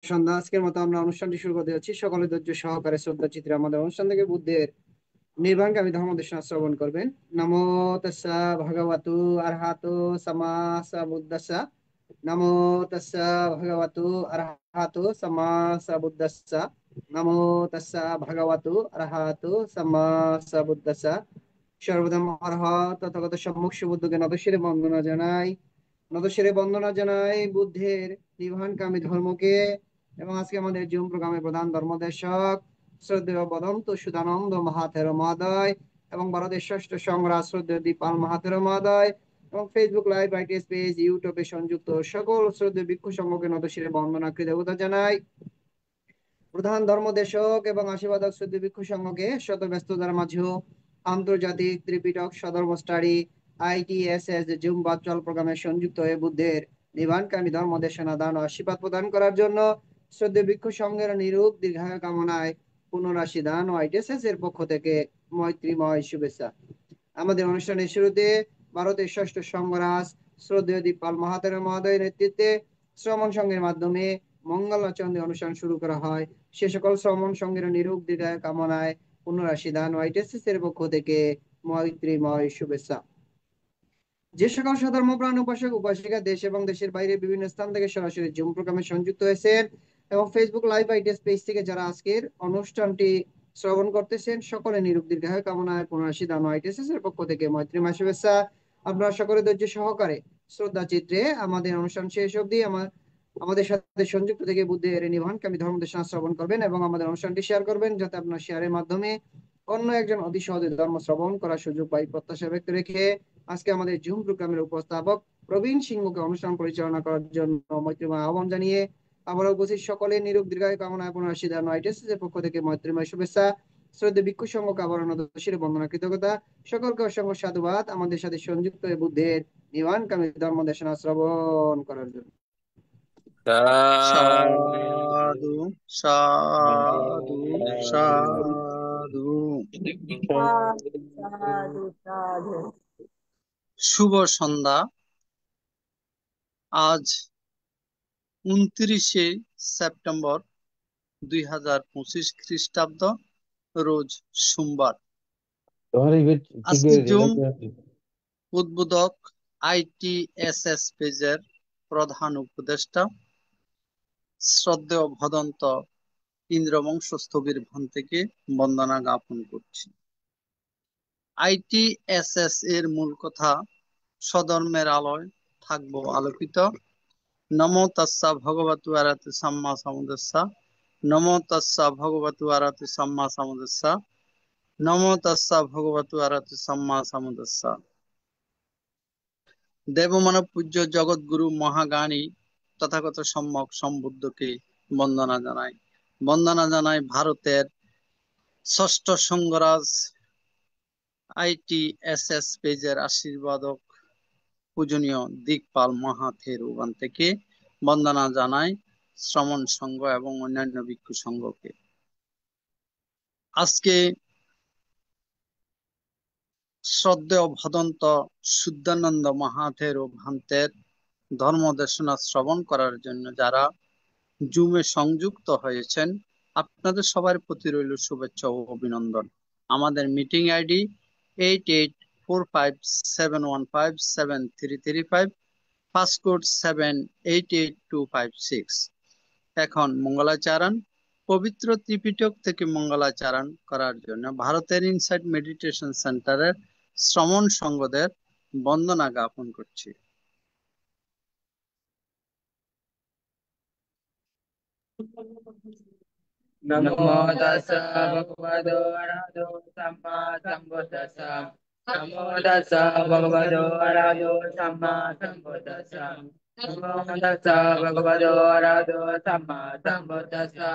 সন্ধ্যা। আজকের মতো আমরা অনুষ্ঠানটি শুরু করতে যাচ্ছি। সকলে ধৈর্য সহকারে শ্রদ্ধা চিত্রে আমাদের অনুষ্ঠান থেকে বুদ্ধের নির্বাণগামী ধর্ম দেশনা শ্রবণ করবেন। নমো তাস্সা ভগবতু আরহাতো সাম্মা সাম্বুদ্দাস্সা। নমো তাস্সা ভগবতু আরহাতো সাম্মা সাম্বুদ্দাস্সা। নমো তাস্সা ভগবতু আরহাতো সাম্মা সাম্বুদ্দাস্সা। সর্বধর্ম অরহৎ তথাগত সম্মুখ সুবুদ্ধকে নতশিরে বন্দনা জানাই। নতশিরে বন্দনা জানাই বুদ্ধের নির্বাণকামী ধর্মকে। এবং আজকে আমাদের জুম প্রোগ্রামের প্রধান ধর্মদেশক শ্রদ্ধেয় বদন্ত সুদানন্দ মহাথেরো মহোদয় এবং ভারতের ষষ্ঠ সংগ্রাম শ্রদ্ধেয় দীপাল মহাথেরো মহোদয় এবং ফেসবুক লাইভ, আইটিএস পেজ, ইউটিউবে সংযুক্ত সকল শ্রদ্ধেয় ভিক্ষু সংঘকে নতশিরে বন্দনা কৃতজ্ঞতা জানাই। প্রধান ধর্মদেশক এবং আশীর্বাদক শ্রদ্ধেয় ভিক্ষু সংঘকে শত ব্যস্ততার মাঝেও আন্তর্জাতিক ত্রিপিটক সধর্ম স্টাডি আইটিএসএস জুম ভার্চুয়াল প্রোগ্রামে সংযুক্ত হয়ে বুদ্ধের নির্বাণকামী ধর্ম দেশনা দান ও আশীর্বাদ প্রদান করার জন্য শ্রদ্ধেয় ভিক্ষু সংঘের নিরূপ দীর্ঘায়ু কামনায় পুনরাশি দান ও আইটিএসএস এর পক্ষ থেকে মৈত্রীময় শুভেচ্ছা। আমাদের অনুষ্ঠানের শুরুতে ভারতের ষষ্ঠ সংঘরাজ শ্রদ্ধেয় দীপাল মহাতের মহোদয়ের নেতৃত্বে শ্রমণ সংঘের মাধ্যমে মঙ্গলাচরণে অনুষ্ঠান শুরু করা হয়। সে সকল শ্রমণ সংঘের নিরূপ দীর্ঘায়ু কামনায় পুনরাশি দান ও আইটিএসএস এর পক্ষ থেকে মৈত্রীময় শুভেচ্ছা। যে সকল ধর্মপ্রাণ উপাসক উপাসিকা দেশ এবং দেশের বাইরে বিভিন্ন স্থান থেকে সরাসরি জুম প্রোগ্রামে সংযুক্ত হয়েছেন এবং ফেসবুক লাইভ আইটিএস পেজ থেকে যারা আজকের অনুষ্ঠানটি শ্রবণ করতেছেন, সকলে নিরূপ দীর্ঘায়ু কামনায় পুনরাশি দান ও আইটিএসএস এর পক্ষ থেকে মৈত্রীময় শুভেচ্ছা। আপনারা সকলে ধৈর্য সহকারে শ্রদ্ধা চিত্রে আমাদের অনুষ্ঠান শেষ অবধি আমাদের সাথে সংযুক্ত থেকে বুদ্ধের নির্বাণকামী ধর্ম দেশনা শ্রবণ করবেন এবং আমাদের অনুষ্ঠানটি শেয়ার করবেন, যাতে আপনার শেয়ারের মাধ্যমে অন্য একজন অতি সহজে ধর্ম শ্রবণ করার সুযোগ পাই প্রত্যাশা ব্যক্ত রেখে আজকে আমাদের জুম প্রোগ্রামের উপস্থাপক প্রবীণ সিংহকে অনুষ্ঠান পরিচালনা করার জন্য মৈত্রীময় আহ্বান জানিয়ে আমরা উপস্থিত সকলে নিরূপ দীর্ঘায়ু কামনায় পুনরাশি দান আইটিএসএস এর পক্ষ থেকে মৈত্রীময় শুভেচ্ছা। শ্রদ্ধেয় ভিক্ষু সংঘকে আবার শিরে বন্দনা কৃতজ্ঞতা। সকলকে অসংখ্য সাধুবাদ আমাদের সাথে সংযুক্ত হয়ে বুদ্ধের নির্বাণকামী ধর্ম দেশনা শ্রবণ করার জন্য। সাধু সাধু সাধু। সাধু সাধু। শুভ সন্ধ্যা। আজ 29শে সেপ্টেম্বর 2025 খ্রিস্টাব্দ, রোজ সোমবার। আজকে জুম উদ্বোধক আইটিএসএস পেজের প্রধান উপদেষ্টা শ্রদ্ধেয় ভদন্ত ইন্দ্রবংশ স্থবির ভান্তেকে বন্দনা জ্ঞাপন করছি। আইটিএসএস এর মূল কথা, স্বধর্মের আলোয় থাকবো আলোকিত। নমো তাস্সা ভগবতু আরহাতু সাম্মা সাম্বুদ্দাস্সা। নমো তাস্সা ভগবতু আরহাতু সাম্মা সাম্বুদ্দাস্সা। নমো তাস্সা ভগবতু আরহাতু সাম্মা সাম্বুদ্দাস্সা। দেবমানব পূজ্য জগৎগুরু মহাজ্ঞানী তথাগত সম্যক সম্বুদ্ধকে বন্দনা জানাই। বন্দনা জানাই ভারতের ষষ্ঠ সংঘরাজ আইটিএসএস পেজের আশীর্বাদক পূজনীয় দিকপাল মহাথেরো থেকে বন্দনা জানাই শ্রমণ সংঘ এবং অন্যান্য ভিক্ষু সংঘকে। আজকে শ্রদ্ধেয় ভদন্ত শুদ্ধানন্দ মহাথেরো ভান্তের ধর্ম দেশনা শ্রবণ করার জন্য যারা জুমে সংযুক্ত হয়েছেন, আপনাদের সবার প্রতি রইল শুভেচ্ছা ও অভিনন্দন। আমাদের মিটিং আইডি 884571573335, পাসকোড 788256। এখন মঙ্গলাচরণ, পবিত্র ত্রিপিটক থেকে মঙ্গলাচরণ করার জন্য ভারতের ইনসাইট মেডিটেশন সেন্টারের শ্রমণ সংঘদের বন্দনা জ্ঞাপন করছি। নমো তাস্সা ভগবতো আরহাতো সাম্মা সাম্বুদ্দাস্সা। নমো তাস্সা ভগবতো আরহাতো সাম্মা সাম্বুদ্দাস্সা। নমো তাস্সা ভগবতো আরহাতো সাম্মা সাম্বুদ্দাস্সা।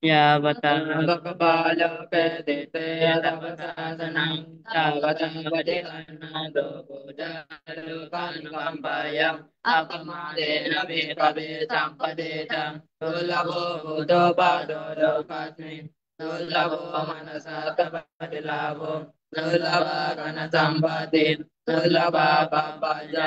यावता भगवालोके देते तपसासनं तावता वदिवान्नादो भूतलोकान् कम्पायम् अपमादेन विकवे सम्पदेतं दुर्लभो भूतोपादो लोकास्मिन् दुर्लभो मनसा तपतिलाभो दुर्लभा घनसम्पत्तिः दुर्लभा पापस्य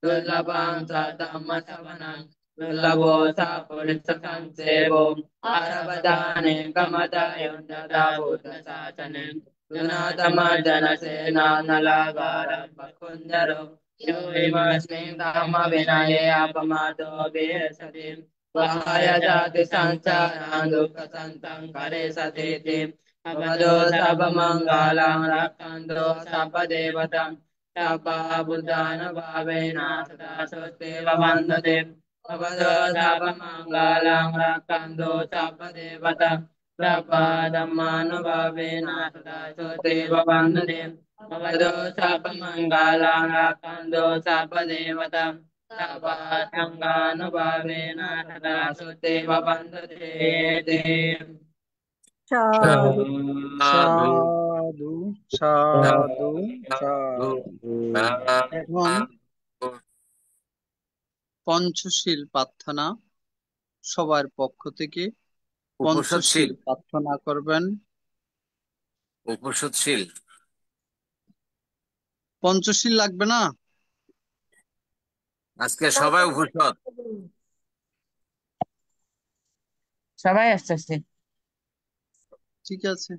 दुर्लभं सतमसवनं दुर्लभो सापुरुषसंसेवो आरवदाने कमदायो ददा बुद्धशासने दुनातमर्दनसेनानलागारं कुञ्जरो योऽयमस्मिन् धर्मविनये अपमादो विहसति वहाय जाति संसारान् दुःखसन्तं करे सतीति अवदो सर्वमङ्गलं रक्षन्तो सर्वदेवतं सपा बुद्धानुभावेन सदा स्वस्तिव वन्दते अवदो सर्वमङ्गलं रक्षन्तो सर्वदेवतं सपा धम्मानुभावेन सदा स्वस्तिव वन्दते अवदो सर्वमङ्गलं रक्षन्तो सर्वदेवतं सपासङ्गानुभावेन सदा सुदेव वन्दते साधु সাধু সাধু সাধু। এখন পঞ্চশীল প্রার্থনা সবার পক্ষ থেকে পঞ্চশীল উপসৎশীল প্রার্থনা করবেন। উপসৎশীল পঞ্চশীল লাগবে না? আজকে সবাই উপসৎ। সবাই আস্তে আস্তে ঠিক আছে,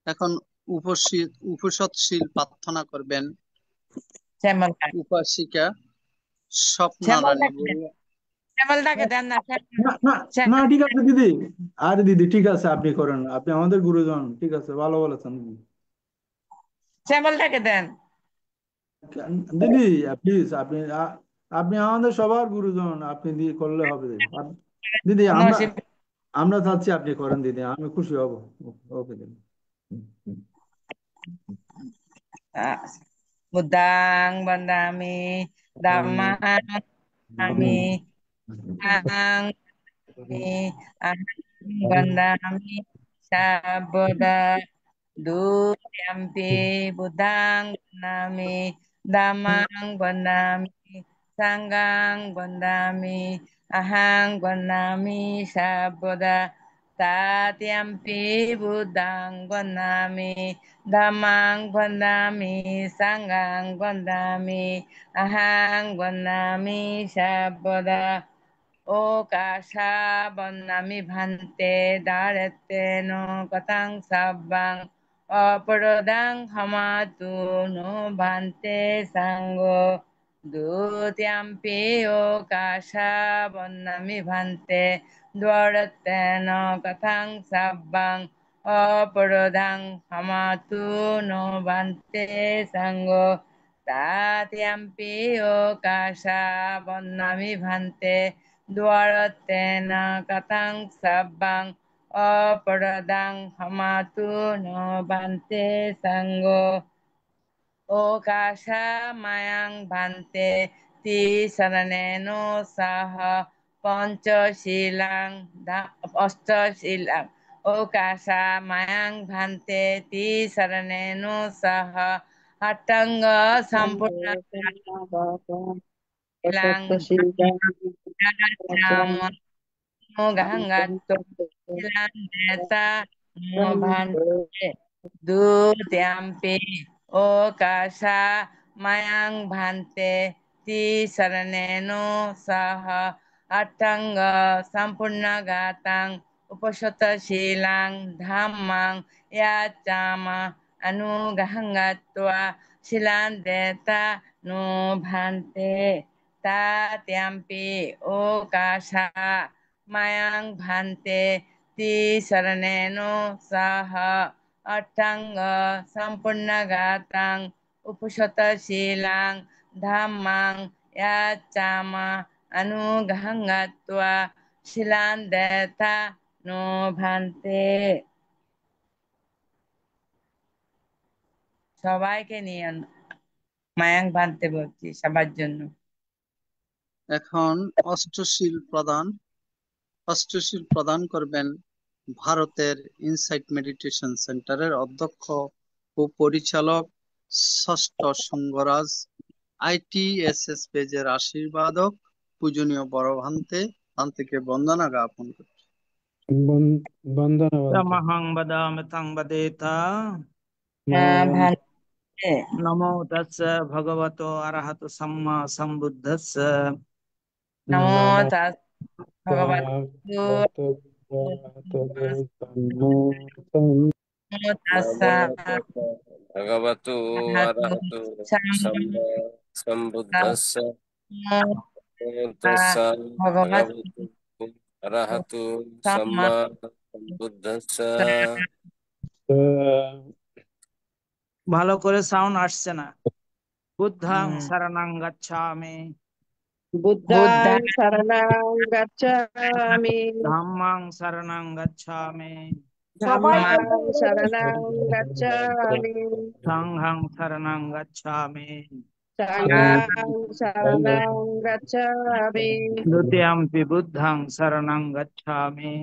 এখন উপসৎশীল প্রার্থনা করবেন উপাসিকা স্বপ্নারানী বড়ুয়া। শ্যামলদাকে দেন না না না না, ঠিক আছে দিদি। আরে দিদি ঠিক আছে, আপনি করেন, আপনি আমাদের গুরুজন, ঠিক আছে, ভালো বলেছেন দিদি। শ্যামলদাকে দেন দিদি প্লিজ, আপনি আমাদের সবার গুরুজন, আপনি দিয়ে করলে হবে দিদি। আমরা আমরা চাচ্ছি আপনি করেন দিদি, আমি খুশি হব। ওকে দিদি। বুদ্ধাং বন্দামি ধম্মাং বন্দামি সাংঘাং বন্দামি সাবদা দুর্যম্পি বুদ্ধাং বন্দামি ধম্মাং বন্দামি সাংঘাং বন্দামি আহাং বন্দামি সাবদা তাত্যম্পি বুদ্ধাং বন্দামি ধম্মাং বন্দামি সাংঘাং বন্দামি আহাং বন্দামি সাবদা ওকাশা বন্দামি ভান্তে দারতে নো কথাং সাব্বাং অপরদাং হমাতু নো ভান্তে সাঙ্গ দুতিয়াম্পি ওকাশা বন্দামি ভান্তে দ্বারতে নো কথাং সাব্বাং অপরদাং হমাতু নো ভান্তে সাঙ্গ তাতিয়াম্পি ওকাশা বন্দামি ভান্তে দ্বারতেন কথাং সাব্বাং অপরদাং হমাতু নো ভান্তে সাঙ্গ ওকাশা মায়াং ভান্তে তিসরণেন সাহ পঞ্চশীলাং অষ্টশীলাং ওকাশা মায়াং ভান্তে তিসরণেন সাহ অট্টাঙ্গ সম্পূর্ণ দুত্যম্পি ওকাশা মায়াং ভান্তে তিসরণেন সাহ অট্টাঙ্গ সম্পূর্ণগাতাং উপসতশীলাং ধাম্মাং ইয়াচামা অনুগহঙ্গত্বা শিলান্দেতা নো ভান্তে তাত্যম্পি ওকাশা মায়াং ভান্তে তিসরণেন সাহ অট্টাঙ্গ সম্পূর্ণগাতাং উপসতশীলাং ধাম্মাং ইয়াচামা অনুগহঙ্গত্বা শিলান্দেতা নো ভান্তে। সবাইকে নিয়ে মায়াং ভান্তে বলছি সবার জন্য। এখন অষ্টশীল প্রদান করবেন ভারতের ইনসাইট মেডিটেশন সেন্টারের অধ্যক্ষ ও পরিচালক ষষ্ঠ সঙ্গরাজ ITSS পেজের আশীর্বাদক পূজনীয় বড় ভান্তেকে বন্দনা জ্ঞাপন করছে। তমহং বদামি তং বদেতা ভান্তে নমো তস্য ভগবতো অরহতো সম্মা সম্বুদ্ধস্য নমো নমো তাস্সা ভগবতু নমো তাস্সা ভগবতু আরহাতু আরহতু সাম্মা সম্মা সম্বুদ্ধস্স নমো তস্সা ভগবতু ভগবতু আরহতু সাম্মা সম্মা সম্বুদ্ধস্স। ভালো করে সাউন্ড আসছে না। বুদ্ধাং হুম। শরণং গচ্ছামি, বুদ্ধাং বুদ্ধং শরণং গচ্ছামি, ধাম্মাং শরণং গচ্ছামি, সবাই ধম্মাং শরণং গচ্ছামি, সংঘং শরণং গচ্ছামি, সংঘং শরণং গচ্ছামি, দ্বিতীয়ম্পি বুদ্ধং শরণং গচ্ছামি,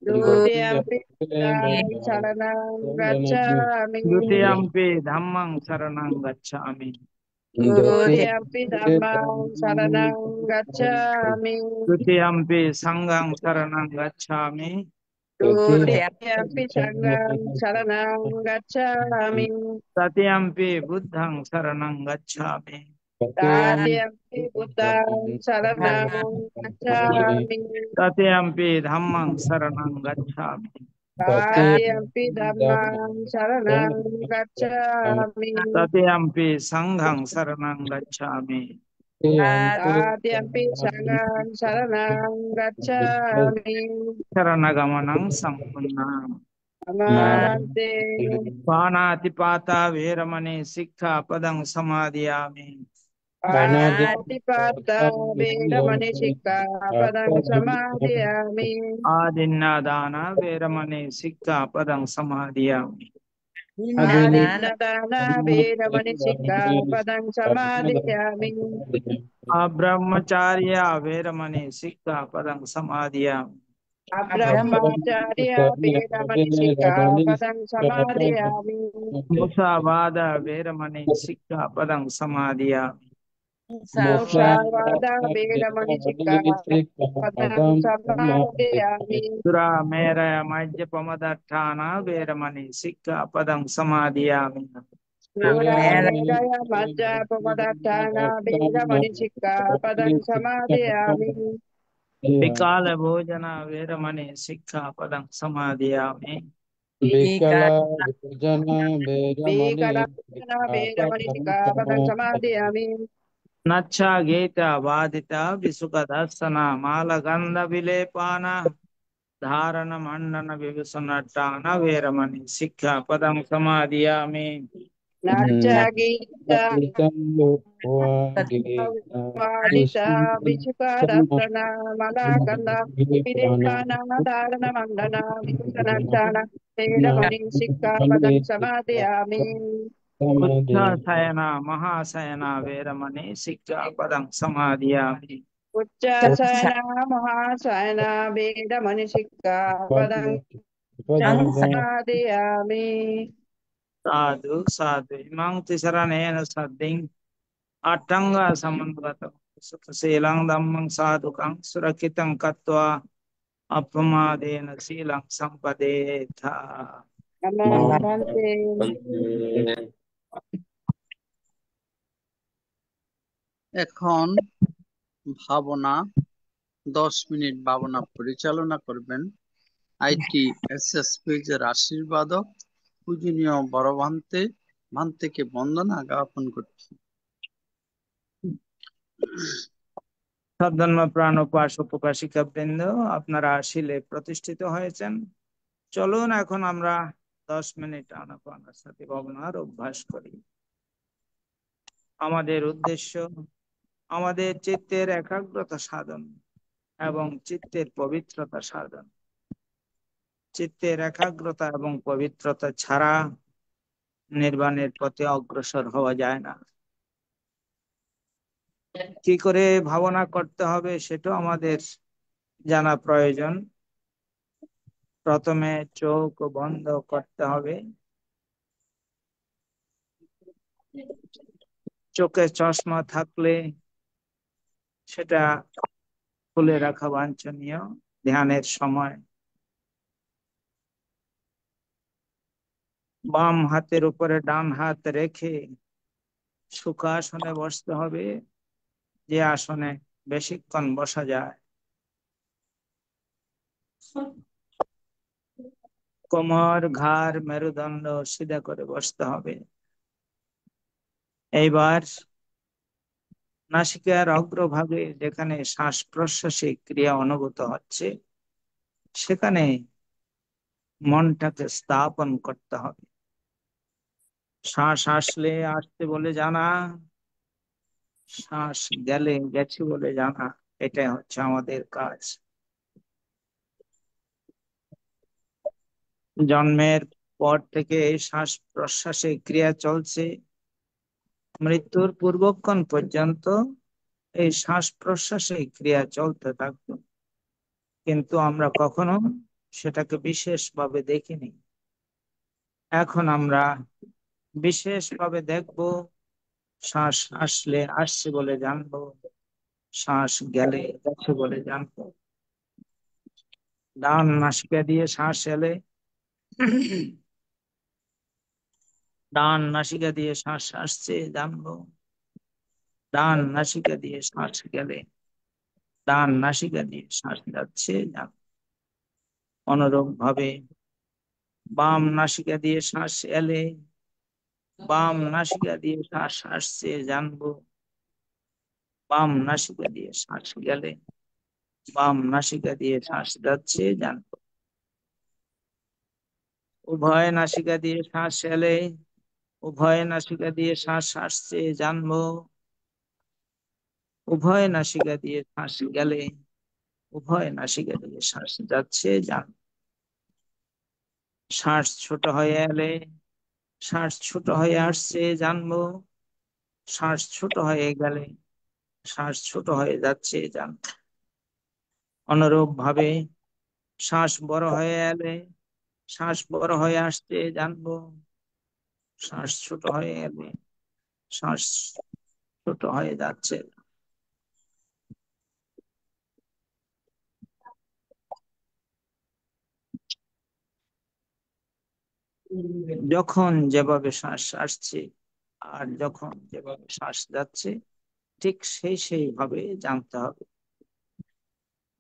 দ্বিতীয়ম্পি বুদ্ধাং শরণং গচ্ছামি, দ্বিতীয়ম্পি ধাম্মাং শরণং গচ্ছামি, দ্বিতীয়ম্পি ধম্মাং শরণং গচ্ছামি, তৃতীয়ম্পি সংঘং শরণং গচ্ছামি, তৃতীয়ম্পি সংঘং শরণং গচ্ছামি, তৃতীয়ম্পি বুদ্ধং শরণং গচ্ছামি, তৃতীয়ম্পি বুদ্ধাং শরণং গচ্ছামি, তৃতীয়ম্পি ধাম্মাং শরণং গচ্ছামি, तृतीयम्पि धम्मां शरणं गच्छामि, तृतीयम्पि संघं शरणं गच्छामि, तृतीयम्पि सङ्गं शरणं गच्छामि, शरणगमनं सम्पूर्णम्। नमास्ते पाणातिपाता वेरमणि सिक्खापदं समादयामि, पाणातिपाता वेरमणि सिक्खापदं समादयामि, आदिन्नादान वेरमणि सिक्खापदं समादयामि, आदिन्नदान वेरमणि सिक्खापदं समादयामि, अब्रह्मचार्य वेरमणि सिक्खापदं समादयामि, अब्रह्मचार्य वेरमणि सिक्खापदं समादयामि, मुसावाद वेरमणि सिक्खापदं समादयामि, मुसावादा वेरमणि सिक्खापदं समादयामि, सुरामेरय मज्जपमदट्ठान वेरमणि सिक्खापदं समादयामि, सुरामेरय मज्जपमदट्ठाना वेरमणि सिक्खापदं समादयामि, विकाल भोजन वेरमणि सिक्खापदं समादयामि, विकलाभोजना वेरमणि सिक्खापदं समादयामि, नच्छा गीता वादिता विसुखदर्शन मालगंध विलेपान धारण मंडन विभूषणट्टान वेरमणि सिक्खापदं समादयामि, नाट्यगीता वादिता विशुकदर्शना मलाकन्द विलेपाना धारणमण्डना विभूषणट्टाना वेरमणि सिक्खापदं समादयामि, उच्चासयन महाशयन वेरमणि सिक्खापदं समादयामि, उच्चासना महाशयना वेरमणि सिक्खापदं समादयामि, साधु साधु इमां तिसरणेन सद्दिं अट्टंग समन्वतं सुखशीलं धम्मं साधुकं सुरक्षितं कत्वा अपमादेन शीलं सम्पदेथ। नमो भन्ते। এখন ভাবনা 10 মিনিট ভাবনা পরিচালনা করবেন ITSS কুইজের আশীর্বাদক পূজনীয় বড় ভান্তেকে বন্দনা জ্ঞাপন করছি। সদ্ধর্ম প্রাণ উপাসক উপাসিকা বৃন্দ, আপনারা শিলে প্রতিষ্ঠিত হয়েছেন। চলুন এখন আমরা 10 মিনিট আনাপানাসতি ভাবনার অভ্যাস করি। আমাদের উদ্দেশ্য আমাদের চিত্তের একাগ্রতা সাধন এবং চিত্তের পবিত্রতা সাধন। চিত্তের একাগ্রতা এবং পবিত্রতা ছাড়া নির্বাণের পথে অগ্রসর হওয়া যায় না। কি করে ভাবনা করতে হবে সেটাও আমাদের জানা প্রয়োজন। প্রথমে চোখ বন্ধ করতে হবে। চোখে চশমা থাকলে সেটা খুলে রাখা বাঞ্ছনীয় ধ্যানের সময়। বাম হাতের উপরে ডান হাত রেখে সুখাসনে বসতে হবে, যে আসনে বেশিক্ষণ বসা যায়। কোমর, ঘাড়, মেরুদণ্ড সিধা করে বসতে হবে। এইবার নাসিকার অগ্রভাগে যেখানে শ্বাস প্রশ্বাসে ক্রিয়া অনুভূত হচ্ছে সেখানে মনটাকে স্থাপন করতে হবে। শ্বাস আসলে আসতে বলে জানা, শ্বাস গেলে গেছে বলে জানা, এটাই হচ্ছে আমাদের কাজ। জন্মের পর থেকে শ্বাস প্রশ্বাসে ক্রিয়া চলছে, মৃত্যুর পূর্বক্ষণ পর্যন্ত এই শ্বাস প্রশ্বাসে ক্রিয়া চলতে থাকবে, কিন্তু আমরা কখনো সেটাকে বিশেষভাবে দেখিনি। এখন আমরা বিশেষভাবে দেখব, শ্বাস আসলে আসছে বলে জানবো, শ্বাস গেলে গেছে বলে জানবো। ডান নাসিকা দিয়ে শ্বাস এলে, ডান নাসিকা দিয়ে শ্বাস আসছে জানবো, ডান নাসিকা দিয়ে শ্বাস গেলে, ডান নাসিকা দিয়ে শ্বাস যাচ্ছে জানবো। অনুরূপ ভাবে বাম নাসিকা দিয়ে শ্বাস এলে, বাম নাসিকা দিয়ে শ্বাস আসছে জানবো, বাম নাসিকা দিয়ে শ্বাস গেলে, বাম নাসিকা দিয়ে শ্বাস যাচ্ছে জানবো। উভয় নাসিকা দিয়ে শ্বাস এলে, উভয় নাসিকা দিয়ে শ্বাস আসছে জানবো, উভয় নাসিকা দিয়ে শ্বাস গেলে, উভয় নাসিকা দিয়ে শ্বাস যাচ্ছে জানবো। শ্বাস ছোট হয়ে এলে, শ্বাস ছোট হয়ে আসছে জানবো, শ্বাস ছোট হয়ে গেলে, শ্বাস ছোট হয়ে যাচ্ছে জানবো। অনুরূপ ভাবে শ্বাস বড় হয়ে এলে, শ্বাস বড় হয়ে আসছে জানবো, শ্বাস ছোট হয়ে এলে, শ্বাস ছোট হয়ে যাচ্ছে। যখন যেভাবে শ্বাস আসছে আর যখন যেভাবে শ্বাস যাচ্ছে ঠিক সেইভাবে জানতে হবে।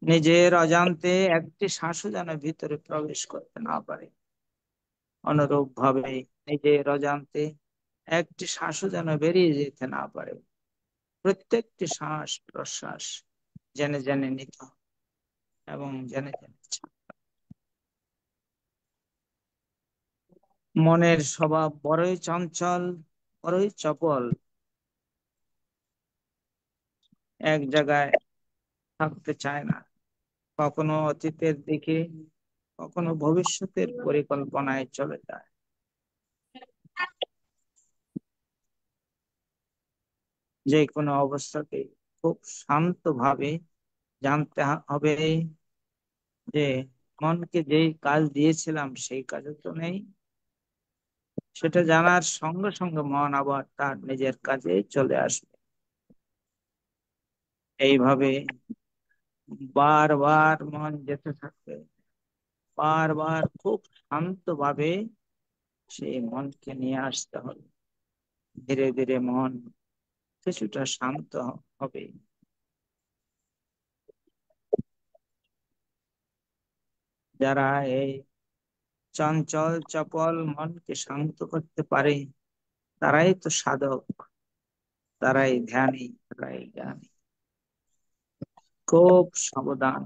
নিজের অজান্তে একটি শ্বাসও যেন ভিতরে প্রবেশ করতে না পারে। অনুরূপ ভাবে নিজের অজান্তে একটি শ্বাসও যেন বেরিয়ে যেতে না পারে। প্রত্যেকটি শ্বাস প্রশ্বাস জেনে জেনে নিতে হবে এবং জেনে জেনে ছাড়তে হবে। মনের স্বভাব বড়ই চঞ্চল, বড়ই চপল, এক জায়গায় থাকতে চায় না। কখনো অতীতের দিকে, কখনো ভবিষ্যতের পরিকল্পনায় চলে যায়। যে কোনো অবস্থাতে খুব শান্তভাবে জানতে হবে যে মনকে যেই কাজ দিয়েছিলাম সেই কাজও তো নেই। সেটা জানার সঙ্গে সঙ্গে মন আবার তার নিজের কাজে চলে আসবে। এইভাবে বারবার মন যেতে থাকবে, বারবার খুব শান্তভাবে সেই মনকে নিয়ে আসতে হবে। ধীরে ধীরে মন কিছুটা শান্ত হবে। যারা এই চঞ্চল চপল মনকে শান্ত করতে পারে তারাই তো সাধক, তারাই ধ্যানী, তারাই জ্ঞানী। খুব সাবধান,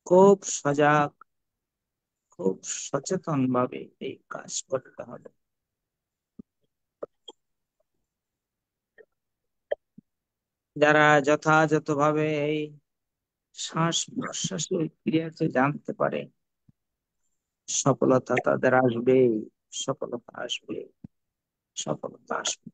খুব সজাগ, খুব সচেতন ভাবে এই কাজ করতে হবে। যারা যথাযথভাবে এই শ্বাস প্রশ্বাসের ক্রিয়াকে জানতে পারে সফলতা তাদের আসবে, সফলতা আসবে, সফলতা আসবে।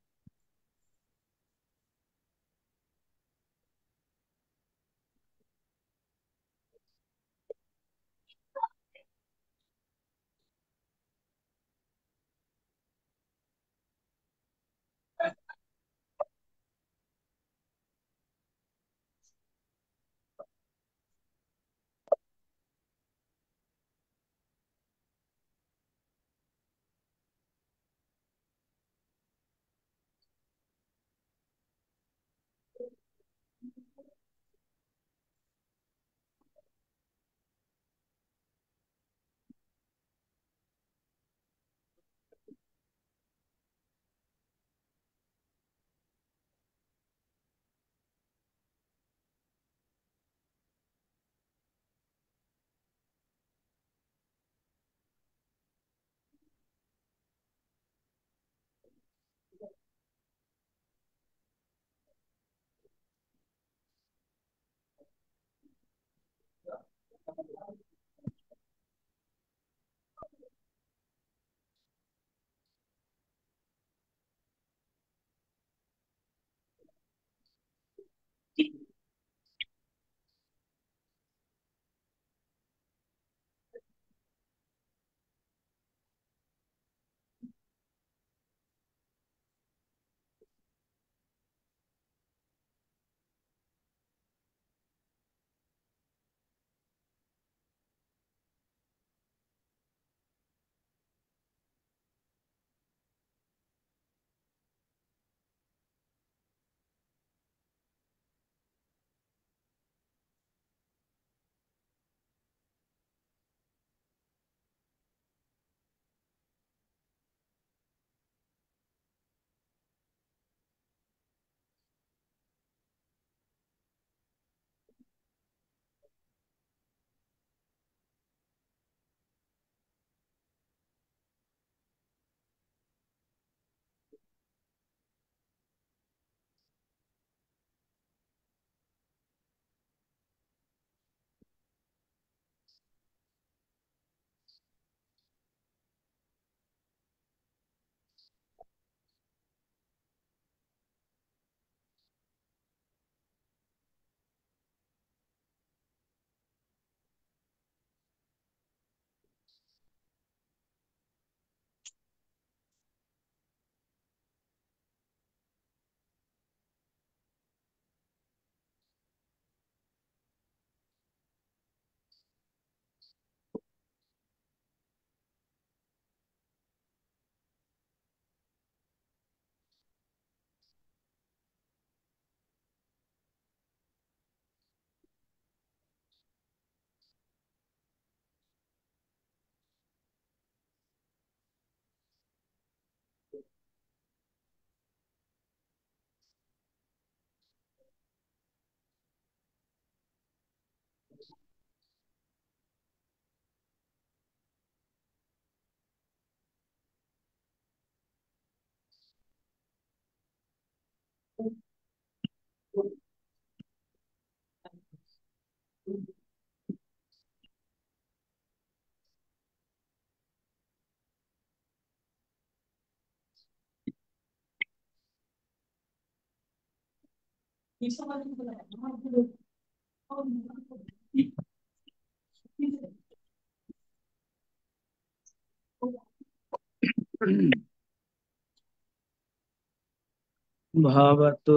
भवतु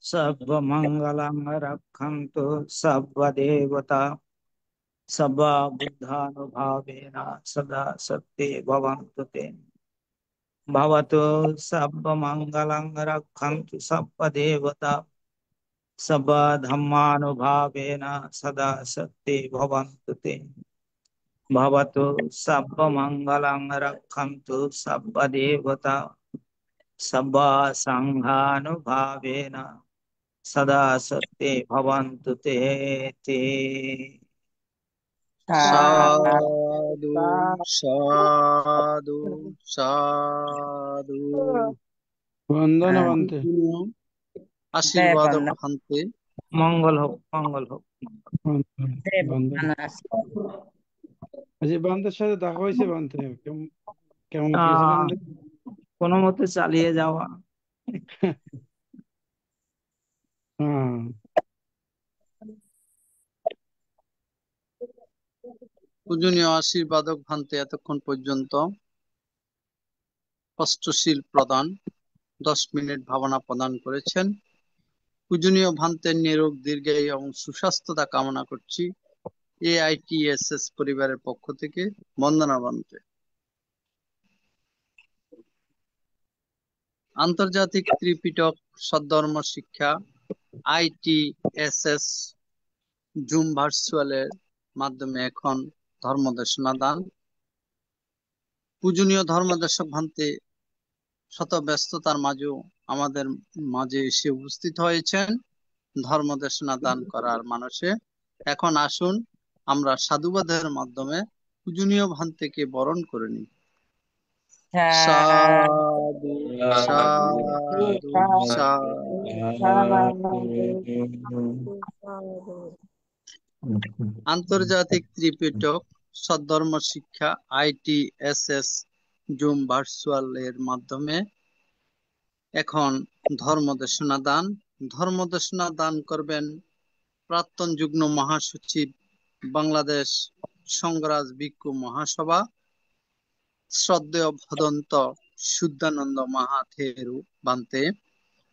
सर्वमङ्गलं रक्षन्तु सर्वदेवता सर्वा बुद्धानुभावेन सदा सत्ये भवन्तु ते भवतु सर्वमङ्गलं रक्षन्तु सर्वदेवता सर्वा धर्मानुभावेन सदा सत्ये भवन्तु ते भवतु सर्वमङ्गलं रक्षन्तु सर्वदेवता सर्वा संघानुभावेन सदा सत्ये भवन्तु ते साधु साधु साधु। বন্দনা বান্তে আশীর্বাদ বন্দনা। ভান্তে। মঙ্গল হোক মঙ্গল হোক। বন্দনা। আচ্ছা বান্তের সাথে দেখা হয়েছে বান্তে কেমন আহ, গেছিলেন? কোনো মতে চালিয়ে যাওয়া। হ্যাঁ পূজনীয় আশীর্বাদক ভান্তে এতক্ষণ পর্যন্ত অষ্টশীল প্রদান 10 মিনিট ভাবনা প্রদান করেছেন। পূজনীয় ভান্তের নিরোগ দীর্ঘায়ু এবং সুস্বাস্থ্যতা কামনা করছি AITSS পরিবারের পক্ষ থেকে। বন্দনা ভান্তে। আন্তর্জাতিক ত্রিপিটক সদ্ধর্ম শিক্ষা ITSS জুম ভার্চুয়ালের মাধ্যমে এখন ধর্মদেশনা দান। পূজনীয় ধর্মদেশক ভান্তে শত ব্যস্ততার মাঝেও আমাদের মাঝে এসে উপস্থিত হয়েছেন ধর্মদেশনা দান করার মানসে। এখন আসুন আমরা সাধুবাদের মাধ্যমে পূজনীয় ভান্তেকে বরণ করে নিই। সাধু সাধু সাধু। আন্তর্জাতিক ত্রিপিটক সদ্ধর্ম শিক্ষা ITSS জুম ভার্চুয়াল এর মাধ্যমে এখন ধর্মদেশনা দান করবেন প্রাক্তন যুগ্ম মহাসচিব বাংলাদেশ সংঘরাজ ভিক্ষু মহাসভা শ্রদ্ধেয় ভদন্ত শুদ্ধানন্দ মহাথেরু বান্তে,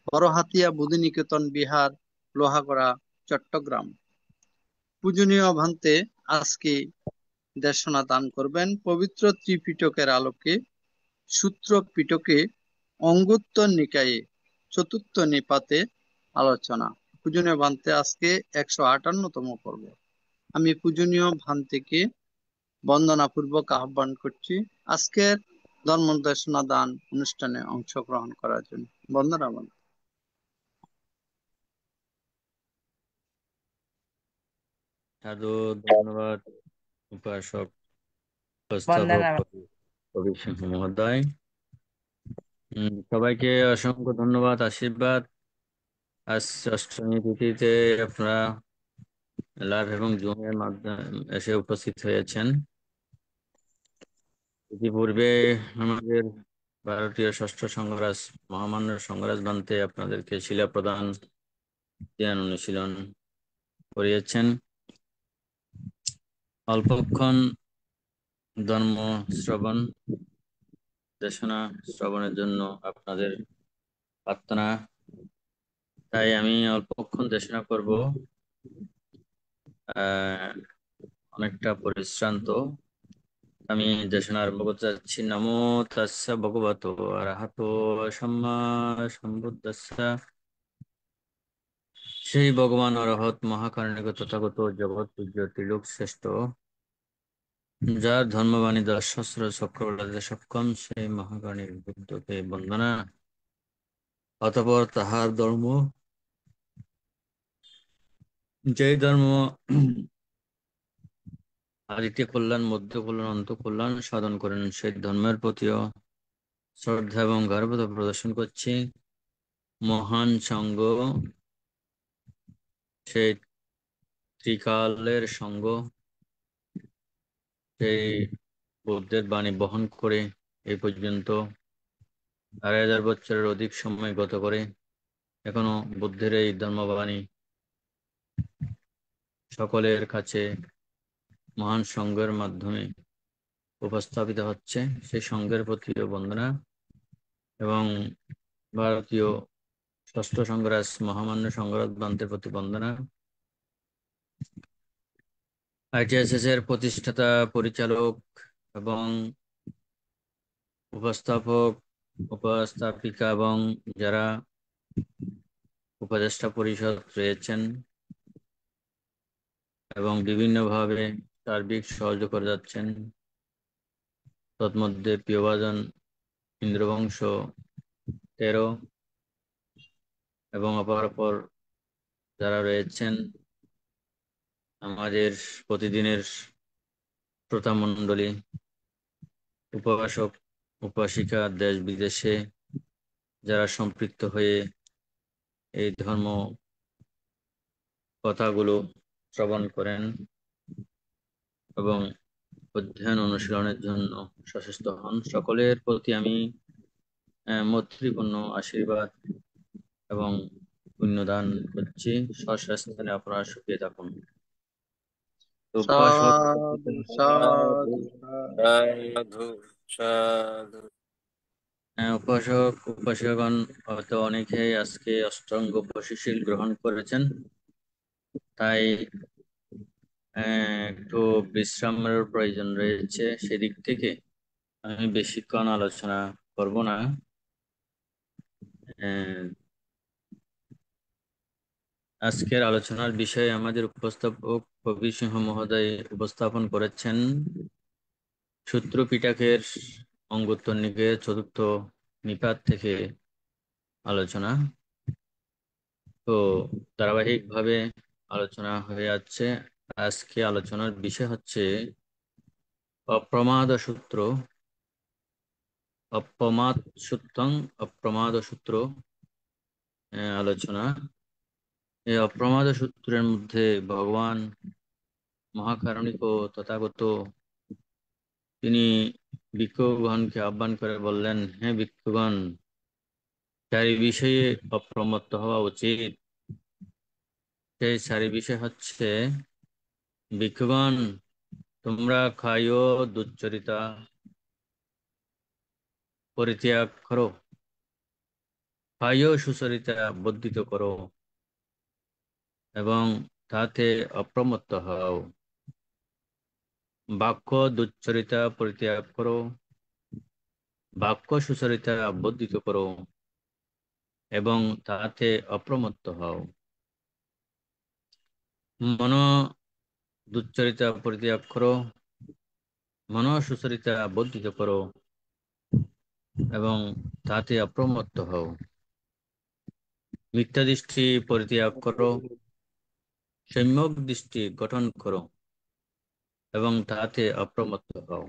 বড়হাতিয়া বুদ্ধিনিকেতন বিহার, লোহাগড়া, চট্টগ্রাম। পূজনীয় ভান্তে আজকে দেশনা দান করবেন পবিত্র ত্রিপিটকের আলোকে সূত্র পিটকে অঙ্গুত্তর নিকায়ে চতুর্থ নিপাতে আলোচনা। পূজনীয় ভান্তে আজকে 158তম পর্ব। আমি পূজনীয় ভান্তেকে বন্দনাপূর্বক আহ্বান করছি আজকের ধর্ম দেশনা দান অনুষ্ঠানে অংশগ্রহণ করার জন্য। বন্দনা ভান্তে। সাধু, ধন্যবাদ উপাসক, উপস্থাপক বন্দনা কবি সিংহ মহোদয়। সবাইকে অসংখ্য ধন্যবাদ, আশীর্বাদ। আজ অষ্টমী তিথিতে আপনারা লাইভ এবং জুমের মাধ্যমে এসে উপস্থিত হয়েছেন। ইতিপূর্বে আমাদের ভারতীয় ষষ্ঠ সংঘরাজ মহামান্য সংঘরাজ বান্তে আপনাদেরকে শিলা প্রদান জ্ঞান অনুশীলন করিয়েছেন। অল্পক্ষণ ধর্ম শ্রবণ দেশনা শ্রবণের জন্য আপনাদের প্রার্থনা, তাই আমি অল্পক্ষণ দেশনা করব। অনেকটা পরিশ্রান্ত। আমি দেশনা আরম্ভ করতে যাচ্ছি। নমো তাস্সা ভগবতো আরহাতো সম্মা সম্বুদ্ধাস্সা। সেই ভগবান অরহত মহাকারণিক তথাগত জগৎ পূজ্য ত্রিলোক শ্রেষ্ঠ, যার ধর্মবাণী 10 সহস্র চক্রবর্তীতে সক্ষম, সেই মহাকারণিক বুদ্ধকে বন্দনা। অতঃপর তাহার ধর্ম, যে ধর্ম আদিতে কল্যাণ, মধ্য কল্যাণ, অন্ত কল্যাণ সাধন করেন, সেই ধর্মের প্রতিও শ্রদ্ধা এবং গর্বতা প্রদর্শন করছি। মহান সঙ্গ, সেই ত্রিকালের সঙ্গ, সেই বুদ্ধের বাণী বহন করে এই পর্যন্ত 2,500 বছরের অধিক সময় গত করে এখনো বুদ্ধের এই ধর্মবাণী সকলের কাছে মহান সঙ্গের মাধ্যমে উপস্থাপিত হচ্ছে। সেই সঙ্গের প্রতি বন্দনা এবং ভারতীয় ষষ্ঠ সংঘরাজ মহামান্য সংঘরাজ বান্তের প্রতি বন্দনা। ITSS এর প্রতিষ্ঠাতা, পরিচালক এবং উপস্থাপক, উপস্থাপিকা এবং যারা উপদেষ্টা পরিষদ রয়েছেন এবং বিভিন্নভাবে সার্বিক সহযোগ করে যাচ্ছেন, তন্মধ্যে প্রিয়ভাজন ইন্দ্রবংশ 13 এবং অপর যারা রয়েছেন, আমাদের প্রতিদিনের শ্রোতা মণ্ডলী, উপাসক উপাসিকা, দেশ বিদেশে যারা সম্পৃক্ত হয়ে এই ধর্ম কথাগুলো শ্রবণ করেন এবং অধ্যয়ন অনুশীলনের জন্য সচেষ্ট হন, সকলের প্রতি আমি মৈত্রীপূর্ণ আশীর্বাদ এবং পুণ্যদান করছি। স্বস্থানে আপনারা সুখে থাকুন। তো উপাসক সাধু সাধু সাধু সাধু। উপাসক উপাসকগণ হয়তো অনেকেই আজকে অষ্টাঙ্গ বশিশীল গ্রহণ করেছেন, তাই একটু বিশ্রামের প্রয়োজন রয়েছে। সেদিক থেকে আমি বেশিক্ষণ আলোচনা করব না। আজকের আলোচনার বিষয়ে আমাদের উপস্থাপক কবি সিংহ মহোদয় উপস্থাপন করেছেন সূত্র পিটকের অঙ্গুত্তর নিকায়ের চতুর্থ নিপাত থেকে আলোচনা। তো ধারাবাহিকভাবে আলোচনা হয়ে যাচ্ছে। আজকে আলোচনার বিষয় হচ্ছে অপ্রমাদ সূত্র, অপ্রমাদ সূত্রং অপ্রমাদ সূত্র আলোচনা। এই অপ্রমাদ সূত্রের মধ্যে ভগবান মহাকারণিক ও তথাগত তিনি ভিক্ষুগণকে আহ্বান করে বললেন, হে ভিক্ষুগণ, চারি বিষয়ে অপ্রমত্ত হওয়া উচিত। সেই চারি বিষয় হচ্ছে, ভিক্ষুগণ, তোমরা খায়ো দুশ্চরিতা পরিত্যাগ করো, খায়ো সুচরিতা বর্ধিত করো এবং তাতে অপ্রমত্ত হও। বাক্য দুশ্চরিতা পরিত্যাগ করো, বাক্য সুচরিতা বর্ধিত করো এবং তাতে অপ্রমত্ত হও। মন দুশ্চরিতা পরিত্যাগ করো, মন সুচরিতা বর্ধিত করো এবং তাতে অপ্রমত্ত হও। মিথ্যা দৃষ্টি পরিত্যাগ করো, সম্যক দৃষ্টি গঠন করো এবং তাতে অপ্রমত্ত হও।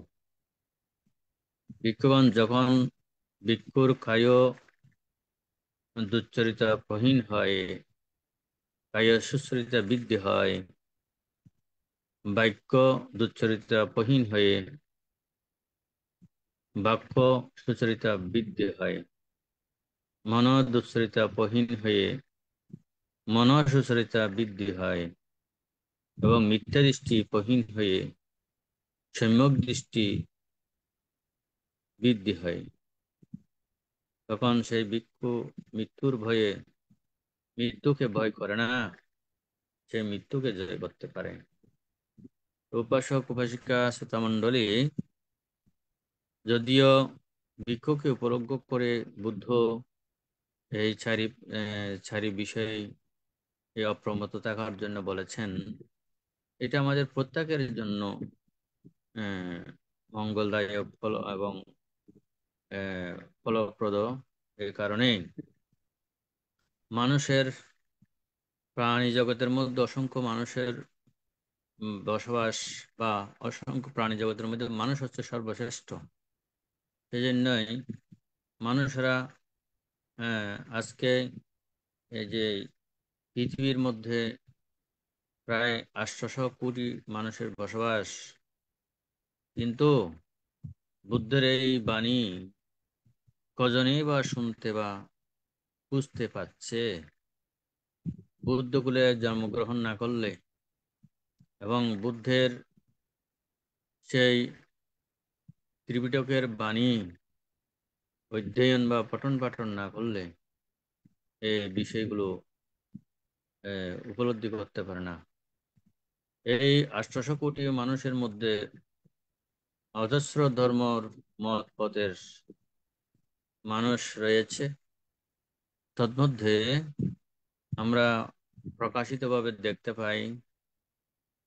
ভিক্ষুগণ, যখন ভিক্ষুর কায় দুশ্চরিতা প্রহীন হয়, কায় সুচরিতা বৃদ্ধি হয়, বাক্য দুশ্চরিতা প্রহীন হয়ে বাক্য সুচরিতা বৃদ্ধি হয়, মন দুশ্চরিতা প্রহীন হয়ে মন সুচরিতা বৃদ্ধি হয় এবং মিথ্যা দৃষ্টি প্রহীন হয়ে সম্যক দৃষ্টি বৃদ্ধি হয়। তখন সেই ভিক্ষু মৃত্যুর ভয়ে মৃত্যুকে ভয় করে না, সে মৃত্যুকে জয় করতে পারে। উপাসক উপাসিকা শ্রোতা মণ্ডলী, যদিও ভিক্ষুকে উপলব্ধ করে বুদ্ধ এই চারি বিষয়ে এই অপ্রমত্ত থাকার জন্য বলেছেন, এটা আমাদের প্রত্যেকের জন্য মঙ্গলদায়ক ফল এবং ফলপ্রদ। এই কারণে মানুষের প্রাণী জগতের মধ্যে অসংখ্য মানুষের বসবাস, বা অসংখ্য প্রাণী জগতের মধ্যে মানুষ হচ্ছে সর্বশ্রেষ্ঠ। সেই জন্যই মানুষরা আজকে এই যে পৃথিবীর মধ্যে প্রায় 800 কোটি মানুষের বসবাস, কিন্তু বুদ্ধের এই বাণী কজনেই বা শুনতে বা বুঝতে পারছে? বুদ্ধকুলে জন্মগ্রহণ না করলে এবং বুদ্ধের সেই ত্রিপিটকের বাণী অধ্যয়ন বা পঠন পাঠন না করলে এই বিষয়গুলো উপলব্ধি করতে পারে না। এই 800 কোটি মানুষের মধ্যে অজস্র ধর্মর মত পথের মানুষ রয়েছে। তন্মধ্যে আমরা প্রকাশিতভাবে দেখতে পাই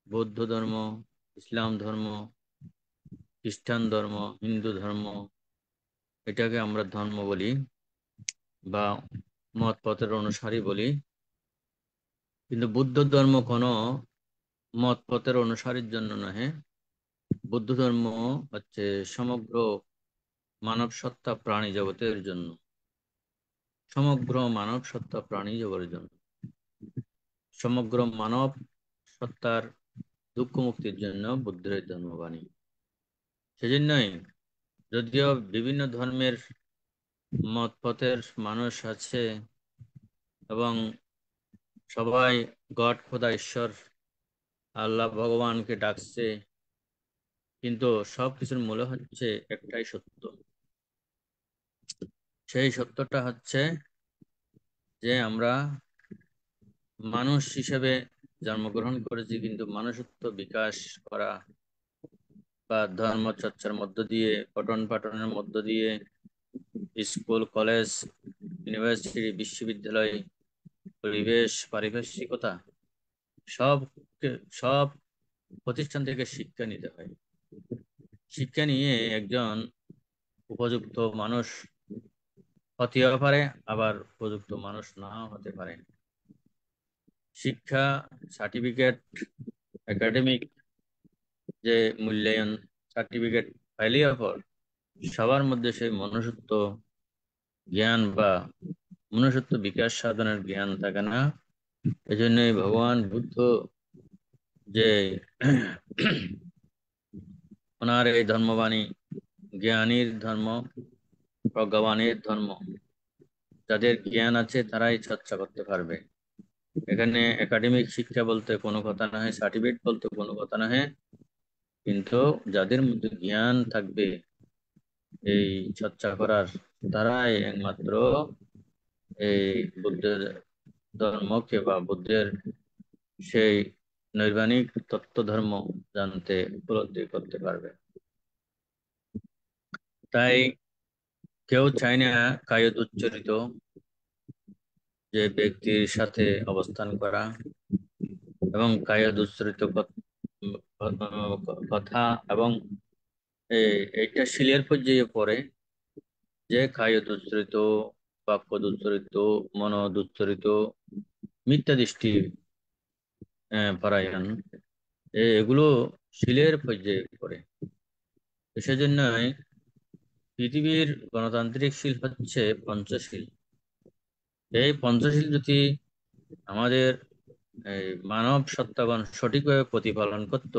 বৌদ্ধ ধর্ম, ইসলাম ধর্ম, খ্রিস্টান ধর্ম, হিন্দু ধর্ম, এটাকে আমরা ধর্ম বলি বা মত পথের অনুসারী বলি। কিন্তু বুদ্ধ ধর্ম কোনো মত পথের অনুসারীর জন্য নহে। বুদ্ধ ধর্ম হচ্ছে সমগ্র মানব সত্তা প্রাণী জগতের জন্য, সমগ্র মানব সত্তা প্রাণী জগতের জন্য, সমগ্র মানব সত্তার দুঃখ মুক্তির জন্য বুদ্ধের ধর্মবাণী। সেজন্যই যদিও বিভিন্ন ধর্মের মত পথের মানুষ আছে এবং সবাই গড খোদা ঈশ্বর আল্লাহ ভগবানকে ডাকছে, কিন্তু সবকিছুর মূলে হচ্ছে একটাই সত্য। সেই সত্যটা হচ্ছে যে আমরা মানুষ হিসেবে জন্মগ্রহণ করেছি, কিন্তু মানুষত্ব বিকাশ করা বা ধর্ম চর্চার মধ্য দিয়ে, পঠন পাঠনের মধ্য দিয়ে, স্কুল, কলেজ, ইউনিভার্সিটি, বিশ্ববিদ্যালয়, পরিবেশ, পারিপার্শ্বিকতা, সব সব প্রতিষ্ঠান থেকে শিক্ষা নিতে হয়। শিক্ষা নিয়ে একজন উপযুক্ত মানুষ হতেও পারে, আবার উপযুক্ত মানুষ নাও হতে পারে। শিক্ষা, সার্টিফিকেট, একাডেমিক যে মূল্যায়ন, সার্টিফিকেট পাইলেও পর সবার মধ্যে সেই মনুষ্যত্ব জ্ঞান বা মনুষ্যত্ব বিকাশ সাধনের জ্ঞান থাকে না। এজন্যই ভগবান বুদ্ধ যে ওনার এই ধর্মবাণী জ্ঞানীর ধর্ম, প্রজ্ঞাবানের ধর্ম। যাদের জ্ঞান আছে তারাই চর্চা করতে পারবে। এখানে একাডেমিক শিক্ষা বলতে কোনো কথা না, সার্টিফিকেট বলতে কোনো কথা না, কিন্তু যাদের মধ্যে জ্ঞান থাকবে এই চর্চা করার, তারাই একমাত্র এই বুদ্ধের ধর্মকে বা বুদ্ধের সেই নৈর্বাণিক তত্ত্ব ধর্ম জানতে উপলব্ধি করতে পারবে। তাই কেউ চায় না কায়দ উচ্চারিত যে ব্যক্তির সাথে অবস্থান করা এবং কায়দ উচ্চারিত কথা, এবং এইটা শিলের পর্যায়ে পড়ে যে কায়দ উচ্চারিত, বাক্য উচ্চারিত, মনদ উচ্চারিত, মিথ্যা দৃষ্টি পরায়ণ, এগুলো শিলের পর্যায়ে পড়ে। সেজন্যই পৃথিবীর গণতান্ত্রিক শিল হচ্ছে পঞ্চশীল। এই পঞ্চশীল যদি আমাদের এই মানব সত্তাগণ সঠিকভাবে প্রতিপালন করত,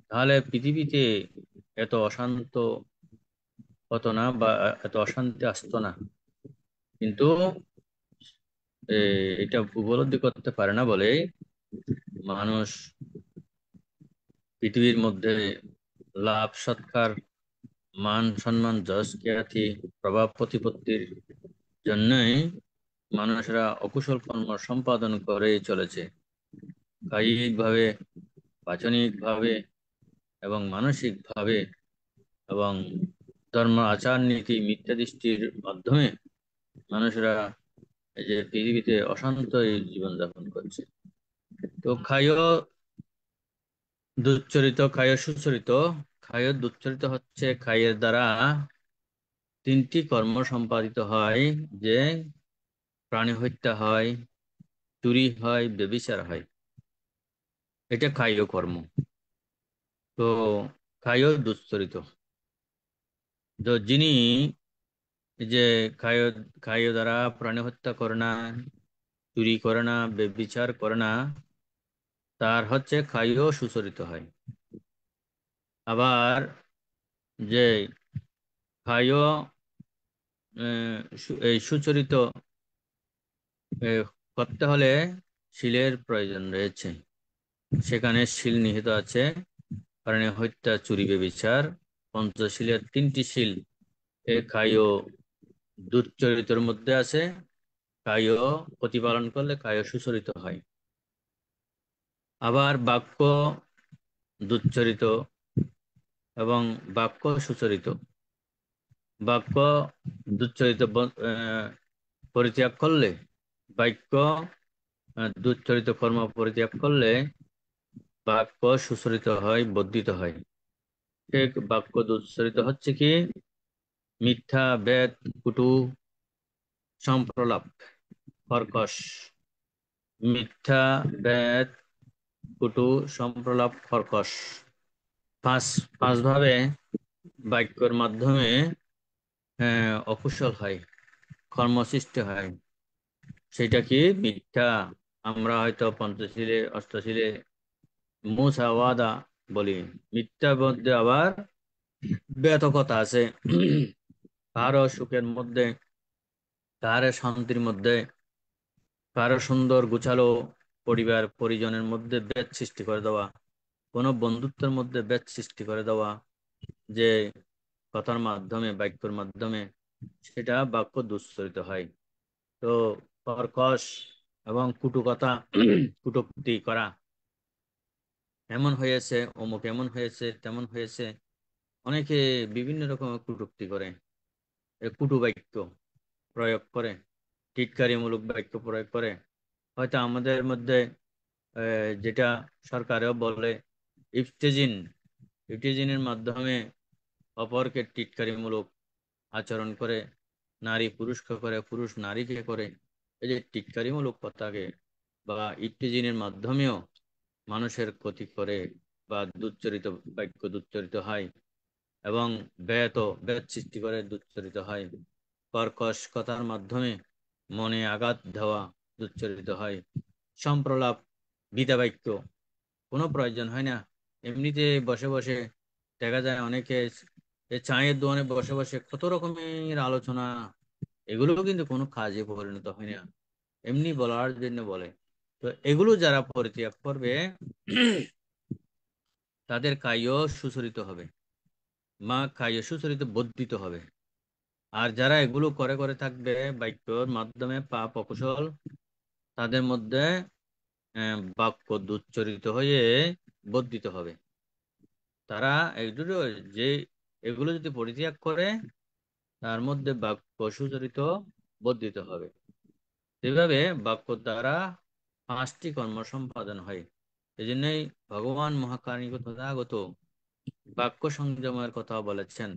তাহলে পৃথিবীতে এত অশান্ত হতো না বা এত অশান্তি আসতো না। কিন্তু এটা উপলব্ধি করতে পারে না বলে মানুষ পৃথিবীর মধ্যে লাভ সৎকার, মান সম্মান, যশ খ্যাতি, প্রভাব প্রতিপত্তির জন্যই মানুষরা অকুশল কর্ম সম্পাদন করে চলেছে। কায়িকভাবে, বাচনিকভাবে এবং মানসিকভাবে এবং ধর্ম আচার নীতি মিথ্যা দৃষ্টির মাধ্যমে মানুষরা এই যে পৃথিবীতে অশান্ত জীবনযাপন করছে। তো খায় দুচ্চরিত, খায় সুচরিত। খায় দুচ্চরিত হচ্ছে খায়ের দ্বারা তিনটি কর্ম সম্পাদিত হয়, যে প্রাণী হত্যা হয়, চুরি হয়, ব্যভিচার হয়। এটা কায়্য কর্ম। তো কায়্য দুশ্চরিত, তো যিনি যে কায়্য কায়্য দ্বারা প্রাণী হত্যা করে না, চুরি করে না, ব্যভিচার করে না, তার হচ্ছে কায়্য সুচরিত হয়। আবার যে কায়্য এই সুচরিত করতে হলে শিলের প্রয়োজন রয়েছে। সেখানে শিল নিহিত আছে, কারণ হত্যা, চুরি, ব্যভিচার পঞ্চশীলের তিনটি শিল এ কায়্য দুশ্চরিতের মধ্যে আছে। কায়্য প্রতিপালন করলে কায়্য সুচরিত হয়। আবার বাক্য দুশ্চরিত এবং বাক্য সুচরিত। বাক্য দুশ্চরিত পরিত্যাগ করলে, বাক্য দুশ্চরিত কর্ম পরিত্যাগ করলে বাক্য সুচরিত হয়, বর্ধিত হয়। ঠিক বাক্য দুশ্চরিত হচ্ছে কি মিথ্যা, বেদ, কুটু, সম্প্রলাপ, কর্কশ। মিথ্যা, বেদ, কুটু, সম্প্রলাপ, কর্কশ, পাঁচ ভাবে বাক্যের মাধ্যমে অকুশল হয়, কর্মসৃষ্টি হয়। সেটা কি মিথ্যা। আমরা হয়তো পঞ্চশীলে, অষ্টশীলে মুসাওয়াদা বলি। মিথ্যার মধ্যে আবার ব্যাতকতা আছে। কারো সুখের মধ্যে, কারো শান্তির মধ্যে, কারো সুন্দর গুছালো পরিবার পরিজনের মধ্যে ভেদ সৃষ্টি করে দেওয়া, কোনো বন্ধুত্বের মধ্যে ভেদ সৃষ্টি করে দেওয়া, যে কথার মাধ্যমে, বাক্যের মাধ্যমে, সেটা বাক্য দুশ্চরিত হয়। তো কর্কশ এবং কুটু কথা, কুটুক্তি করা, এমন হয়েছে, অমুক এমন হয়েছে, তেমন হয়েছে, অনেকে বিভিন্ন রকমের কটূক্তি করে, কুটু বাক্য প্রয়োগ করে, টিটকারিমূলক বাক্য প্রয়োগ করে। হয়তো আমাদের মধ্যে যেটা সরকারেও বলে ইফতেজিন, ইফতেজিনের মাধ্যমে অপরকে টিটকারিমূলক আচরণ করে, নারী পুরুষকে করে, পুরুষ নারীকে করে। এই যে টিটকারিমূলক কথাকে বা ইফতেজিনের মাধ্যমেও মানুষের ক্ষতি করে বা দুচ্চরিত বাক্য দুচ্চরিত হয়, এবং বেদ সৃষ্টি করে দুচ্চরিত হয়। কর্কশ কথার মাধ্যমে মনে আঘাত দেওয়া দুচ্চরিত হয়। সম্প্রলাপ, বিদা বাক্য, কোনো প্রয়োজন হয় না। এমনিতে বসে বসে দেখা যায় অনেকে এই চায়ের দোকানে বসে বসে কত রকমের আলোচনা, এগুলো কিন্তু কোনো কাজে পরিণত হয় না, এমনি বলার জন্য বলে। তো এগুলো যারা পরিত্যাগ করবে তাদের কায়ও সুচরিত হবে, কায়ও সুচরিত বর্ধিত হবে। আর যারা এগুলো করে করে থাকবে বাক্যর মাধ্যমে পাপ অকুশল, তাদের মধ্যে বাক্য দুচ্চরিত হয়ে বর্ধিত হবে। তারা এগুলো যে এগুলো যদি পরিত্যাগ করে তার মধ্যে বাক্য সুচরিত বর্ধিত হবে। এভাবে বাক্য দ্বারা 5টি কর্ম সম্পাদন হয়। এই জন্যই ভগবান মহাকারণিক তথাগত বাক্য সংযমের কথা বলেছেন।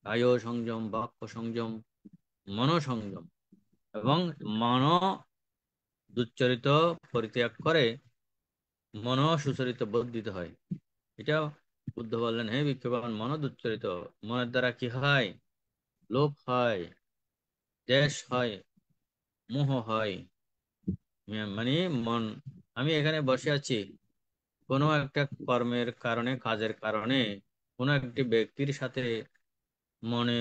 কায় সংযম, বাক্য সংযম, মন সংযম। এবং মন দুচ্চরিত পরিত্যাগ করে মন সুচরিত বর্ধিত হয়। এটা বুদ্ধ বললেন, হে বিক্ষেপণ, মন দুচ্চরিত, মনের দ্বারা কি হয়? লোভ হয়, দ্বেষ হয়, মোহ হয়। মানে মন, আমি এখানে বসে আছি কোনো একটা কর্মের কারণে, কাজের কারণে কোনো একটি ব্যক্তির সাথে মনে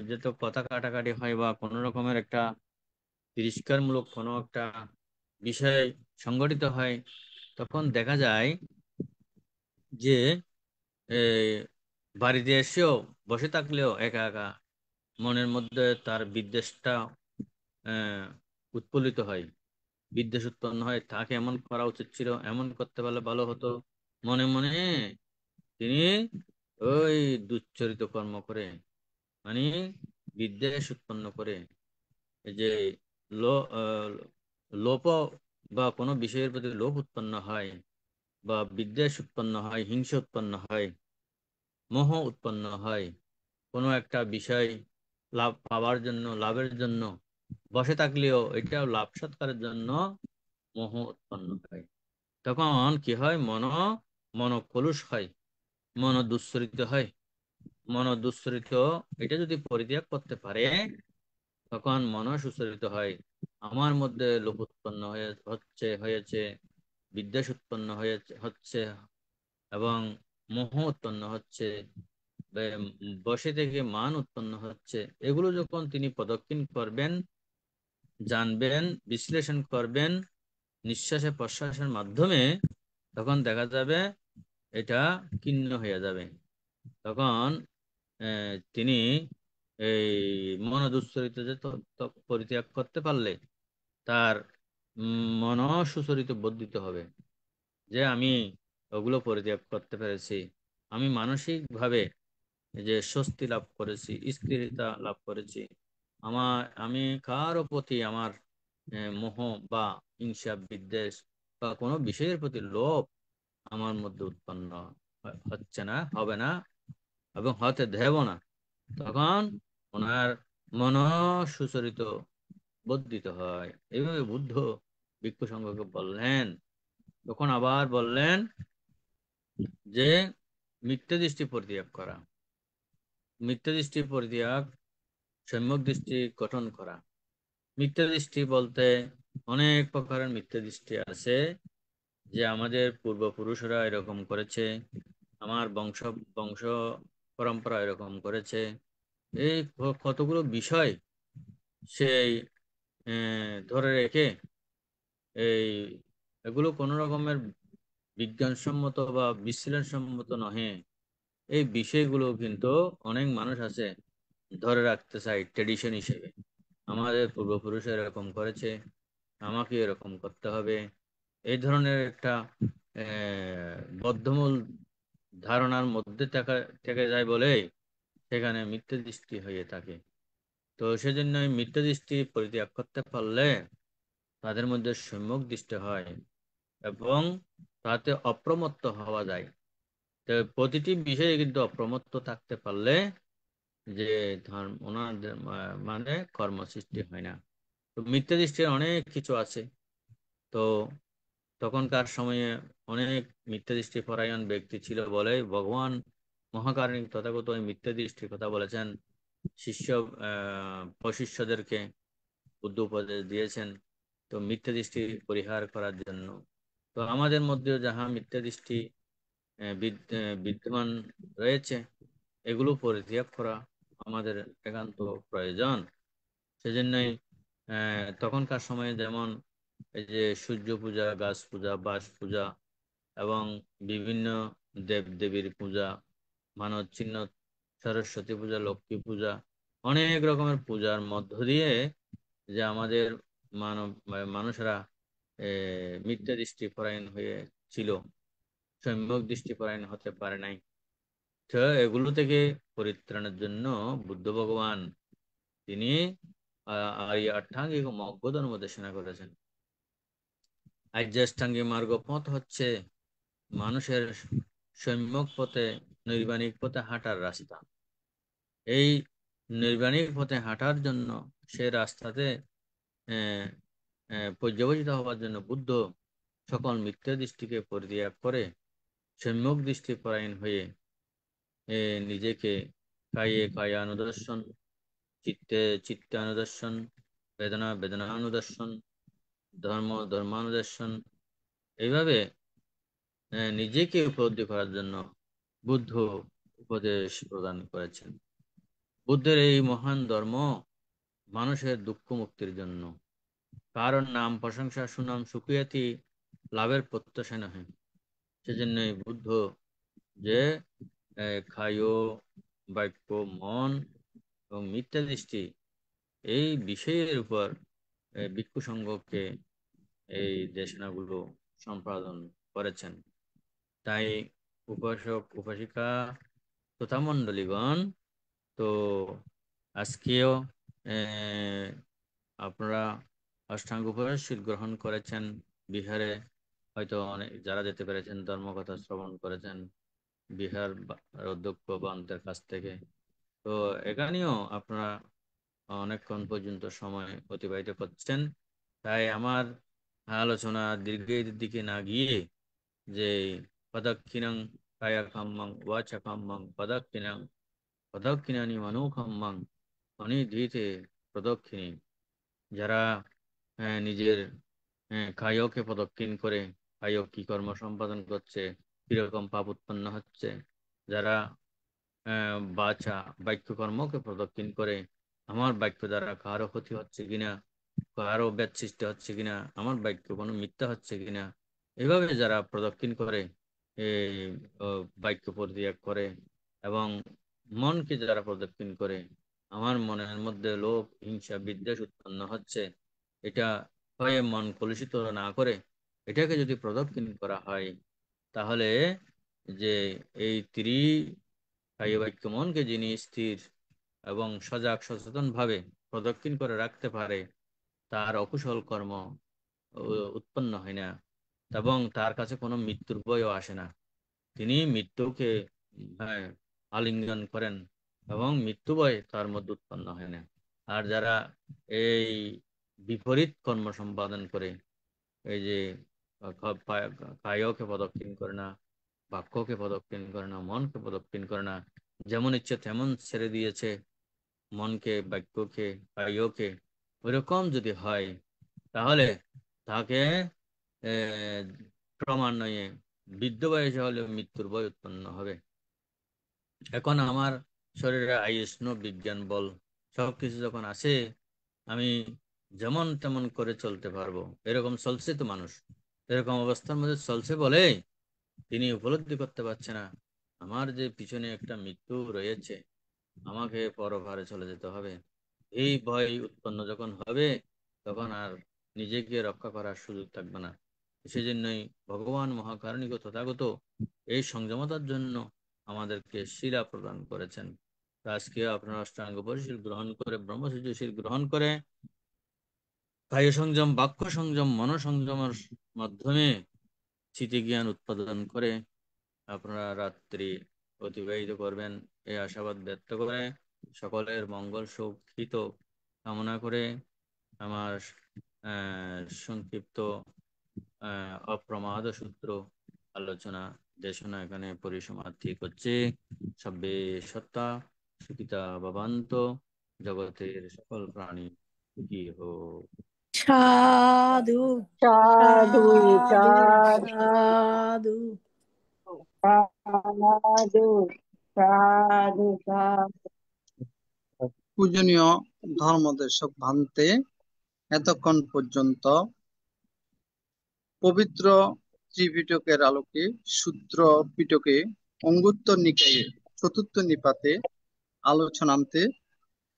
যত কথা কাটাকাটি হয় বা কোনো রকমের একটা তিরস্কারমূলক কোনো একটা বিষয় সংগঠিত হয়, তখন দেখা যায় যে এই বাড়িতে এসেও বসে থাকলেও একা একা মনের মধ্যে তার বিদ্বেষটা আহ উৎফুল্লিত হয়, বিদ্বেষ উৎপন্ন হয়। তাকে এমন করা উচিত ছিল, এমন করতে পারলে ভালো হতো, মনে মনে তিনি ওই দুচ্চরিত কর্ম করে, মানে বিদ্বেষ উৎপন্ন করে। এই যে লো লোভ বা কোনো বিষয়ের প্রতি লোভ উৎপন্ন হয়, বা বিদ্বেষ উৎপন্ন হয়, হিংসা উৎপন্ন হয়, মোহ উৎপন্ন হয়, কোনো একটা বিষয় লাভ পাওয়ার জন্য, লাভের জন্য বসে থাকলেও এটাও লাভ সৎকারের জন্য মোহ উৎপন্ন হয়। তখন কি হয়? মন কলুষ হয়, মন দুঃসরিত হয়। মন দুঃসরিত, এটা যদি পরিত্যাগ করতে পারে তখন মন সুচরিত হয়। আমার মধ্যে লোভ উৎপন্ন হয়েছে, বিদ্বেষ উৎপন্ন হচ্ছে, এবং মোহ উৎপন্ন হচ্ছে, বসে থেকে মান উৎপন্ন হচ্ছে। এগুলো যখন তিনি প্রদক্ষিণ করবেন, জানবেন, বিশ্লেষণ করবেন নিঃশ্বাসে প্রশ্বাসের মাধ্যমে, তখন দেখা যাবে এটা ক্ষীণ হয়ে যাবে। তখন তিনি এই মনোদুশ্চরিত যে পরিত্যাগ করতে পারলে তার মন সুচরিত বর্ধিত হবে, যে আমি ওগুলো পরিত্যাগ করতে পেরেছি, আমি মানসিক ভাবে যে স্বস্তি লাভ করেছি, স্থিরতা লাভ করেছি। আমি কারো প্রতি আমার মোহ বা হিংসা, বিদ্বেষ বা কোনো বিষয়ের প্রতি লোভ আমার মধ্যে উৎপন্ন হচ্ছে না, হবে না, এবং হতে দেব না। তখন ওনার মন সুচরিত বর্ধিত হয়। এইভাবে বুদ্ধ ভিক্ষু সংঘকে বললেন। তখন আবার বললেন যে মিথ্যা দৃষ্টি পরিত্যাগ করা, মিথ্যা দৃষ্টি পরিত্যাগ, সম্যক দৃষ্টি গঠন করা। মিথ্যা দৃষ্টি বলতে অনেক প্রকারের মিথ্যা দৃষ্টি আছে, যে আমাদের পূর্বপুরুষরা এরকম করেছে, আমার বংশ বংশ পরম্পরা এরকম করেছে, এই কতগুলো বিষয় সেই ধরে রেখে এই এগুলো কোনো রকমের বিজ্ঞানসম্মত বা বিশ্লেষণসম্মত নহে। এই বিষয়গুলো কিন্তু অনেক মানুষ আছে ধরে রাখতে চাই ট্রেডিশন হিসেবে, আমাদের পূর্বপুরুষরা এরকম করেছে, আমাকে এরকম করতে হবে। এই ধরনের একটা বদ্ধমূল ধারণার মধ্যে থেকে যায় বলে সেখানে মিথ্যা দৃষ্টি হয়ে থাকে। তো সেজন্য এই মিথ্যা দৃষ্টি পরিত্যাগ করতে পারলে তাদের মধ্যে সম্যক দৃষ্টি হয় এবং তাতে অপ্রমত্ত হওয়া যায়। তো প্রতিটি বিষয়ে কিন্তু অপ্রমত্ত থাকতে পারলে যে ধর্ম ওনাদের মানে কর্ম সৃষ্টি হয় না। তো মিথ্যা দৃষ্টির অনেক কিছু আছে। তো তখনকার সময়ে অনেক মিথ্যা দৃষ্টি পরায়ণ ব্যক্তি ছিল বলে ভগবান মহাকারণিক তথাগত ওই মিথ্যা দৃষ্টির কথা বলেছেন। প্রশিষ্যদেরকে বুদ্ধ উপদেশ দিয়েছেন তো মিথ্যা দৃষ্টি পরিহার করার জন্য। তো তো আমাদের মধ্যেও যাহা মিথ্যা দৃষ্টি বিদ্যমান রয়েছে, এগুলো পরিত্যাগ করা আমাদের একান্ত প্রয়োজন। সেজন্যই তখনকার সময়ে যেমন এই যে সূর্য পূজা, গাছ পূজা, বাঁশ পূজা এবং বিভিন্ন দেব দেবীর পূজা, মানব চিহ্ন, সরস্বতী পূজা, লক্ষ্মী পূজা, অনেক রকমের পূজার মধ্য দিয়ে যে আমাদের মানুষেরা মিথ্যা দৃষ্টি পরায়ণ হয়ে ছিল, সম্যক দৃষ্টি পরায়ণ হতে পারে নাই। তো এগুলো থেকে পরিত্রাণের জন্য বুদ্ধ ভগবান তিনি এই অষ্টাঙ্গিক মগ্গ ধর্ম দেশনা করেছেন। আর্যাষ্টাঙ্গিক মার্গ পথ হচ্ছে মানুষের সম্যক পথে, নৈর্বাণিক পথে হাঁটার রাস্তা। এই নৈর্বাণিক পথে হাঁটার জন্য সে রাস্তাতে পর্যবসিত হওয়ার জন্য বুদ্ধ সকল মিথ্যা দৃষ্টিকে পরিত্যাগ করে সম্যক দৃষ্টি পরায়ণ হয়ে নিজেকে কায়ে কায়ানুদর্শন, চিত্তে চিত্তানুদর্শন, বেদনা বেদনানুদর্শন, ধর্ম ধর্মানুদর্শন, এইভাবে নিজেকে উপলব্ধি করার জন্য বুদ্ধ উপদেশ প্রদান করেছেন। বুদ্ধের এই মহান ধর্ম মানুষের দুঃখ মুক্তির জন্য, কারণ নাম প্রশংসা সুনাম সুখ্যাতি লাভের প্রত্যাশা নহে। সেজন্যই বুদ্ধ যে কায়, বাক্য, মন এবং মিথ্যা দৃষ্টি এই বিষয়ের উপর ভিক্ষু সংঘকে এই দেশনাগুলো সম্পাদন করেছেন। তাই উপাসক উপাসিকা তথা মণ্ডলীগণ, তো আজকেও আপনারা অষ্টাঙ্গ উপদেশ গ্রহণ করেছেন বিহারে, হয়তো অনেক যারা যেতে পেরেছেন ধর্মকথা শ্রবণ করেছেন বিহার অধ্যক্ষ বান্তের কাছ থেকে। তো এখানেও আপনারা অনেকক্ষণ পর্যন্ত সময় অতিবাহিত করছেন। তাই আমার আলোচনা দীর্ঘের দিকে না গিয়ে যে পদক্ষিণাং কায়াকাম্মাং ওয়াচাকাম্মাং পদক্ষিণানি মনোকাম্মাং অনিধীতে প্রদক্ষিণী, যারা নিজের কায়কে প্রদক্ষিণ করে কায় কি কর্ম সম্পাদন করছে, কিরকম পাপ উৎপন্ন হচ্ছে, যারা বাচা বাক্য কর্মকে প্রদক্ষিণ করে আমার বাক্য দ্বারা কারো ক্ষতি হচ্ছে কিনা, কারো ব্যাধ সৃষ্টি হচ্ছে কিনা, আমার বাক্য কোনো মিথ্যা হচ্ছে কিনা, এভাবে যারা প্রদক্ষিণ করে এই বাক্য পরিত্যাগ করে এবং মনকে যারা প্রদক্ষিণ করে, আমার মনের মধ্যে লোভ হিংসা বিদ্বেষ উৎপন্ন হচ্ছে, এটা হয়ে মন কলুষিত না করে এটাকে যদি প্রদক্ষিণ করা হয়, তাহলে যে এই কায় বাক্য মনকে যিনি স্থির এবং সজাগ সচেতন ভাবে প্রদক্ষিণ করে রাখতে পারে, তার অকুশল কর্ম উৎপন্ন হয় না এবং তার কাছে কোনো মৃত্যুর ভয়ও আসে না। তিনি মৃত্যুকে হ্যাঁ, আলিঙ্গন করেন এবং মৃত্যু ভয় তার মধ্যে উৎপন্ন হয় না। আর যারা এই বিপরীত কর্ম সম্পাদন করে, এই যে কায়কে প্রদক্ষিণ করে না, বাক্যকে প্রদক্ষিণ করে না, মনকে প্রদক্ষিণ করে না, যেমন ইচ্ছে তেমন ছেড়ে দিয়েছে মনকে, বাক্যকে, কায়কে, ওইরকম যদি হয়, তাহলে তাকে ক্রমান্বয়ে বৃদ্ধ বয়সে হলেও মৃত্যুর ভয় উৎপন্ন হবে। এখন আমার শরীরে আয়ুষ্ণ বিজ্ঞান বল সবকিছু যখন আছে, আমি যেমন তেমন করে চলতে পারবো, এরকম চলছে তো মানুষ, এরকম অবস্থার মধ্যে চলছে বলে তিনি উপলব্ধি করতে পারছে না আমার যে পিছনে একটা মৃত্যু রয়েছে, আমাকে পরপারে চলে যেতে হবে। এই ভয় উৎপন্ন যখন হবে, তখন আর নিজেকে রক্ষা করার সুযোগ থাকবে না। সেজন্যই ভগবান মহাকারণিক তথাগত এই সংযমতার জন্য আমাদেরকে শিলা প্রদান করেছেন। আজকে আপনারা অষ্টাঙ্গ পরিশীল গ্রহণ করে, ব্রহ্মসূর্যশীল গ্রহণ করে, কায় সংযম, বাক্য সংযম, মন সংযমের মাধ্যমে চিতি জ্ঞান উৎপাদন করে আপনারা রাত্রি অতিবাহিত করবেন, এই আশাবাদ ব্যক্ত করে সকলের মঙ্গল সুখ হিত কামনা করে আমার সংক্ষিপ্ত অপ্রমাদ সূত্র আলোচনা দেশনা এখানে পরিসমাপ্তি করছে। সব্বে সত্তা সুখিতা ভবন্তু, জগতের সকল প্রাণী সুখী হোক। সাধু সাধু সাধু সাধু সাধু সাধু সাধু সাধু। পূজনীয় ধর্মদেশক ভান্তে, এতক্ষণ পর্যন্ত পবিত্র ত্রিপিটকের আলোকে সূত্র পিটকে অঙ্গুত্তর নিকায়ে চতুর্থ নিপাতে আলোচনান্তে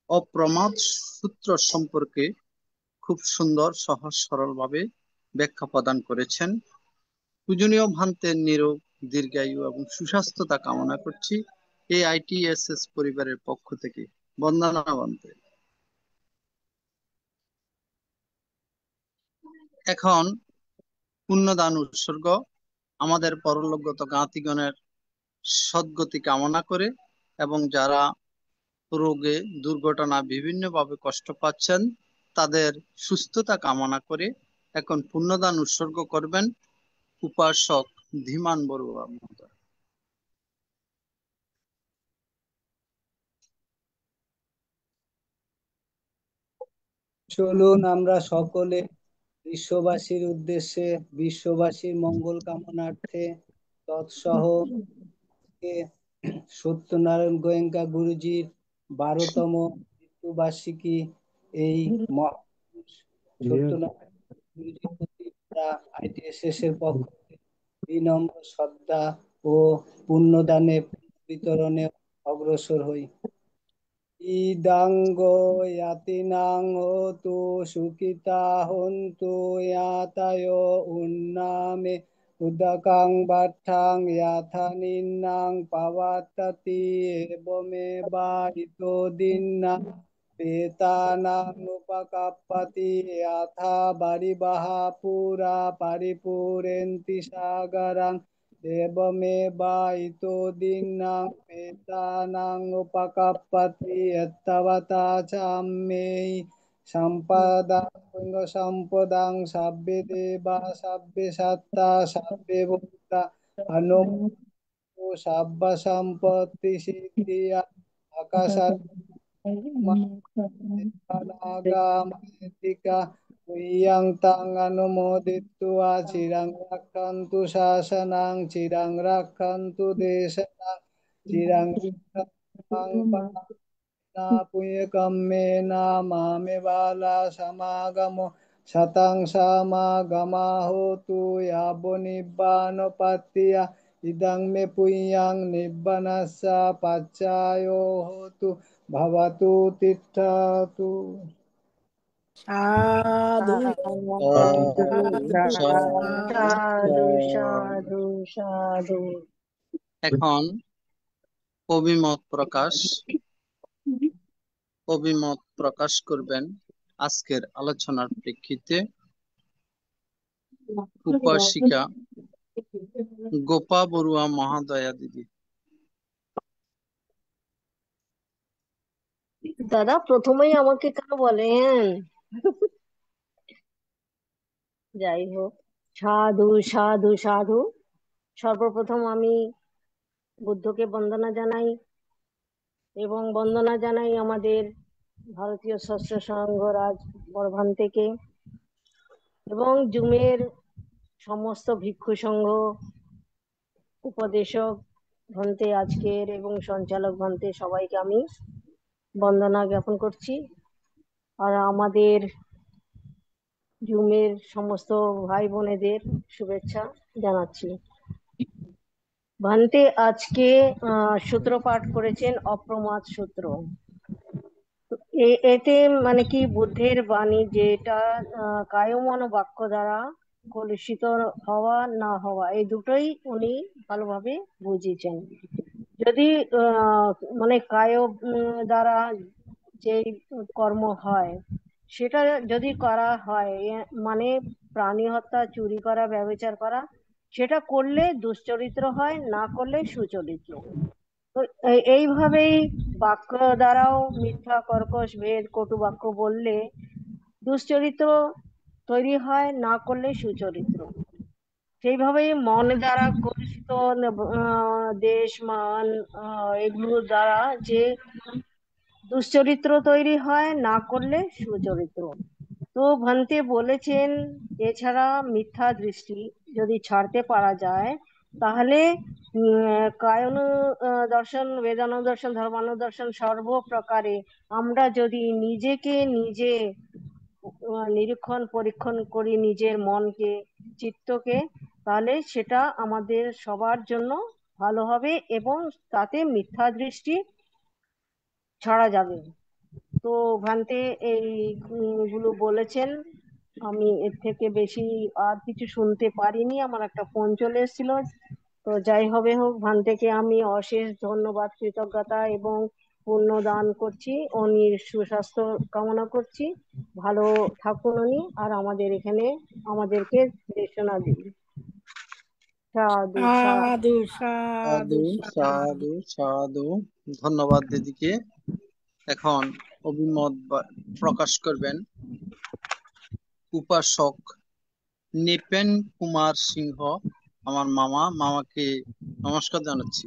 অপ্রমাদ সূত্র সম্পর্কে খুব সুন্দর সহজ সরলভাবে ব্যাখ্যা প্রদান করেছেন। পূজনীয় ভান্তের নিরোগ দীর্ঘায়ু এবং সুস্বাস্থ্যতা কামনা করছি এই ITSS পরিবারের পক্ষ থেকে। বন্দনা ভান্তে। এখন পুণ্যদান উৎসর্গ। আমাদের পরলোকগত জ্ঞাতিগণের সদ্গতি কামনা করে এবং যারা রোগে দুর্ঘটনা বিভিন্নভাবে কষ্ট পাচ্ছেন তাদের সুস্থতা কামনা করে এখন পুণ্যদান উৎসর্গ করবেন উপাসক ধীমান বড়ুয়া মহোদয়। চলুন আমরা সকলে বিশ্ববাসীর উদ্দেশ্যে, বিশ্ববাসীর মঙ্গল কামনার্থে তৎসহ সত্যনারায়ণ গোয়েঙ্কা গুরুজির 12তম মৃত্যুবার্ষিকী এই মহাপুরুষ সত্যনারায়ণ গুরুজির প্রতি আমরা ITSS এর পক্ষ থেকে বিনম্র শ্রদ্ধা ও পুণ্যদানে বিতরণে অগ্রসর হই। ইদাঙ্গো ইয়াতিনাং হোতু সুখিতা হন্তু ইয়াতায়ো উন্নামে উদকাং বাঠাং ইয়াথানিন্নাং পাবাত্তাতি এবমে ইতো দিন্না পেতানাং উপকাপ্পাতি ইয়াথা বারিবাহা পুরা পারিপুরেন্তি সাগরাং ইতো দিন্নাং পেতানাং উপকাপ্পাতি এত্তাবতা চাম্মেই সম্পদাং সাব্বে দেবা সাব্বে সত্তা সাব্বে ভূতা অনুমো সাব্বা সম্পত্তি সিদ্ধিয়া আকাশাত নাগামৃত্তিকা উইয়াং তাং অনুমোদিত্বা চিরাং রাক্ষন্তু শাসনাং চিরাং রাক্ষন্তু দেশনাং চিরাং পুণ্যকম্মেন মামে বালা সমাগমো শতাং সমাগমা হোতু ইয়াবো নিব্বানোপাত্তিয়া ইদং মে পুণ্যং নিব্বানস্য পাচ্যায়ো হোতু ভবতু তিষ্ঠতু। সাধু সাধু সাধু সাধু। এখন অভিমত প্রকাশ করবেন আজকের আলোচনার প্রেক্ষিতে উপাসিকা গোপা বড়ুয়া মহাদয়া দিদি। দাদা প্রথমেই আমাকে কেন বলেন? যাই হোক, সাধু সাধু সাধু। সর্বপ্রথম আমি বুদ্ধকে বন্দনা জানাই এবং বন্দনা জানাই আমাদের ভারতীয় ষষ্ঠ সংঘ রাজ বড়ভান থেকে এবং জুমের সমস্ত ভিক্ষু সংঘ উপদেশক ভান্তে আজকের এবং সঞ্চালক ভান্তে সবাইকে আমি বন্দনা জ্ঞাপন করছি। আর আমাদের জুমের সমস্ত ভাই বোনেদের শুভেচ্ছা জানাচ্ছি। ভান্তে আজকে সূত্র পাঠ করেছেন অপ্রমাদ সূত্র। এতে মানে কি বুদ্ধের বাণী যেটা কায় মন বাক্য দ্বারা কলুষিত হওয়া না হওয়া এই দুটোই উনি ভালোভাবে বুঝিয়েছেন। যদি মানে কায় দ্বারা যে কর্ম হয় সেটা যদি করা হয় মানে প্রাণী হত্যা, চুরি করা, ব্যভিচার করা, সেটা করলে দুশ্চরিত্র হয়, না করলে সুচরিত্র। তো এইভাবেই বাক্য দ্বারাও মিথ্যা, কর্কশ, ভেদ, কটু বাক্য বললে দুশ্চরিত্র তৈরি হয়, না করলে সুচরিত্র। সেইভাবেই মন দ্বারা কলুষিত দেশ, মান এগুলো দ্বারা যে দুশ্চরিত্র তৈরি হয়, না করলে সুচরিত্র। তো ভান্তে বলেছেন এছাড়া মিথ্যা দৃষ্টি যদি ছাড়তে পারা যায় তাহলে কায়ন দর্শন, বেদানুদর্শন, ধর্মানুদর্শন সর্বপ্রকারে আমরা যদি নিজেকে নিজে নিরীক্ষণ পরীক্ষণ করি, নিজের মনকে, চিত্তকে, তাহলে সেটা আমাদের সবার জন্য ভালো হবে এবং তাতে মিথ্যা দৃষ্টি ছাড়া যাবে। তো ভান্তে এই গুলো বলেছেন। আমি এর থেকে বেশি আর কিছু শুনতে পারিনি, আমার একটা ফোন চলে এসেছিল। তো যাই হবে হোক, ভান্তেকে আমি অশেষ ধন্যবাদ, কৃতজ্ঞতা এবং পুণ্য দান করছি। উনির সুস্বাস্থ্য কামনা করছি, ভালো থাকুন উনি, আর আমাদের এখানে আমাদেরকে দেশনা দিন। সাধু সাধু সাধু সাধু সাধু সাধু। সাধু সাধু। ধন্যবাদ দিদিকে। এখন অভিমত প্রকাশ করবেন উপাসক নৃপেন কুমার সিংহ, আমার মামাকে নমস্কার জানাচ্ছি।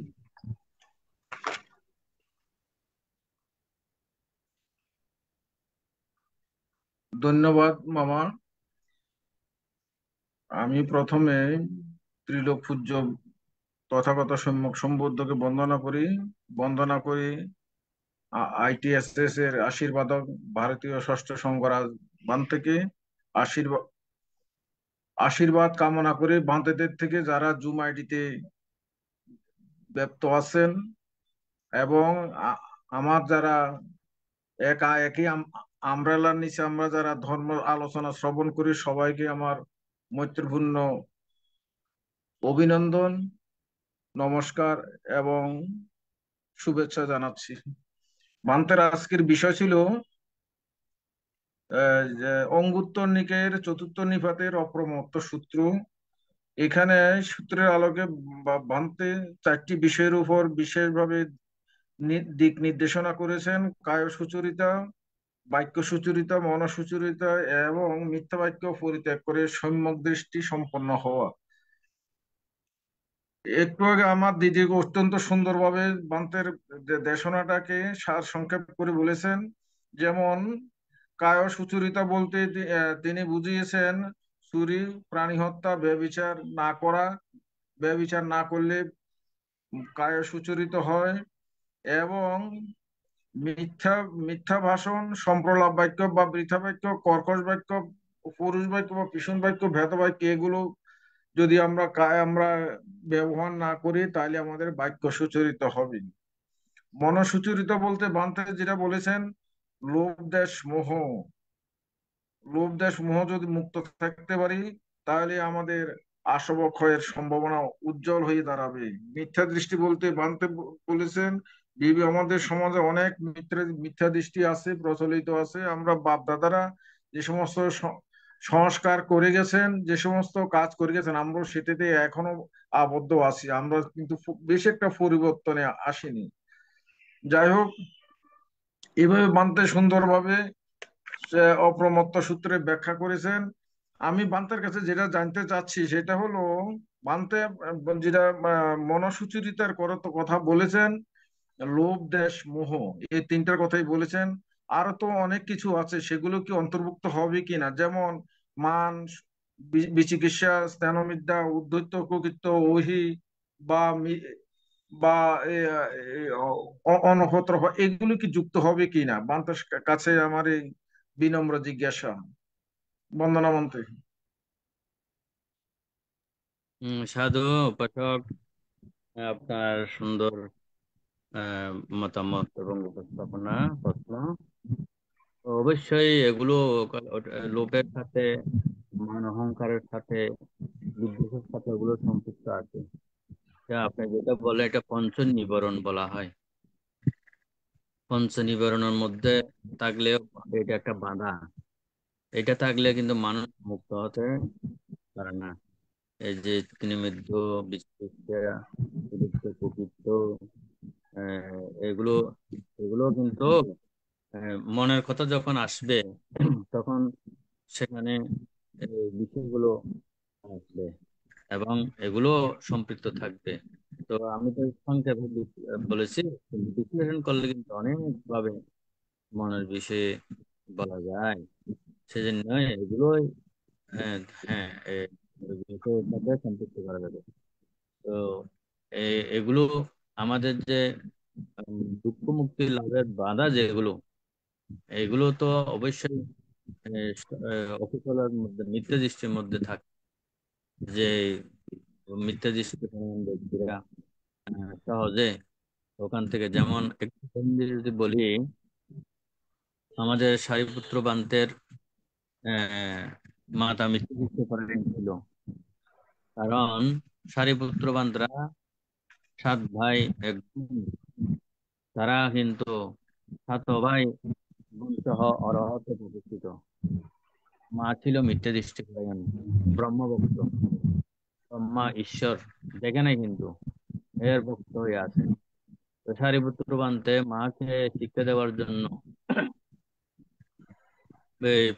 ধন্যবাদ মামা। আমি প্রথমে ত্রিলোক পূজ্য তথাগত সম্যক সম্বুদ্ধকে বন্দনা করি ITSS এর আশীর্বাদক ভারতীয় ষষ্ঠ সংঘরাজ বান্তেকে আশীর্বাদ কামনা করে বান্তেদের থেকে যারা জুম আইডিতে ব্যপ্ত আছেন এবং আমার যারা একই আমব্রেলার নিচে আমরা যারা ধর্ম আলোচনা শ্রবণ করি, সবাইকে আমার মৈত্রীপূর্ণ অভিনন্দন, নমস্কার এবং শুভেচ্ছা জানাচ্ছি। বান্তের আজকের বিষয় ছিল যে অঙ্গুত্তর নিকায়ের চতুর্থ নিপাতের অপ্রমত্ত সূত্র। এখানে সূত্রের আলোকে বান্তে 4টি বিষয়ের উপর বিশেষভাবে দিক নির্দেশনা করেছেন: কায় সুচরিতা, বাক্য সুচরিতা, মন সুচরিতা এবং মিথ্যা বাক্য পরিত্যাগ করে সম্যক দৃষ্টি সম্পন্ন হওয়া। একটু আগে আমার দিদি অত্যন্ত সুন্দরভাবে বান্তের দেশনাটাকে সার সংক্ষেপ করে বলেছেন। যেমন কায় সুচরিতা বলতে তিনি বুঝিয়েছেন চুরি, প্রাণী হত্যা, ব্যভিচার না করা, ব্যভিচার না করলে কায় সুচরিত হয়, এবং মিথ্যা ভাষণ, সম্প্রলাপ বাক্য বা বৃথা বাক্য, কর্কশ বাক্য, পুরুষ বাক্য বা পিছন বাক্য, ভেদ বাক্য, এগুলো যদি আমরা ব্যবহার না করি তাহলে আমাদের বাক্য সুচরিত হবে। মন সুচরিত বলতে বান্তে যেটা বলেছেন, লোভ দেশ মোহ যদি মুক্ত থাকতে পারি তাহলে আমাদের আসব ক্ষয়ের সম্ভাবনা উজ্জ্বল হয়ে দাঁড়াবে। মিথ্যা দৃষ্টি বলতে বান্তে বলেছেন আমাদের সমাজে অনেক মিথ্যা দৃষ্টি আছে, প্রচলিত আছে। আমরা বাপ দাদারা যে সমস্ত সংস্কার করে গেছেন, যে সমস্ত কাজ করে গেছেন, আমরা সেটাতে এখনো আবদ্ধ আছি, আমরা কিন্তু বেশি একটা পরিবর্তনে আসেনি। যাই হোক, এভাবে বান্তে সুন্দরভাবে অপ্রমত্ত সূত্রে ব্যাখ্যা করেছেন। আমি বান্তের কাছে যেটা জানতে চাচ্ছি সেটা হলো, বান্তে যেটা মনসুচরিতার কথা বলেছেন, লোভ দেশ মোহ, এই 3টার কথাই বলেছেন। আরো তো অনেক কিছু আছে, সেগুলো কি অন্তর্ভুক্ত হবে কিনা? যেমন মান, বিচিকিৎসা, স্থানবিদ্যা, উদ্ধত্ত, কৃতিত্ব, ওহি বা বা অনহত, এগুলো কি যুক্ত হবে কিনা? বান্তের কাছে আমার এই বিনম্র জিজ্ঞাসা। বন্দনা মন্ত্রী। সাধু উপাসক, আপনার সুন্দর মতামত এবং উপস্থাপনা প্রশ্ন। অবশ্যই এগুলো লোকের সাথে, মান অহংকারের সাথে, বিদ্বেষের সাথে এগুলো সম্পৃক্ত আছে। আপনি যেটা বলে এটা পঞ্চ নিবারণ বলা হয়। পঞ্চ নিবারণের মধ্যে থাকলেও এটা একটা বাধা। এটা থাকলে কিন্তু মানুষ মুক্ত হতে পারে না। এই যে কৃমিদ্ধ, বিচিকিৎসা, কুকীর্ত, এগুলো এগুলো কিন্তু মনের কথা যখন আসবে তখন সেখানে এই বিষয়গুলো আসবে এবং এগুলো সম্পৃক্ত থাকবে। তো আমি তো সংক্ষেপে বলেছি, বিশ্লেষণ করলে কিন্তু অনেক ভাবে মনের বিষয়ে বলা যায়। সেজন্য এগুলোই হ্যাঁ হ্যাঁ এগুলোকে এর সাথে সম্পৃক্ত করা যাবে। তো এগুলো আমাদের যে দুঃখ মুক্তি লাভের বাধা যেগুলো, এগুলো তো অবশ্যই অকুশলের মধ্যে মিথ্যা দৃষ্টির মধ্যে থাকে। যে মিথ্যা দৃষ্টিতে ব্যক্তিরা সহজে ওখান থেকে, যেমন একটু যদি বলি, আমাদের সারিপুত্র বান্তের মাতা মিথ্যা দৃষ্টি করেন ছিল, কারণ সারিপুত্র বান্তরা 7 ভাই এক বোন, তারা কিন্তু 7 ভাই বোন সহ অরহতে প্রতিষ্ঠিত। মা ছিল মিথ্যা দৃষ্টি করেন, ব্রহ্মভক্ত, ব্রহ্মা ঈশ্বর দেখে নাই কিন্তু এর ভক্ত হয়ে আছে। তো সারিপুত্র বান্তে মাকে শিক্ষা দেওয়ার জন্য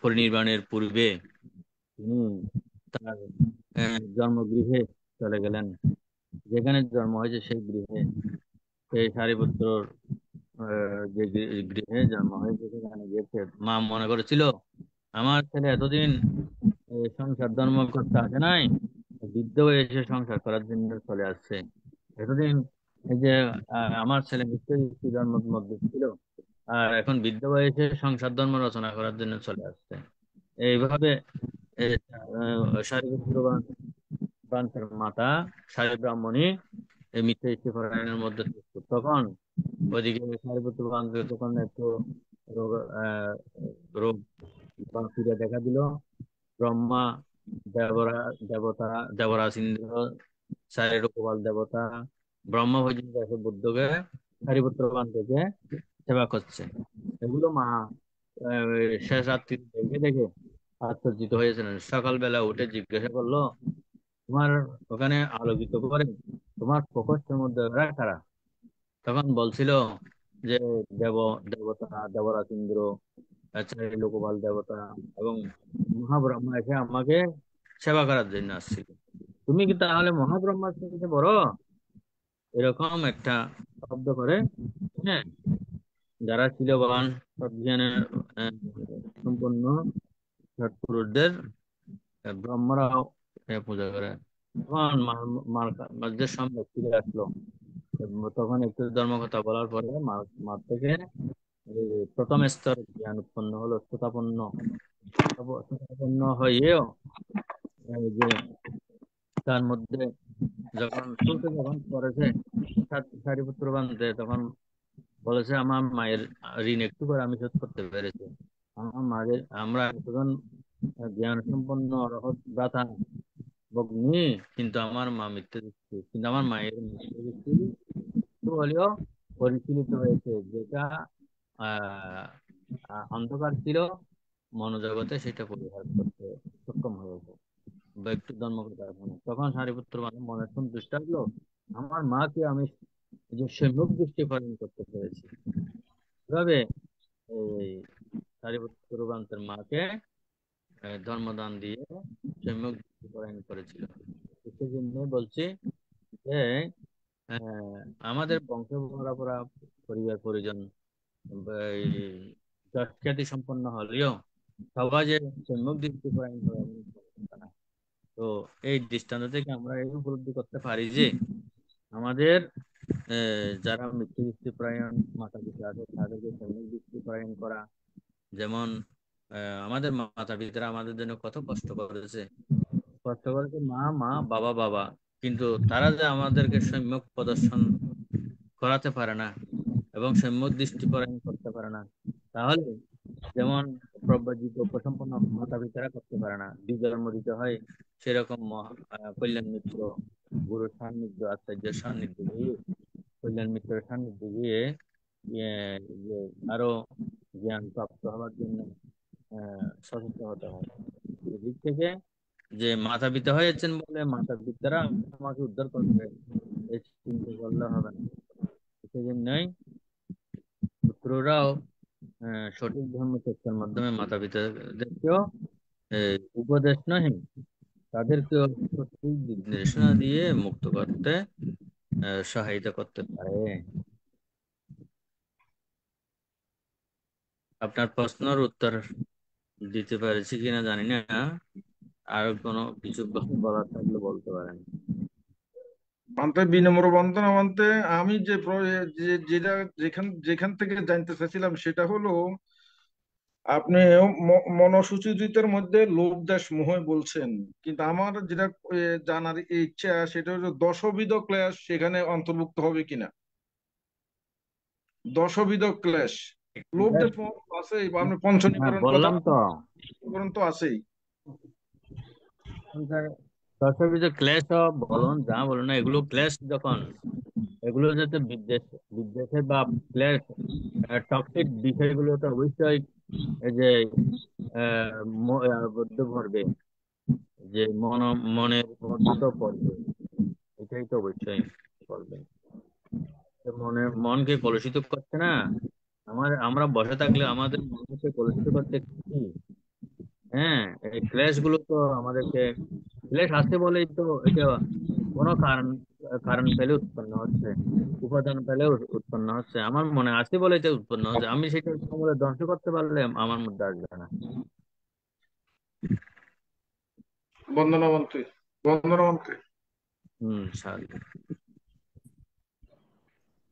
পরিনির্বাণের পূর্বে তিনি তার জন্মগৃহে চলে গেলেন। যেখানে জন্ম হয়েছে সেই গৃহে, সেই সারিপুত্র যে গৃহে জন্ম হয়েছে সেখানে গিয়েছে। মা মনে করেছিল আমার ছেলে এতদিন সংসার ধর্ম করতে আসে নাই, বৃদ্ধ হয়ে এসে সংসার করার জন্য চলে আসছে। এতদিন এই যে আমার ছেলে মৃত্যু জন্মের মধ্যে ছিল, আর এখন বৃদ্ধ বয়সে সংসার ধর্ম রচনা করার জন্য চলে আসছে। এইভাবে সারিপুত্র বাঞ্চার মাতা সারি ব্রাহ্মণী এই মিথ্যা ইষ্টিপরায়ণের মধ্যে থাকতো। তখন ওইদিকে সারিপুত্র বাঞ্চের তখন একটু রোগ রোগ বা পীড়া দেখা দিল। ব্রহ্মা, দেবরা দেবতা, দেবরাজ ইন্দ্র, সারি রূপপাল দেবতা, ব্রহ্মা পর্যন্ত এসে বুদ্ধকে সারিপুত্র বাঞ্চকে সেবা করছে। এগুলো মা শেষ রাত্রি দেখে দেখে আশ্চর্যিত হয়েছিলেন। সকালবেলা উঠে জিজ্ঞাসা করলো, তোমার ওখানে আলোকিত করে তোমার প্রকোষ্ঠের মধ্যে ওরা কারা? তখন বলছিল যে দেব দেবতা, দেবরাজ ইন্দ্র, লোকপাল দেবতা এবং মহাব্রহ্মা এসে আমাকে সেবা করার জন্য আসছিল। তুমি কি তাহলে মহাব্রহ্মার থেকে বড়? এরকম একটা শব্দ করে, হ্যাঁ, যারা শিলবান সজ্ঞানের সম্পন্ন সৎপুরুষদের ব্রহ্মরাও পূজা করে। তখন মাঝের সামনে ফিরে আসলো। তখন একটু ধর্মকথা বলার পরে মার থেকে প্রথম স্তর জ্ঞান উৎপন্ন হলো। শ্রোতাপন্ন হয়েও যে তার মধ্যে যখন শুনতে যখন করেছে সারিপুত্র বান্ধে, তখন বলেছে আমার মায়ের ঋণ একটু করে আমি শোধ করতে পেরেছি। আমার মায়ের আমরা একজন জ্ঞান সম্পন্ন রহত ব্রাতা ভগ্নী, কিন্তু আমার মা মৃত্যু দিচ্ছে, কিন্তু আমার মায়ের মৃত্যু দিচ্ছি একটু হলেও পরিশীলিত হয়েছে। যেটা অন্ধকার ছিল মনোজগতে, সেটা পরিহার করতে সক্ষম হয়েছে বা একটু জন্মগত। তখন সারিপুত্র মানে মনে সন্তুষ্ট আসলো, আমার মাকে আমি যে সম্যক দৃষ্টি পালন করতে পেরেছি। এভাবে এই সারিপুত্র বান্তের মাকে ধর্মদান দিয়ে সম্যক দৃষ্টি পালন করেছিল। সেই জন্য বলছি যে আমাদের বংশ পরম্পরা, পরিবার পরিজন এই যশ খ্যাতি সম্পন্ন হলেও সবাই যে সম্যক দৃষ্টি পালন করে এমন কথা না। তো এই দৃষ্টান্ত থেকে আমরা এই উপলব্ধি করতে পারি যে আমাদের যারা মৃত্যু দৃষ্টিপরায়ণ মাতা পিতা আছে তাদেরকে সম্যক দৃষ্টিপরায়ণ করা, যেমন আমাদের মাতা পিতারা আমাদের জন্য কত কষ্ট করেছে, মা মা, বাবা বাবা, কিন্তু তারা যে আমাদেরকে সম্যক প্রদর্শন করাতে পারে না এবং সম্যক দৃষ্টিপরায়ণ করতে পারে না, তাহলে যেমন প্রব্রজিত উপসম্পন্ন মাতা পিতারা করতে পারে না, জন্ম দিতে হয়, সেরকম কল্যাণ মিত্র গুরুর সান্নিধ্য, আচার্যের সান্নিধ্য গিয়ে, কল্যাণ মিত্রের সান্নিধ্য গিয়ে যে আরো জ্ঞান প্রাপ্ত হওয়ার জন্য সচেষ্ট হতে হয়। এদিক থেকে যে মাতা পিতা হয়েছেন বলে মাতা পিতারা আমাকে উদ্ধার করবে এই চিন্তা করলে হবে না। সেজন্যই পুত্ররাও সঠিক ধর্ম চর্চার মাধ্যমে মাতা পিতাদেরকেও উপদেশ নয়, তাদেরকেও সঠিক দিক নির্দেশনা দিয়ে মুক্ত করতে সহায়তা করতে পারে। আপনার প্রশ্নের উত্তর দিতে পেরেছি কিনা জানি না। আর কোনো কিছু বলার থাকলে বলতে পারেন। বান্তে বিনম্র বন্দনা বান্তে, আমি যেটা যেখান যেখান থেকে জানতে চাইছিলাম সেটা হলো, আপনি মনসুচিতের মধ্যে লোভ দেশ মোহ বলছেন, কিন্তু আমার যেটা জানার ইচ্ছা সেটা হলো দশবিধ ক্লেশ সেখানে অন্তর্ভুক্ত হবে কিনা। দশবিধ ক্লেশ, লোভ দেশ মোহ তো আছেই, বা আপনি পঞ্চ হ্যাঁ নিবারণ কথা বললাম তো, নিবারণ তো আছেই। দশের ভিতরে ক্লেশ বলুন যা বলুন না, এগুলো ক্লেশ যখন, এগুলো যাতে বিদ্বেষের বা ক্লেশ, টক্সিক বিষয়গুলো তো অবশ্যই এই যে মধ্যে পড়বে, যে মনের মধ্যে তো পড়বে, এটাই তো অবশ্যই পড়বে। তো মনকে কলুষিত করছে না। আমরা বসে থাকলে আমাদের মনকে কলুষিত করতে কি? হ্যাঁ, এই ক্লেশ গুলো তো আমাদেরকে, ক্লেশ আছে বলেই তো এটা কোনো কারণ কারণ পেলে উৎপন্ন হচ্ছে, উপাদান পেলে উৎপন্ন হচ্ছে। আমার মনে আছে বলে এটা উৎপন্ন হচ্ছে, আমি সেটা সমূলে ধ্বংস করতে পারলে আমার মধ্যে আসবে না। বন্দনা বান্তে, বন্দনা বান্তে। সাধু।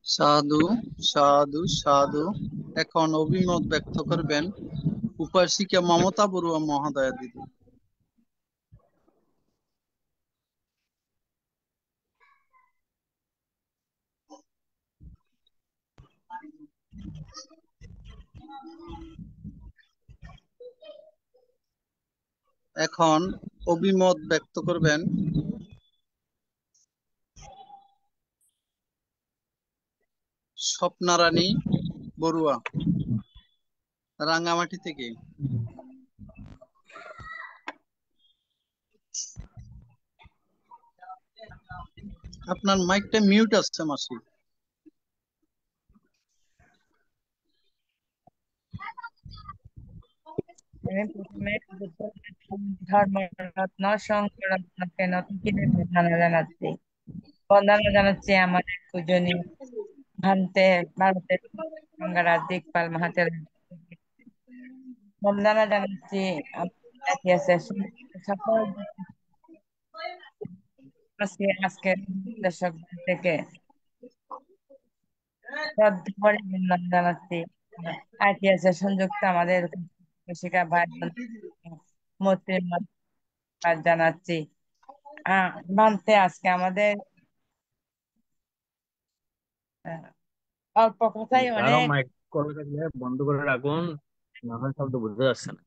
সাধু, সাধু, সাধু। এখন অভিমত ব্যক্ত করবেন উপাসিকা মমতা বড়ুয়া মহোদয়া দিদি। এখন অভিমত ব্যক্ত করবেন স্বপ্নারানী বড়ুয়া, রাঙ্গামাটি থেকে। আপনার মাইকটা মিউট আছে মাসি। আমি প্রথমে ধর্মরত্ন শঙ্কররত্নকে নতুন করে বন্দনা জানাচ্ছি। বন্দনা জানাচ্ছি আমাদের পূজনীয় ভারতের গঙ্গারাজ দিকপাল মাহাতের। বন্দনা জানাচ্ছি ইতিহাসের সকল আজকের দর্শক থেকে শ্রদ্ধা করে বন্দনা জানাচ্ছি। ইতিহাসের সংযুক্ত আমাদের শিক্ষা ভাই মৈত্রী জানাচ্ছি। মানতে আজকে আমাদের আহ, অল্প কথাই কারো অনেক মাইক কল থাকলে বন্ধ করে রাখুন, না হয় শব্দ বুঝতে যাচ্ছে না।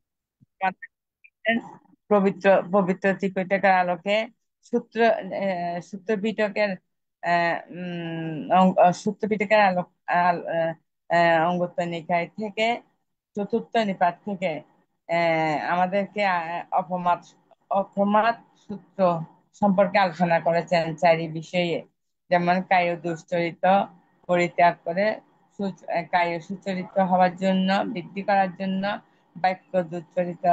পবিত্র পবিত্র ত্রিপিটকের আলোকে সূত্র সূত্র পিটকের সূত্র পিটকের আলোক অঙ্গত্ব নিকায় থেকে চতুর্থ নিপাত থেকে আমাদেরকে অপমাত অপমাত সূত্র সম্পর্কে আলোচনা করেছেন চারি বিষয়ে। যেমন কায় দুশ্চরিত পরিত্যাগ করে কায় সুচরিত হওয়ার জন্য, বৃদ্ধি করার জন্য, বাক্য দুশ্চরিত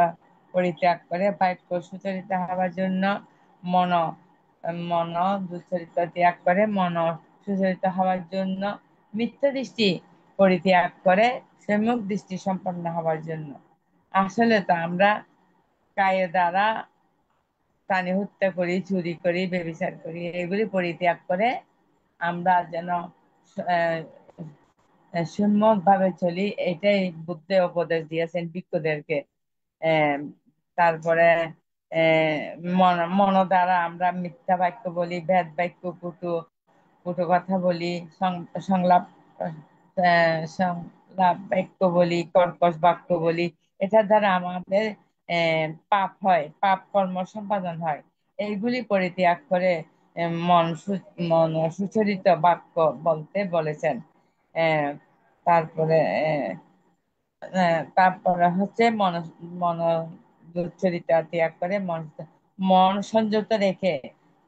পরিত্যাগ করে বাক্য সুচরিত হওয়ার জন্য, মন মন দুশ্চরিত ত্যাগ করে মন সুচরিত হওয়ার জন্য, মিথ্যা দৃষ্টি পরিত্যাগ করে সম্যক দৃষ্টি সম্পন্ন হওয়ার জন্য। আসলে তো আমরা কায়ের দ্বারা প্রাণী হত্যা করি, চুরি করি, ব্যভিচার করি, এগুলি পরিত্যাগ করে আমরা যেন সম্যক ভাবে চলি, এটাই বুদ্ধ উপদেশ দিয়েছেন ভিক্ষুদেরকে। আহ, তারপরে মন দ্বারা আমরা মিথ্যা বাক্য বলি, ভেদ বাক্য, কটু কটু কথা বলি, সংলাপ সংলাপ বাক্য বলি, কর্কশ বাক্য বলি। এটার দ্বারা আমাদের পাপ হয়, পাপ কর্ম সম্পাদন হয়। এইগুলি পরিত্যাগ করে মন সুচরিত বাক্য বলতে বলেছেন। আহ, তারপরে তারপরে হচ্ছে মন দুশ্চরিতা ত্যাগ করে মন সংযত রেখে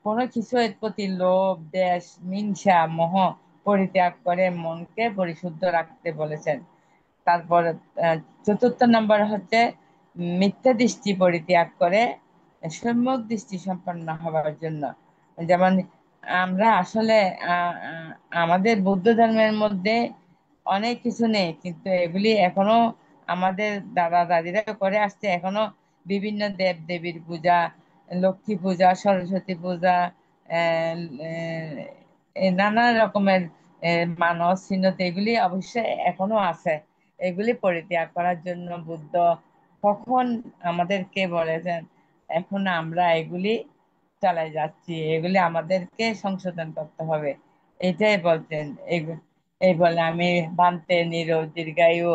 কোনো কিছুর প্রতি লোভ, দ্বেষ, হিংসা, মোহ পরিত্যাগ করে মনকে পরিশুদ্ধ রাখতে বলেছেন। তারপর আহ, চতুর্থ নম্বর হচ্ছে মিথ্যা দৃষ্টি পরিত্যাগ করে সম্যক দৃষ্টি সম্পন্ন হওয়ার জন্য। যেমন আমরা আসলে আমাদের বৌদ্ধ ধর্মের মধ্যে অনেক কিছু নেই, কিন্তু এগুলি এখনো আমাদের দাদা দাদিরা করে আসছে, এখনো বিভিন্ন দেব দেবীর পূজা, লক্ষ্মী পূজা, সরস্বতী পূজা, আহ, আহ, নানা রকমের মানত চিহ্নত এগুলি অবশ্যই এখনো আছে। এগুলি পরিত্যাগ করার জন্য বুদ্ধ কখন আমাদেরকে বলেছেন, এখন আমরা এগুলি চালাই যাচ্ছি, এগুলি আমাদেরকে সংশোধন করতে হবে, এটাই বলতেন। এই বলে আমি ভান্তে নিরো দীর্ঘায়ু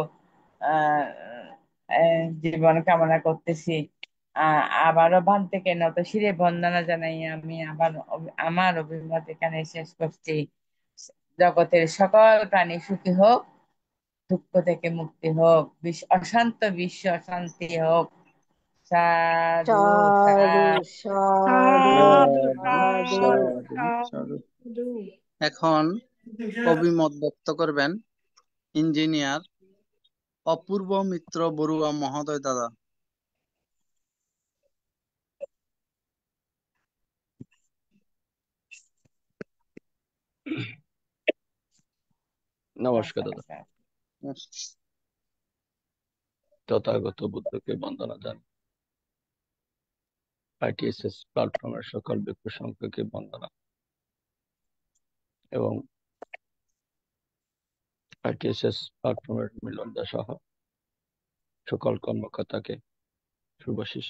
আহ জীবন কামনা করতেছি। আবারও ভান্তে নত শিরে বন্দনা জানাই আমি আবার আমার অভিমত এখানে শেষ করছি। জগতের সকল প্রাণী সুখী হোক, দুঃখ থেকে মুক্তি হোক, অশান্ত বিশ্ব শান্তি হোক। সাধু সাধু সাধু সাধু সাধু। সাধু। সাধু। এখন অভিমত ব্যক্ত করবেন ইঞ্জিনিয়ার অপূর্ব মিত্র বড়ুয়া মহোদয় দাদা। নমস্কার দাদা। তথাগত বুদ্ধকে বন্দনা জানাই। ITSS প্ল্যাটফর্মের সকল ব্যক্তি সংখ্যাকে বন্দনা এবং ITSS প্ল্যাটফর্মের মিলনদা সহ সকল কর্মকর্তাকে শুভাশিস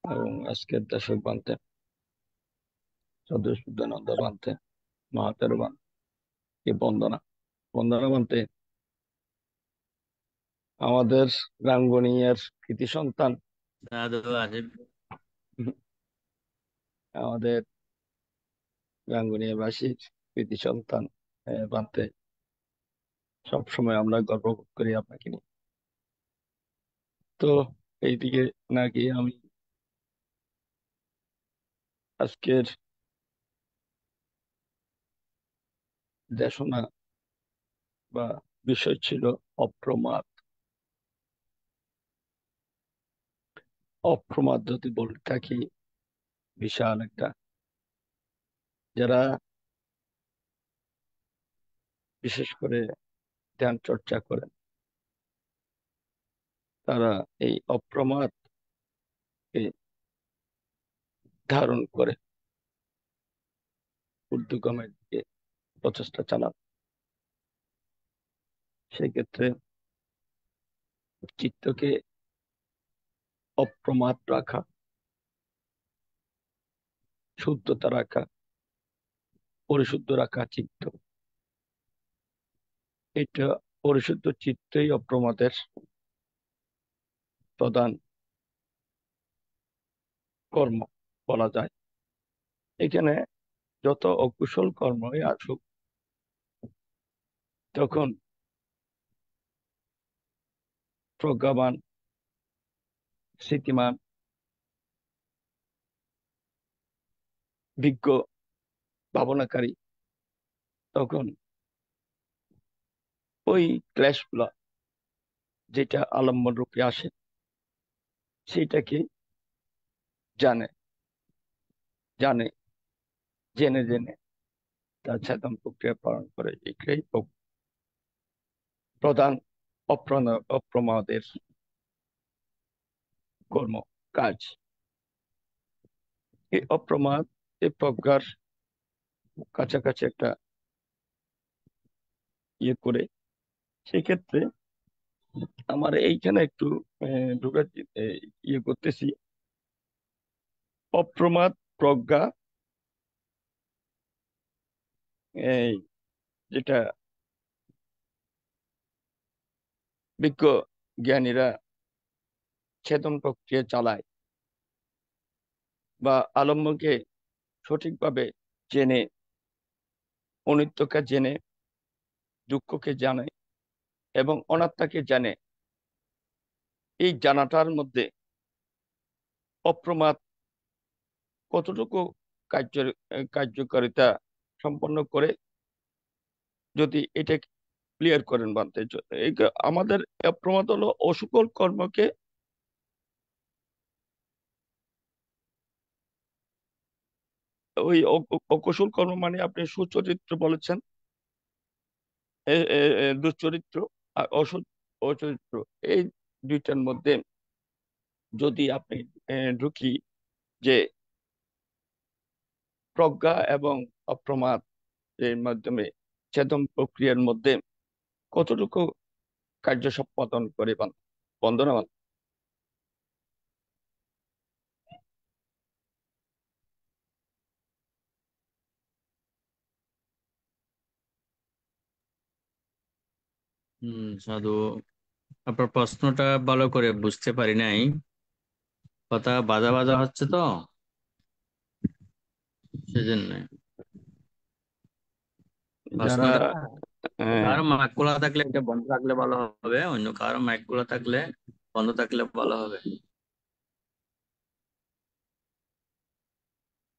এবং আজকের দর্শক বান্তে সদস্যদানন্দ বান্তে মহাতের বান্তে বন্দনা বান্তে আমাদের রাঙ্গুনিয়ার কৃতি সন্তান দাদু আছে আমাদের রাঙ্গুনিয়াবাসীর কৃতি সন্তান বান্তে সবসময় আমরা গর্ববোধ করি আপনাকে নিয়ে। তো এইদিকে নাকি আমি আজকের দেশনা বা বিষয় ছিল অপ্রমাদ। অপ্রমাদ যদি বলে থাকি বিশাল একটা, যারা বিশেষ করে ধ্যান চর্চা করেন তারা এই অপ্রমাদ কে ধারণ করে ঊর্ধ্বগামের দিকে প্রচেষ্টা চালান। সেক্ষেত্রে চিত্তকে অপ্রমাদ রাখা, শুদ্ধতা রাখা, পরিশুদ্ধ রাখা চিত্ত, এটা পরিশুদ্ধ চিত্তই অপ্রমাদের প্রধান কর্ম বলা যায়। এখানে যত অকুশল কর্মই আসুক, তখন প্রজ্ঞাবান, স্মৃতিমান, বিজ্ঞ, ভাবনাকারী, তখন ওই ক্লেশগুলা যেটা আলম্বন রূপে আসে সেটাকে জানে জানে জেনে জেনে তার সাধন প্রক্রিয়া পালন করে। এটাই প্রধান অপ্রমাদের কর্ম কাজ। এই অপ্রমাদ এই প্রজ্ঞার কাছাকাছি একটা ইয়ে করে, সেক্ষেত্রে আমার এইখানে একটু ঢুকার ইয়ে করতেছি। অপ্রমাদ প্রজ্ঞা এই যেটা বিজ্ঞ জ্ঞানীরা ছেদন প্রক্রিয়া চালায় বা আলম্বকে সঠিকভাবে জেনে, অনিত্যকে জেনে, দুঃখকে জানে এবং অনাত্মাকে জানে, এই জানাটার মধ্যে অপ্রমাদ কতটুকু কার্যকারিতা সম্পন্ন করে, যদি এটা ক্লিয়ার করেন বানতে। আমাদের অপ্রমাদ হলো অসুকল কর্মকে ওই অকুশল কর্ম মানে আপনি সুচরিত্র বলেছেন, দুশ্চরিত্র আর অচরিত্র, এই দুইটার মধ্যে যদি আপনি ঢুকি যে প্রজ্ঞা এবং অপ্রমাদ এর মাধ্যমে চেতন প্রক্রিয়ার মধ্যে কতটুকু কার্য সম্পাদন করে বন্দনা। সাধু, আপনার প্রশ্নটা ভালো করে বুঝতে পারি নাই, কথা বাজা বাজা হচ্ছে তো সেজন্য। যারা প্রশ্নটা কারো মাইক খোলা থাকলে এটা বন্ধ থাকলে ভালো হবে, অন্য কারো মাইক খোলা থাকলে বন্ধ থাকলে ভালো হবে।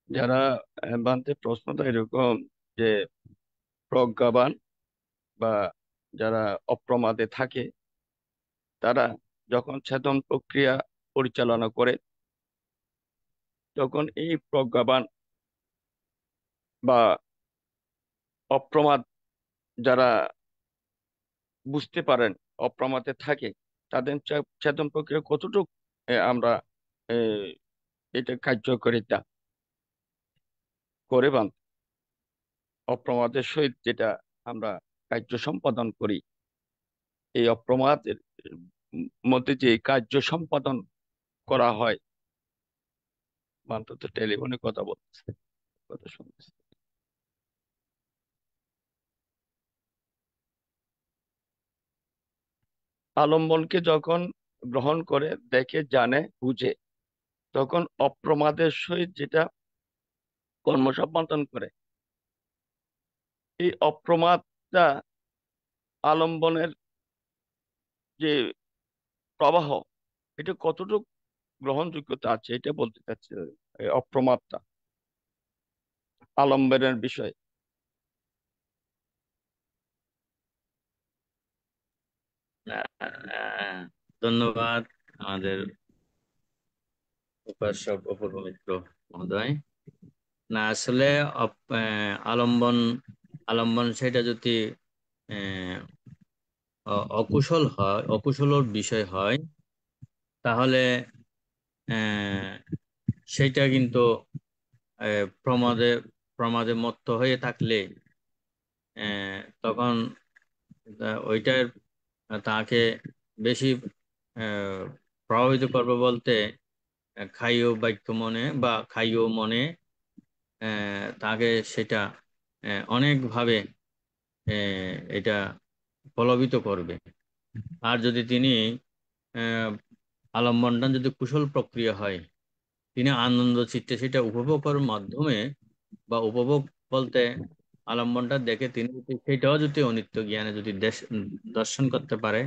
যারা বান্তে প্রশ্নটা এরকম যে প্রজ্ঞাবান বা যারা অপ্রমাদে থাকে, তারা যখন চেতন প্রক্রিয়া পরিচালনা করে, তখন এই প্রজ্ঞাবান বা অপ্রমাদ যারা বুঝতে পারেন, অপ্রমাদে থাকে, তাদের চেতন প্রক্রিয়া কতটুকু আমরা এটা কার্যকারিতা করে অপ্রমাদের সহিত যেটা আমরা কার্য সম্পাদন করি, এই অপ্রমাদের মধ্যে যে কার্য সম্পাদন করা হয়, তো টেলিফোনে কথা বলতেছে, কথা শুনতেছে। আলম্বনকে যখন গ্রহণ করে, দেখে, জানে, বুঝে, তখন অপ্রমাদের সহিত যেটা কর্ম সম্পাদন করে, এই অপ্রমাদটা আলম্বনের যে প্রবাহ, এটা কতটুকু গ্রহণযোগ্যতা আছে এটা বলতে চাচ্ছি, এই অপ্রমাদটা আলম্বনের বিষয়। ধন্যবাদ আমাদের উপাসক অপূর্ব মিত্র মহোদয়। না আসলে আলম্বন আলম্বন সেটা যদি অকুশল হয়, অকুশলর বিষয় হয়, তাহলে সেটা কিন্তু প্রমাদে প্রমাদে মত্ত হয়ে থাকলে তখন ওইটার তাকে বেশি প্রভাবিত করবে বলতে, খাইও বাক্য মনে বা খাইও মনে তাকে সেটা অনেকভাবে এটা প্রলোভিত করবে। আর যদি তিনি আলম্বনটা যদি কুশল প্রক্রিয়া হয়, তিনি আনন্দ চিত্তে সেটা উপভোগ করার মাধ্যমে বা উপভোগ বলতে আলম্বনটা দেখে তিনি সেটাও যদি অনিত্য জ্ঞানে যদি দর্শন করতে পারে,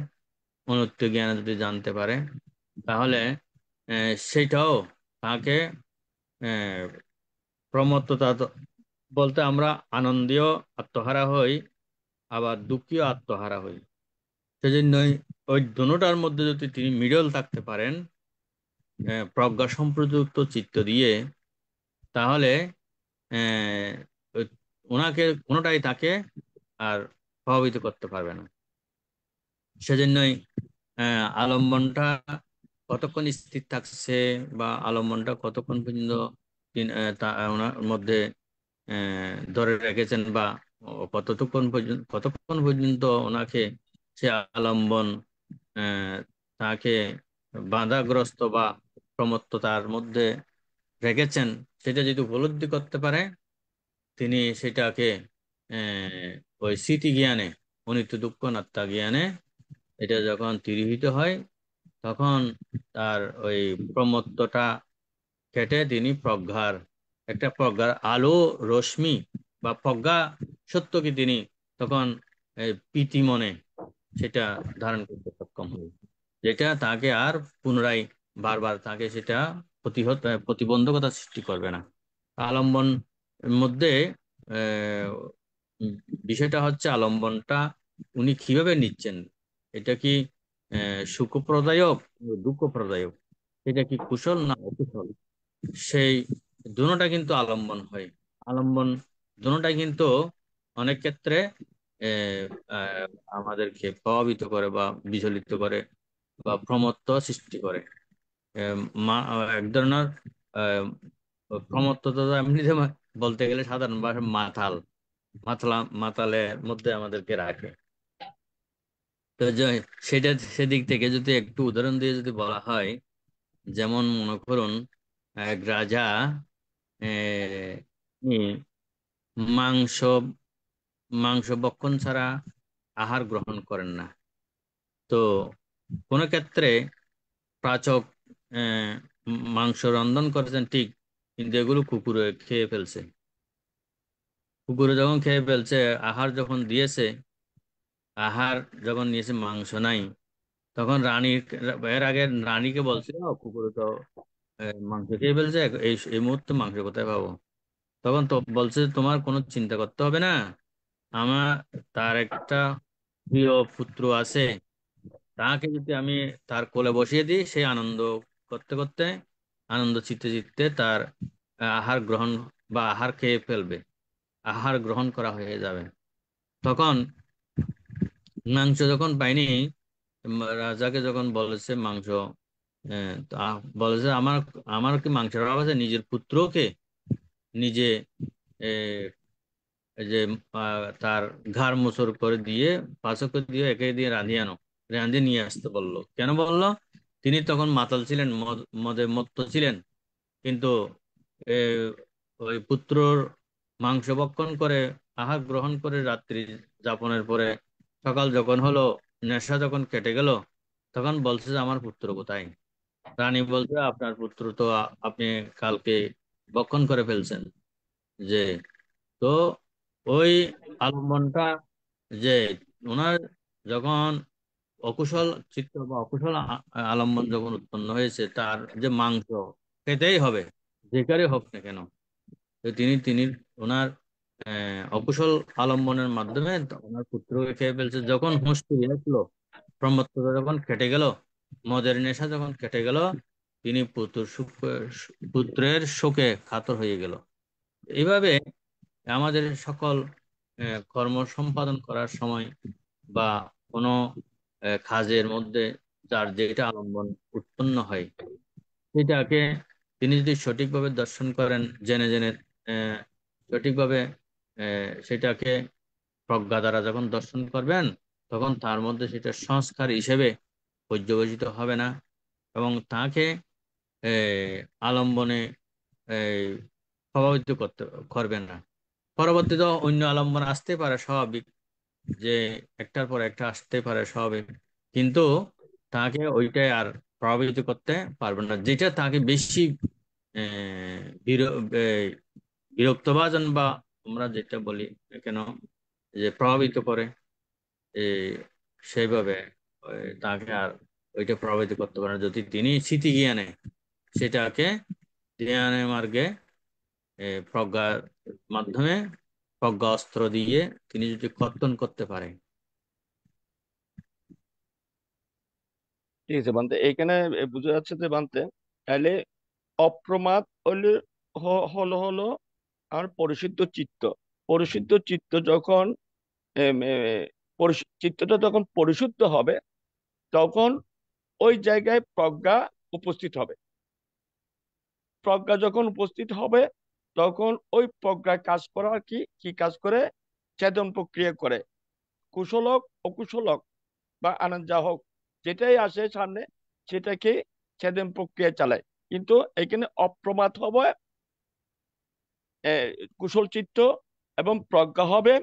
অনিত্য জ্ঞানে যদি জানতে পারে, তাহলে সেটাও তাকে প্রমত্ততা বলতে আমরা আনন্দীয় আত্মহারা হই, আবার দুঃখীয় আত্মহারা হই। সেজন্যই ওই দুটার মধ্যে যদি তিনি মিডল থাকতে পারেন প্রজ্ঞা সম্প্রযুক্ত চিত্ত দিয়ে, তাহলে ওনাকে কোনোটাই তাকে আর প্রভাবিত করতে পারবে না। সেজন্যই আলম্বনটা কতক্ষণ স্থির থাকছে বা আলম্বনটা কতক্ষণ পর্যন্ত ওনার মধ্যে ধরে রেখেছেন বা কতক্ষণ পর্যন্ত ওনাকে সে আলম্বন তাকে বাধাগ্রস্ত বা প্রমত্ততার মধ্যে রেখেছেন, সেটা যদি উপলব্ধি করতে পারে, তিনি সেটাকে ওই স্মৃতি জ্ঞানে, অনিত্য দুঃখ নাত্মা জ্ঞানে এটা যখন তিরোহিত হয়, তখন তার ওই প্রমত্তটা কেটে তিনি প্রজ্ঞার আলো রশ্মি বা প্রজ্ঞা সত্যকে তিনি তখন প্রীতি মনে সেটা ধারণ করতে সক্ষম হবে, যেটা তাকে আর পুনরায় বারবার তাকে সেটা প্রতিবন্ধকতা সৃষ্টি করবে না। আলম্বন মধ্যে আহ, বিষয়টা হচ্ছে আলম্বনটা উনি কিভাবে নিচ্ছেন, এটা কি সুখপ্রদায়ক দুঃখপ্রদায়ক, এটা কি কুশল না অকুশল, সেই দুটোটা কিন্তু আলম্বন হয়। আলম্বন দুটোটা কিন্তু অনেক ক্ষেত্রে আমাদেরকে প্রভাবিত করে বা বিচলিত করে বা প্রমত্ত সৃষ্টি করে। এক ধরনের প্রমত্ততা এমনিতে বলতে গেলে সাধারণ ভাষায় মাতালের মধ্যে আমাদেরকে রাখে। তো সেটা সেদিক থেকে যদি একটু উদাহরণ দিয়ে যদি বলা হয়, যেমন মনে করুন এক রাজা তিনি মাংস মাংস ভক্ষণ ছাড়া আহার গ্রহণ করেন না। তো কোনো ক্ষেত্রে পাচক মাংস রন্ধন করেছেন ঠিক, কিন্তু এগুলো কুকুরে খেয়ে ফেলছে। কুকুরে যখন খেয়ে ফেলছে, আহার যখন দিয়েছে, আহার যখন নিয়েছে মাংস নাই, তখন এর আগে রানীকে বলছিল কুকুরে তো মাংস খেয়ে ফেলছে, এই এই মুহূর্তে মাংস কোথায় পাবো? তখন তো বলছে তোমার কোনো চিন্তা করতে হবে না, আমার তার একটা প্রিয় পুত্র আছে, তাকে যদি আমি তার কোলে বসিয়ে দিই, সে আনন্দ করতে করতে আনন্দ চিত্তে চিত্তে তার আহার গ্রহণ বা আহার খেয়ে ফেলবে, আহার গ্রহণ করা হয়ে যাবে। তখন মাংস যখন পাইনি, রাজাকে যখন বলেছে মাংস, বলেছে আমার আমার কি মাংসের অভাব আছে? নিজের পুত্রকে নিজে এই যে তার ঘাড় মোচড় করে দিয়ে, পাচক দিয়ে একে দিয়ে রাঁধিয়ে আনো, রাঁধিয়ে নিয়ে আসতে বললো। কেন বললো? তিনি তখন মাতাল ছিলেন, মদে মত্ত ছিলেন। কিন্তু এ, ওই পুত্রর মাংস ভক্ষণ করে, আহার গ্রহণ করে রাত্রি যাপনের পরে সকাল যখন হলো, নেশা যখন কেটে গেল, তখন বলছে যে আমার পুত্র কোথায়? রানী বলছে আপনার পুত্র তো আপনি কালকে ভক্ষণ করে ফেলছেন। যে তো ওই আলম্বনটা, যে ওনার যখন অকুশল চিত্ত বা অকুশল আলম্বন যখন উৎপন্ন হয়েছে, তার যে মাংস খেতেই হবে, যেকারে হোক না কেন। তো তিনি ওনার অকুশল আলম্বনের মাধ্যমে ওনার পুত্রকে খেয়ে ফেলছে। যখন হুঁশ ফিরে আসলো, ব্রহ্মত্বতা যখন কেটে গেল, মদের নেশা যখন কেটে গেল, তিনি পুত্রের শোকে কাতর হয়ে গেল। এইভাবে আমাদের সকল কর্ম সম্পাদন করার সময় বা কোনো কাজের মধ্যে যার যেটা আলম্বন উৎপন্ন হয়, সেটাকে তিনি যদি সঠিকভাবে দর্শন করেন, জেনে জেনে আহ, সঠিকভাবে সেটাকে প্রজ্ঞা দ্বারা যখন দর্শন করবেন, তখন তার মধ্যে সেটা সংস্কার হিসেবে পর্যবেসিত হবে না, এবং তাকে আলম্বনে এই, প্রভাবিত করবে না। পরবর্তীতে অন্য আলম্বন আসতে পারে, স্বাভাবিক, যে একটার পর একটা আসতে পারে, স্বাভাবিক, কিন্তু তাকে ওইটাই আর প্রভাবিত করতে পারবে না, যেটা তাকে বেশি বিরক্তভাজন বা আমরা যেটা বলি কেন, যে প্রভাবিত করে, এই সেইভাবে তাকে আর ওইটা প্রভাবিত করতে পারে না। যদি তিনি স্মৃতি জ্ঞানে সেটাকে জ্ঞানের মার্গে প্রজ্ঞার মাধ্যমে, প্রজ্ঞা অস্ত্র দিয়ে তিনি যদি কর্তন করতে পারে। ঠিক আছে বান্তে, এখানে বোঝা যাচ্ছে যে বান্তে তাহলে অপ্রমাদ হলে হলো হলো আর পরিশুদ্ধ চিত্ত। পরিশুদ্ধ চিত্ত যখন চিত্তটা যখন পরিশুদ্ধ হবে, তখন ওই জায়গায় প্রজ্ঞা উপস্থিত হবে। প্রজ্ঞা যখন উপস্থিত হবে, তখন ওই প্রজ্ঞা কাজ করার কি কি কাজ করে? ছেদন প্রক্রিয়া করে। কুশল হোক অকুশল হোক বা আনন্দ যা হোক, যেটাই আসে সামনে সেটাকে ছেদন প্রক্রিয়া চালায়। কিন্তু এখানে অপ্রমাদ হবে কুশল চিত্ত, এবং প্রজ্ঞা হবে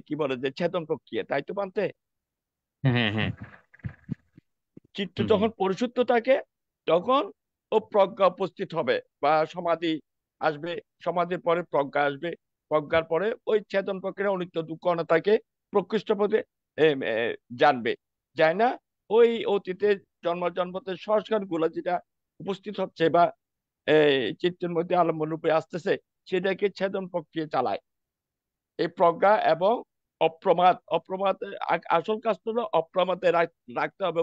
কি বলে যে ছেদন প্রক্রিয়া, তাই তো বানতে? হ্যাঁ, হ্যাঁ। চিত্ত হুম, হুম। যখন পরিশুদ্ধ থাকে, তখন ও প্রজ্ঞা উপস্থিত হবে বা সমাধি আসবে। সমাধির পরে প্রজ্ঞা আসবে। প্রজ্ঞার পরে ওই চেতন প্রক্রিয়া অনিত্য দুঃখ অনাত্মাকে প্রকৃষ্ট পদে জানবে। যায় না ওই অতীতে জন্ম জন্মতের সংস্কার গুলো যেটা উপস্থিত হচ্ছে বা চিত্তের মধ্যে আলম্বন রূপে আসতেছে, সেটাকে ছেদন প্রক্রিয়া চালায় এই প্রজ্ঞা। এবং অপ্রমাদ, অপ্রমাদ আসল কাজ হলো অপ্রমাদে রাখতে হবে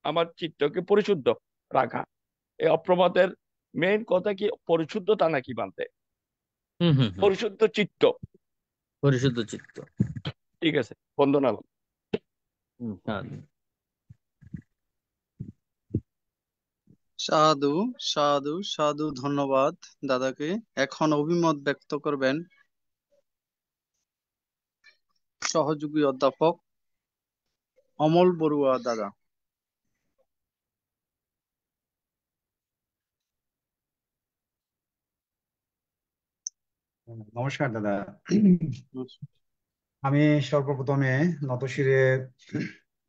আমার চিত্তকে পরিশুদ্ধ রাখা। এই অপ্রমাদের মেইন কথা কি? পরিশুদ্ধতা নাকি বানতে? হুম, হুম, হুম। পরিশুদ্ধ চিত্ত। পরিশুদ্ধ চিত্ত। ঠিক আছে, বন্দনা। সাধু। সাধু সাধু সাধু, ধন্যবাদ দাদাকে। এখন অভিমত ব্যক্ত করবেন সহযোগী অধ্যাপক অমল বড়ুয়া দাদা। নমস্কার দাদা। আমি সর্বপ্রথমে নতশিরে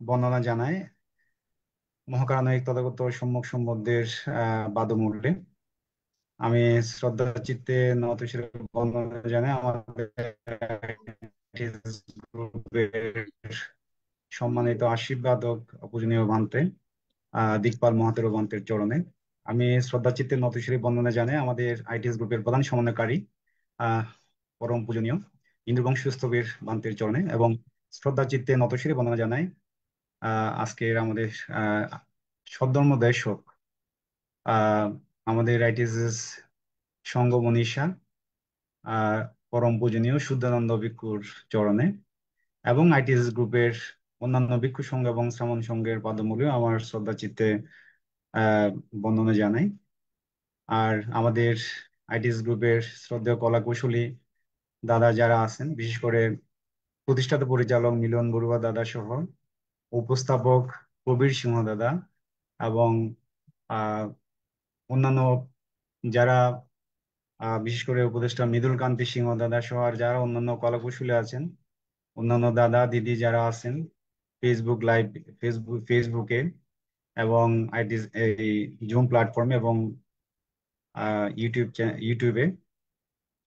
বন্দনা জানাই মহাকারণিক তথাগত সম্যক সম্বুদ্ধের পাদমূলে। আমি শ্রদ্ধা চিত্তে নতশিরে বন্দনা জানাই আমাদের গ্রুপের সম্মানিত আশীর্বাদক পূজনীয় ভান্তে দিকপাল মহাতের ভান্তের চরণে। আমি শ্রদ্ধা চিত্তে নতশিরে বন্দনা জানাই আমাদের আইটিএস গ্রুপের প্রধান সমন্বয়কারী পরম পূজনীয় ইন্দ্রবংশ স্থবির ভান্তের চরণে, এবং শ্রদ্ধা চিত্তে নতশিরে বন্দনা জানাই আজকের আমাদের সদ্ধর্ম দেশক আমাদের আইটিএস সংঘ মনীষা পরম পূজনীয় শুদ্ধানন্দ ভিক্ষুর চরণে, এবং আইটিএস গ্রুপের অন্যান্য ভিক্ষু সংঘ এবং শ্রামণ সংঘের পাদমূলে আমার শ্রদ্ধা চিত্তে বন্দনা জানাই। আর আমাদের আইটিএস গ্রুপের শ্রদ্ধেয় কলা কুশলী দাদা যারা আছেন, বিশেষ করে প্রতিষ্ঠাতা পরিচালক মিলন বড়ুয়া দাদা সহ উপস্থাপক কবির সিংহ দাদা এবং অন্যান্য যারা বিশেষ করে উপদেষ্টা মৃদুল কান্তি সিংহ দাদা সহ আর যারা অন্যান্য কলাকুশলী আছেন, অন্যান্য দাদা দিদি যারা আছেন ফেসবুকে এবং এই জুম প্ল্যাটফর্মে এবং ইউটিউবে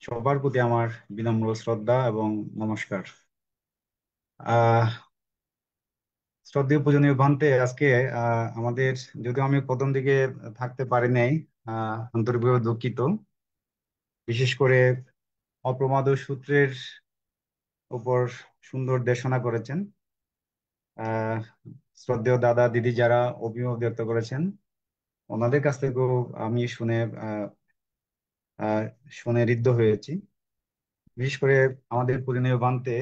সবার প্রতি আমার বিনম্র শ্রদ্ধা এবং নমস্কার। শ্রদ্ধেয় পূজনীয় ভান্তে, আজকে আমাদের, যদিও আমি প্রথম দিকে থাকতে পারি নাই, আন্তরিকভাবে দুঃখিত। বিশেষ করে অপ্রমাদ সূত্রের উপর সুন্দর দেশনা করেছেন শ্রদ্ধেয় দাদা দিদি যারা অভিমত ব্যক্ত করেছেন, ওনাদের কাছ থেকেও আমি শুনে ঋদ্ধ হয়েছি। বিশেষ করে আমাদের পূজনীয় ভান্তে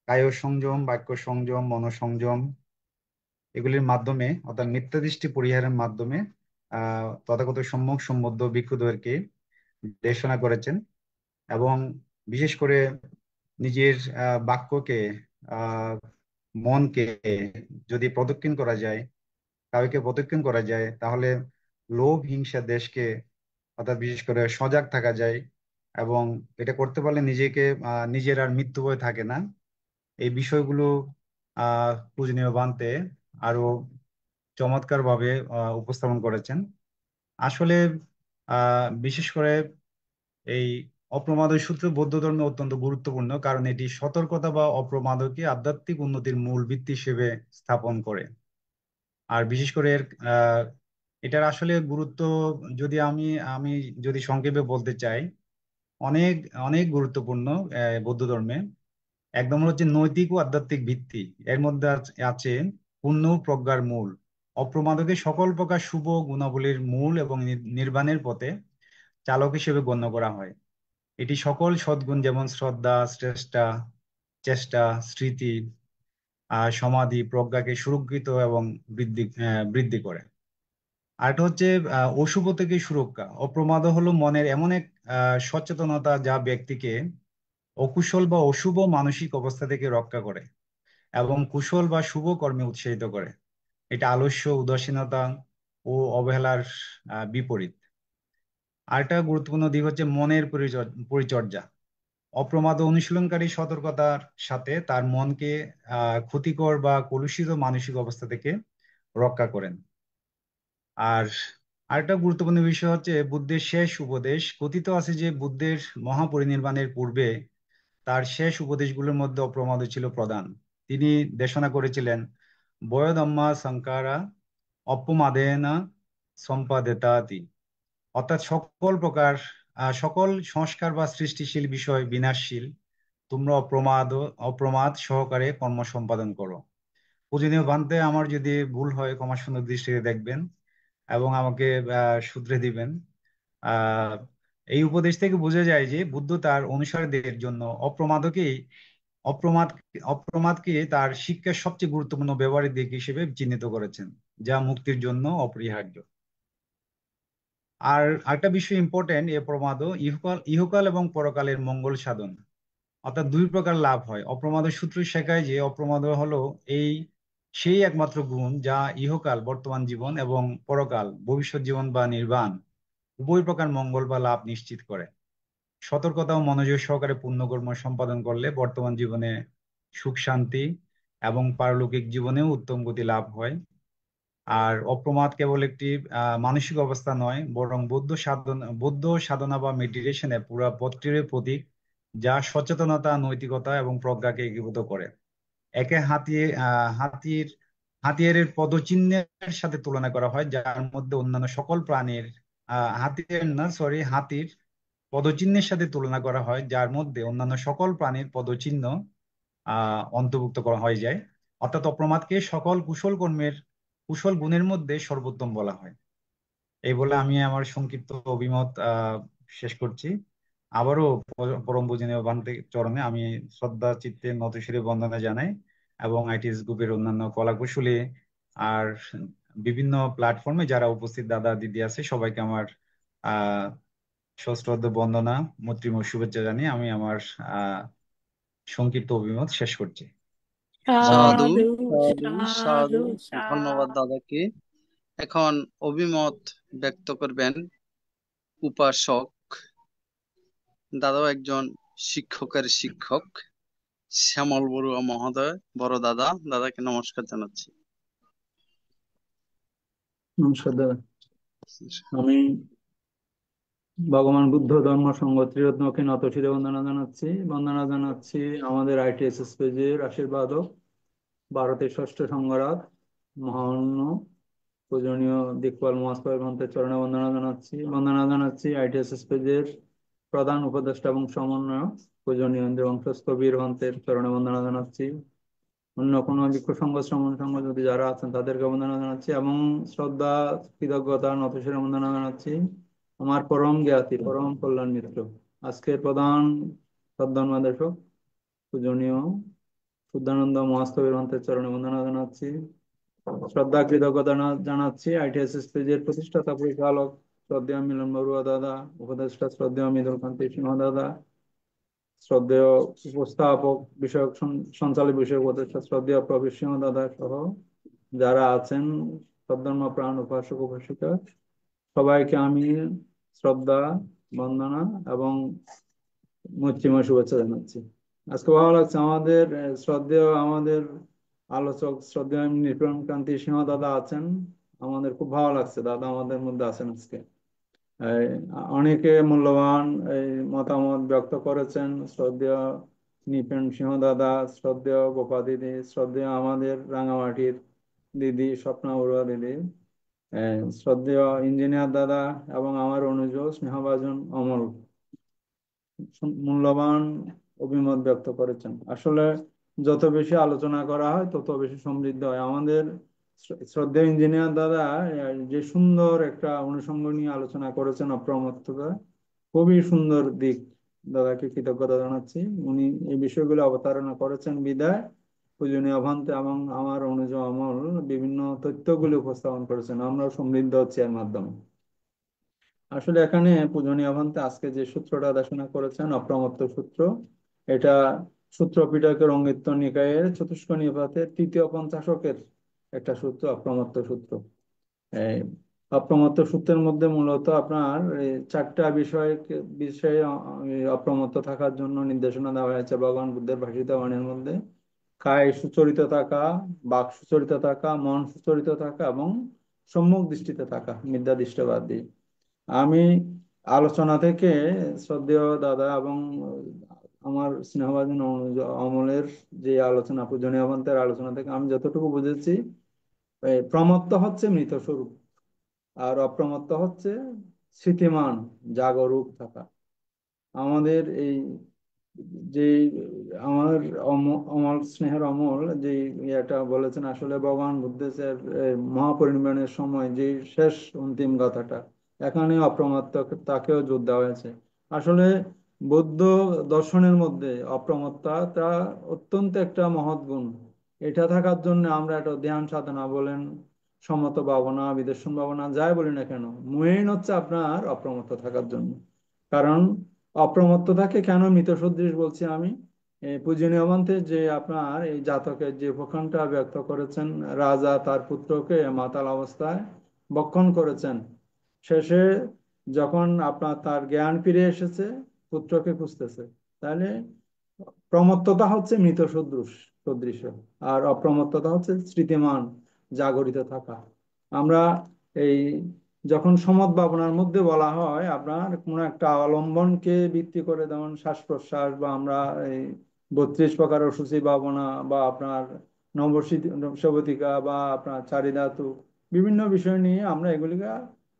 কায় সংযম, বাক্য সংযম, মনোসংযম এগুলির মাধ্যমে, অর্থাৎ মিথ্যাদৃষ্টি পরিহারের মাধ্যমে তথাগত সম্যক সম্বুদ্ধ ভিক্ষুদেরকে দেশনা করেছেন, এবং বিশেষ করে নিজের বাক্যকে মনকে যদি প্রদক্ষিণ করা যায়, কাউকে প্রদক্ষিণ করা যায়, তাহলে লোভ হিংসা দেশকে, অর্থাৎ বিশেষ করে সজাগ থাকা যায়, এবং এটা করতে পারলে নিজের আর মৃত্যু ভয় থাকে না। এই বিষয়গুলো পূজনীয় ভান্তে আরো চমৎকার ভাবে উপস্থাপন করেছেন। আসলে বিশেষ করে এই অপ্রমাদ সূত্র বৌদ্ধ ধর্মে অত্যন্ত গুরুত্বপূর্ণ, কারণ এটি সতর্কতা বা অপ্রমাদকে আধ্যাত্মিক উন্নতির মূল ভিত্তি হিসেবে স্থাপন করে। আর বিশেষ করে এটার আসলে গুরুত্ব যদি আমি আমি যদি সংক্ষেপে বলতে চাই, অনেক অনেক গুরুত্বপূর্ণ বৌদ্ধ ধর্মে। একদম হচ্ছে নৈতিক ও আধ্যাত্মিক ভিত্তি, এর মধ্যে আছে পুণ্য ও প্রজ্ঞার মূল, অপ্রমাদকে সকল প্রকার শুভ গুণাবলীর মূল এবং নির্বাণের পথে চালক হিসেবে গণ্য করা হয়। এটি সকল সদ্গুণ যেমন শ্রদ্ধা, চেষ্টা, স্মৃতি, সমাধি, প্রজ্ঞাকে সুরক্ষিত এবং বৃদ্ধি করে। আরেকটা হচ্ছে অশুভ থেকে সুরক্ষা। অপ্রমাদ হলো মনের এমন এক সচেতনতা যা ব্যক্তিকে অকুশল বা অশুভ মানসিক অবস্থা থেকে রক্ষা করে এবং কুশল বা শুভ কর্মে উৎসাহিত করে। এটা আলস্য, উদাসীনতা ও অবহেলার বিপরীত। আরেকটা গুরুত্বপূর্ণ দিক হচ্ছে মনের পরিচর্যা। অপ্রমাদ অনুশীলনকারী সতর্কতার সাথে তার মনকে ক্ষতিকর বা কলুষিত মানসিক অবস্থা থেকে রক্ষা করেন। আর আরেকটা গুরুত্বপূর্ণ বিষয় হচ্ছে বুদ্ধের শেষ উপদেশ। কথিত আছে যে বুদ্ধের মহাপরিনির্বাণের পূর্বে তার শেষ উপদেশগুলোর মধ্যে অপ্রমাদ ছিল প্রধান। তিনি দেশনা করেছিলেন, বয়োধম্মা সংকারা অপমাদেনা সম্পাদেতাতি, অর্থাৎ সকল সংস্কার বা সৃষ্টিশীল বিষয় বিনাশশীল, তোমরা অপ্রমাদ সহকারে কর্ম সম্পাদন করো। পূজনীয় ভান্তে, আমার যদি ভুল হয় ক্ষমা সুন্দর দৃষ্টিতে দেখবেন এবং আমাকে শুধরে দিবেন। এই উপদেশ থেকে বোঝা যায় যে বুদ্ধ তার অনুসারীদের জন্য অপ্রমাদ অপ্রমাদকে তার শিক্ষার সবচেয়ে গুরুত্বপূর্ণ ব্যবহারিক দিক হিসেবে চিহ্নিত করেছেন, যা মুক্তির জন্য অপরিহার্য। আর একটা বিষয় ইম্পর্টেন্ট, এ প্রমাদ ইহকাল ইহকাল এবং পরকালের মঙ্গল সাধন, অর্থাৎ দুই প্রকার লাভ হয়। অপ্রমাদ সূত্র শেখায় যে অপ্রমাদ হলো সেই একমাত্র গুণ যা ইহকাল বর্তমান জীবন এবং পরকাল ভবিষ্যৎ জীবন বা নির্বাণ উভয় প্রকার মঙ্গল বা লাভ নিশ্চিত করে। সতর্কতা ও মনোযোগ সহকারে পুণ্যকর্ম সম্পাদন করলে বর্তমান জীবনে সুখ শান্তি এবং পারলৌকিক জীবনেও উত্তম গতি লাভ হয়। আর অপ্রমাদ কেবল একটি মানসিক অবস্থা নয়, বরং বৌদ্ধ সাধনা বা মেডিটেশনে পুরা পথটির প্রতীক, যা সচেতনতা, নৈতিকতা এবং প্রজ্ঞাকে একীভূত করে। একে হাতিয়ারের পদচিহ্নের সাথে তুলনা করা হয়, যার মধ্যে অন্যান্য সকল প্রাণীর হাতির পদচিহ্নের সাথে তুলনা করা হয়, যার মধ্যে অন্যান্য সকল প্রাণীর পদচিহ্ন অন্তর্ভুক্ত করা হয়ে যায়। অর্থাৎ অপ্রমাদকে সকল কুশল গুণের মধ্যে সর্বোত্তম বলা হয়। এই বলে আমি আমার সংক্ষিপ্ত অভিমত শেষ করছি। আবারও পরম পূজনীয় বান্তে চরণে আমি শ্রদ্ধা চিত্তে নতশিরে বন্দনা জানাই, এবং আইটিএস গ্রুপের অন্যান্য কলাকুশলী আর বিভিন্ন প্ল্যাটফর্মে যারা উপস্থিত দাদা দিদি আছে, সবাইকে আমার আহ সশ্রদ্ধ বন্দনা, মৈত্রীময় শুভেচ্ছা জানিয়ে আমি আমার সংক্ষিপ্ত অভিমত শেষ করছি। সাধু সাধু সাধু সাধু, সাধু ধন্যবাদ দাদাকে। এখন অভিমত ব্যক্ত করবেন উপাসক। দাদাও একজন শিক্ষকের শিক্ষক, শ্যামল বড়ুয়া মহোদয়, বড় দাদা। দাদাকে নমস্কার জানাচ্ছি। নমস্কার দাদা। আমি ভগবান বুদ্ধ ধর্ম সংঘ ত্রিরত্নকে নতশিরে বন্দনা জানাচ্ছি আমাদের আইটিএসএস পেজের আশীর্বাদক, ভারতের ষষ্ঠ সংঘরাত মহান্য পূজনীয় দিকপাল মহাস্তয় ভন্তের চরণে বন্দনা জানাচ্ছি আইটিএসএস পেজের প্রধান উপদেষ্টা এবং সমন্বয়ক পূজনীয় বংশস্থ বীর ভন্তের চরণে বন্দনা জানাচ্ছি। অন্য কোনো ভিক্ষু সংঘ, শ্রমণ সংঘ যদি যারা আছেন তাদেরকে বন্দনা জানাচ্ছি, এবং শ্রদ্ধা, কৃতজ্ঞতা, নতশিরে বন্দনা জানাচ্ছি আমার পরম জ্ঞাতি, পরম কল্যাণ মিত্র, আজকের প্রধান সদ্ধর্মাদেশক পূজনীয় শুদ্ধানন্দ মহাস্তবীর মন্ত্রের চরণে বন্দনা জানাচ্ছি। শ্রদ্ধা, কৃতজ্ঞতা জানাচ্ছি আইটিএসএস পেজের প্রতিষ্ঠাতা পরিচালক শ্রদ্ধেয় মিলন বড়ুয়া দাদা, উপদেষ্টা শ্রদ্ধেয় মৃদুল কান্তি সিংহ দাদা, শ্রদ্ধেয় উপস্থাপক বিষয়ক সঞ্চালক বিষয়ক উপদেষ্টা শ্রদ্ধেয় প্রবীর সিংহ দাদা সহ যারা আছেন সদ্ধর্ম প্রাণ উপাসক উপাসিকা, সবাইকে আমি শ্রদ্ধা, বন্দনা এবং মৈত্রীময় শুভেচ্ছা জানাচ্ছি। আজকে ভালো লাগছে, আমাদের আমাদের আলোচক শ্রদ্ধেয় নিপুণ কান্তি সিংহ দাদা আছেন, আমাদের খুব ভালো লাগছে দাদা আমাদের মধ্যে আছেন আজকে। অনেকে মূল্যবান এই মতামত ব্যক্ত করেছেন, শ্রদ্ধেয় নিপুণ সিংহ দাদা, শ্রদ্ধেয় গোপা দিদি, শ্রদ্ধেয় আমাদের রাঙামাটির দিদি স্বপ্না বড়ুয়া দিদি, শ্রদ্ধেয় ইঞ্জিনিয়ার দাদা এবং আমার অনুজ স্নেহভাজন অমল মূল্যবান অভিমত ব্যক্ত করেছেন। আসলে যত বেশি আলোচনা করা হয় তত বেশি সমৃদ্ধ হয়। আমাদের শ্রদ্ধেয় ইঞ্জিনিয়ার দাদা যে সুন্দর একটা অনুষঙ্গ নিয়ে আলোচনা করেছেন অপ্রমত্ততা, খুবই সুন্দর দিক, দাদাকে কৃতজ্ঞতা জানাচ্ছি। উনি এই বিষয়গুলো অবতারণা করেছেন বিদায় পূজনীয় ভান্তে এবং আমার অনুজ অমল বিভিন্ন তথ্যগুলি উপস্থাপন করেছেন, আমরাও সমৃদ্ধ হচ্ছি এর মাধ্যমে। আসলে এখানে পূজনীয় ভান্তে আজকে যে সূত্রটা দেশনা করেছেন অপ্রমত্ত সূত্র, এটা সূত্র পিটকের অঙ্গিত্ব নিকায়ের চতুষ্ক নিপাতের তৃতীয় পঞ্চাশকের একটা সূত্র, অপ্রমত্ত সূত্র। এই অপ্রমত্ত সূত্রের মধ্যে মূলত আপনার চারটা বিষয়ে অপ্রমত্ত থাকার জন্য নির্দেশনা দেওয়া হয়েছে ভগবান বুদ্ধের ভাষিত বাণীর মধ্যে। কায় সুচরিত থাকা, বাক সুচরিত থাকা, মন সুচরিত থাকা এবং সম্মুখ দৃষ্টিতে থাকা, মিথ্যা দৃষ্টি বাদ দিয়ে। আমি আলোচনা থেকে শ্রদ্ধেয় দাদা এবং আমার স্নেহভাজন অমলের যে আলোচনা, পূজনীয় ভান্তের আলোচনা থেকে আমি যতটুকু বুঝেছি, প্রমত্ত হচ্ছে মৃত স্বরূপ আর অপ্রমত্ত হচ্ছে স্মৃতিমান জাগরূক থাকা। আমাদের এই যে আমার অমল স্নেহের অমল যে এটা বলেছেন, আসলে ভগবান বুদ্ধের মহাপরিনির্বাণের সময় যে শেষ অন্তিম গাথাটা এখানে অপ্রমত্ততাকেও জোর দেওয়া হয়েছে। আসলে বৌদ্ধ দর্শনের মধ্যে অপ্রমত্ততা অত্যন্ত একটা মহৎ গুণ। এটা থাকার জন্য আমরা একটা ধ্যান সাধনা বলেন, সমত ভাবনা, বিদর্শন ভাবনা, যাই বলি না কেন, মেইন হচ্ছে আপনার অপ্রমত্ত থাকার জন্য। কারণ অপ্রমত্ততাকে কেন মিতসদৃশ বলছি আমি, এই পূজনীয় মন্ত্রে যে আপনার এই জাতকের যে ভক্ষণটা ব্যক্ত করেছেন, রাজা তার পুত্রকে মাতাল অবস্থায় ভক্ষণ করেছেন, শেষে যখন আপনার তার জ্ঞান ফিরে এসেছে পুত্রকে খুঁজতেছে, তাহলে প্রমত্ততা হচ্ছে মৃত সদৃশ, আর অপ্রমত্ততা হচ্ছে স্মৃতিমান, জাগরিত থাকা। আমরা এই যখন সমদ ভাবনার মধ্যে বলা হয় আপনার কোনো একটা অবলম্বনকে ভিত্তি করে, যেমন শ্বাস প্রশ্বাস, বা আমরা এই 32 প্রকার অসুচি ভাবনা, বা আপনার নবশতিকা, বা আপনার চারিধাতু, বিভিন্ন বিষয় নিয়ে আমরা এগুলিকে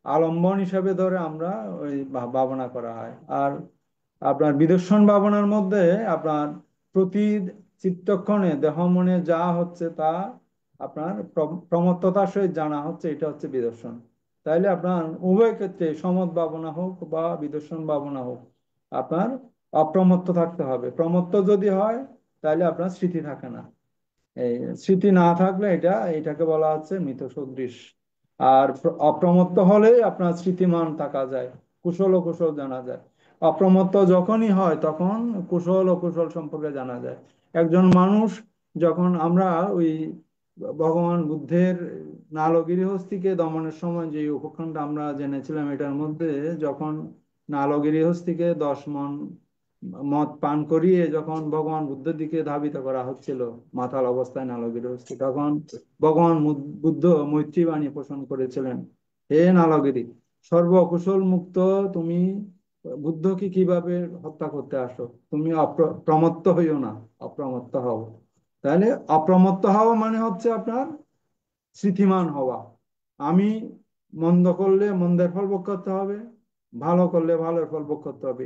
আলম্বন হিসাবে ধরে আমরা ওই ভাবনা করা হয়। আর আপনার বিদর্শন ভাবনার মধ্যে আপনার প্রতি চিত্তক্ষণে দেহ মনে যা হচ্ছে তা আপনার প্রমত্ততার সহিত জানা হচ্ছে, এটা হচ্ছে বিদর্শন। তাইলে আপনার উভয় ক্ষেত্রে সমদ ভাবনা হোক বা বিদর্শন ভাবনা হোক, আপনার অপ্রমত্ত থাকতে হবে। প্রমত্ত যদি হয় তাহলে আপনার স্মৃতি থাকে না। এই স্মৃতি না থাকলে এটাকে বলা হচ্ছে মৃত সদৃশ। আর অপ্রমত্ত হলে আপনার স্মৃতিমান থাকা যায়, কুশল ও কুশল জানা যায়। অপ্রমত্ত যখনই হয় তখন কুশল ও কুশল সম্পর্কে জানা যায়। একজন মানুষ যখন আমরা ওই ভগবান বুদ্ধের নালগিরি হস্তিকে দমনের সময় যে উপখণ্ড আমরা জেনেছিলাম, এটার মধ্যে যখন নালগিরি হস্তিকে 10 মণ মদ পান করিয়ে যখন ভগবান বুদ্ধের দিকে ধাবিত করা হচ্ছিল মাতাল অবস্থায় নালগিরি হস্তি, তখন ভগবান বুদ্ধ মৈত্রী বাণী পোষণ করেছিলেন, হে নালগিরি, সর্ব কুশল মুক্ত তুমি বুদ্ধকে কিভাবে হত্যা করতে আসো? তুমি প্রমত্ত হইও না, অপ্রমত্ত হও। তাহলে অপ্রমত্ত হওয়া মানে হচ্ছে আপনার স্মৃতিমান হওয়া। আমি মন্দ করলে মন্দের ফল ভোগ করতে হবে, ভালো করলে ভালোর ফল ভোগ করতে হবে।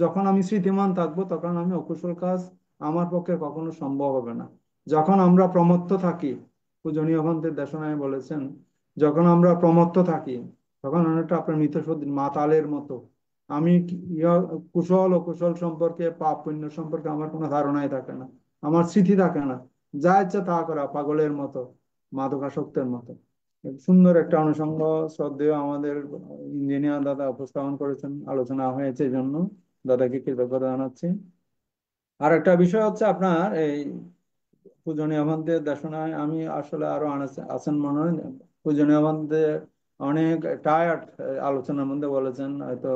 যখন আমি স্মৃতিমান থাকবো তখন আমি অকুশল কাজ আমার পক্ষে কখনো সম্ভব হবে না। যখন আমরা প্রমত্ত থাকি, পূজনীয় ভন্তের দেশনায় বলেছেন, যখন আমরা প্রমত্ত থাকি তখন অনেকটা আপনার মৃতসদৃশ মাতালের মতো। আমি কুশল অকুশল সম্পর্কে, পাপ পুণ্য সম্পর্কে আমার কোনো ধারণাই থাকে না, আমার স্মৃতি থাকে না, যা ইচ্ছা তা করা, পাগলের মতো, মাদকাসক্তের মতো। সুন্দর একটা অনুষঙ্গ শ্রদ্ধেয় আমাদের ইঞ্জিনিয়ার দাদা উপস্থাপন করেছেন, আলোচনা হয়েছে, এই জন্য দাদাকে কৃতজ্ঞতা জানাচ্ছি। আর একটা বিষয় হচ্ছে আপনার এই পূজনীয় ভান্তের দেশনায় আমি আসলে আরো আছেন মনে হয়, পূজনীয় ভান্তে অনেক টায়ার্ড আলোচনার মধ্যে বলেছেন হয়তো,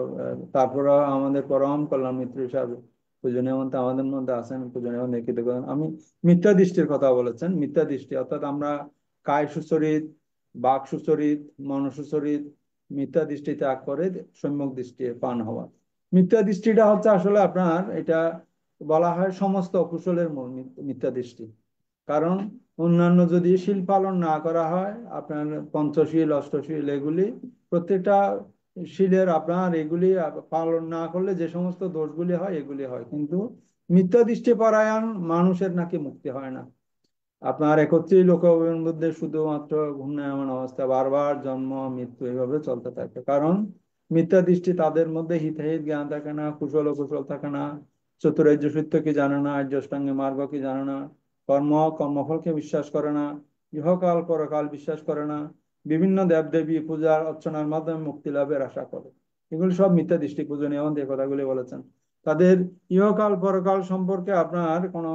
তারপরে আমাদের পরম কল্যাণ মিত্র হিসাবে পূজনীয় ভান্তে আমাদের মধ্যে আছেন, পূজনীয় ভান্তে কৃতজ্ঞতা। আমি মিথ্যা দৃষ্টির কথা বলেছেন, মিথ্যা দৃষ্টি অর্থাৎ আমরা কায় সুচরিত, বাক সুচরিত, মন সুচরিত, মিথ্যা দৃষ্টি ত্যাগ করে সম্যক দৃষ্টি পান হওয়া। মিথ্যা দৃষ্টিটা হচ্ছে আসলে আপনার এটা বলা হয় সমস্ত অকুশলের মূল, মিথ্যা দৃষ্টি। কারণ অন্যান্য যদি শীল পালন না করা হয়, আপনার পঞ্চশীল অষ্টশীল এগুলি প্রত্যেকটা শীলের আপনার এগুলি পালন না করলে যে সমস্ত দোষগুলি হয় এগুলি হয়, কিন্তু মিথ্যা দৃষ্টি পরায়ণ মানুষের নাকি মুক্তি হয় না। আপনার একত্রিশ লোকের মধ্যে শুধুমাত্র ঘূর্ণায়মান অবস্থা, বারবার জন্ম মৃত্যু এইভাবে চলতে থাকে। কারণ মিথ্যা দৃষ্টি, তাদের মধ্যে হিতাহিত জ্ঞান থাকে না, কুশল অকুশল থাকে না, চতুরার্য সত্য কি জানে না, আর্যষ্টাঙ্গিক মার্গ কি জানে না, কর্মফলকে বিশ্বাস করে না, ইহকাল পরকাল বিশ্বাস করে না, বিভিন্ন দেবদেবী পূজার অর্চনার মাধ্যমে মুক্তি লাভের আশা করে। এগুলি সব মিথ্যা দৃষ্টি। পূজনীয় যে কথাগুলি বলেছেন, তাদের ইহকাল পরকাল সম্পর্কে আপনার কোনো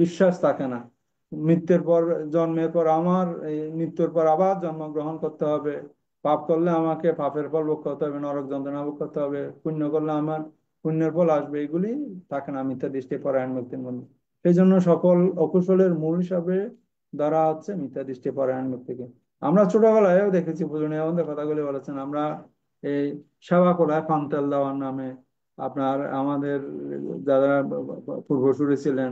বিশ্বাস থাকে না। মৃত্যুর পর, জন্মের পর আমার এই মৃত্যুর পর আবার জন্মগ্রহণ করতে হবে, পাপ করলে আমাকে পাপের ফল ভোগ করতে হবে, নরক যন্ত্রণা ভোগ করতে হবে, পুণ্য করলে আমার পুণ্যের ফল আসবে, এগুলি থাকে না মিথ্যা দৃষ্টি পরায়ণ ব্যক্তির মধ্যে। সেই জন্য সকল অকুশলের মূল হিসাবে ধরা হচ্ছে মিথ্যা দৃষ্টি পরায়ণ ব্যক্তিকে। আমরা ছোটবেলায়ও দেখেছি, পূজনীয় কথাগুলি বলেছেন, আমরা এই সেবা করায় পান্তেল দেওয়ার নামে আপনার আমাদের যারা পূর্বসূরি ছিলেন,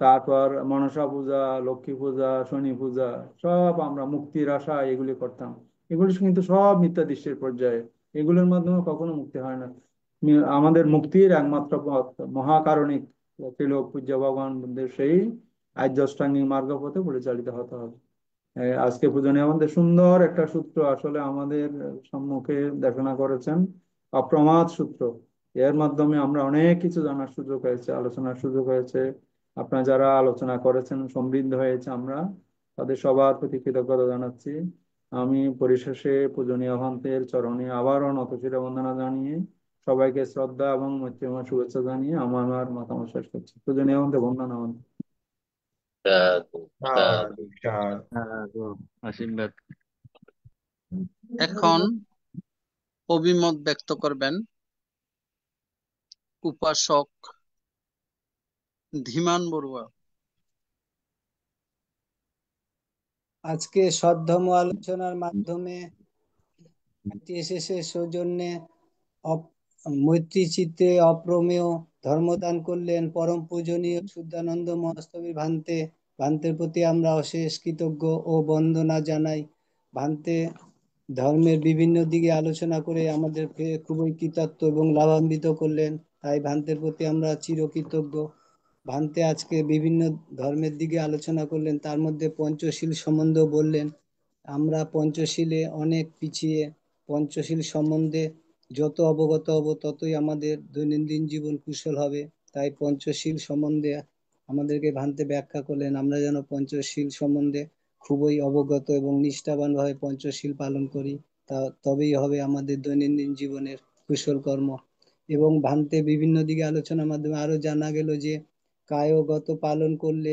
তারপর মনসা পূজা, লক্ষ্মী পূজা, শনি পূজা, সব আমরা মুক্তির আশা এগুলি করতাম। এগুলি কিন্তু সব মিথ্যা দৃষ্টির পর্যায়ে, এগুলোর মাধ্যমে কখনো মুক্তি হয় না। আমাদের মুক্তির একমাত্র পথ মহাকারণিক ত্রিলোক পূজ্য ভগবান বুদ্ধের সেই আর্য অষ্টাঙ্গিক মার্গ পথে পরিচালিত হতে হবে। আজকে পূজনীয় আমাদের সুন্দর একটা সূত্র আসলে আমাদের সম্মুখে দেশনা করেছেন, অপ্রমাদ সূত্র। এর মাধ্যমে আমরা অনেক কিছু জানার সুযোগ হয়েছে, আলোচনার সুযোগ হয়েছে। আপনারা যারা আলোচনা করেছেন সমৃদ্ধ হয়েছে, আমরা তাদের সবার প্রতি কৃতজ্ঞতা জানাচ্ছি। আমি পরিশেষে পূজনীয় ভন্তের চরণে আবারও নতশিরে বন্দনা জানিয়ে সবাইকে শ্রদ্ধা এবং মৈত্রীময় শুভেচ্ছা জানিয়ে আমার মতামত শেষ করছি। পূজনীয় ভন্তে বন্দনা। সাধু সাধু সাধু সাধু। আশীর্বাদ। এখন অভিমত ব্যক্ত করবেন উপাসক ধীমান বড়ুয়া। আজকে সদ্ধর্ম আলোচনার মাধ্যমে আইটিএসএস সৌজন্যে মৈত্রী চিত্তে অপ্রমেয় ধর্মদান করলেন পরম পূজনীয় শুদ্ধানন্দ মহাস্তবীর ভান্তের প্রতি আমরা অশেষ কৃতজ্ঞ ও বন্দনা জানাই। ভান্তে ধর্মের বিভিন্ন দিকে আলোচনা করে আমাদেরকে খুবই কৃতার্থ এবং লাভান্বিত করলেন, তাই ভান্তের প্রতি আমরা চিরকৃতজ্ঞ। ভান্তে আজকে বিভিন্ন ধর্মের দিকে আলোচনা করলেন, তার মধ্যে পঞ্চশীল সম্বন্ধে বললেন। আমরা পঞ্চশীলে অনেক পিছিয়ে, পঞ্চশীল সম্বন্ধে যত অবগত হব ততই আমাদের দৈনন্দিন জীবন কুশল হবে। তাই পঞ্চশীল সম্বন্ধে আমাদেরকে ভান্তে ব্যাখ্যা করলেন, আমরা যেন পঞ্চশীল সম্বন্ধে খুবই অবগত এবং নিষ্ঠাবানভাবে পঞ্চশীল পালন করি, তবেই হবে আমাদের দৈনন্দিন জীবনের কুশল কর্ম। এবং ভান্তে বিভিন্ন দিকে আলোচনার মাধ্যমে আরো জানা গেল যে কায়গত পালন করলে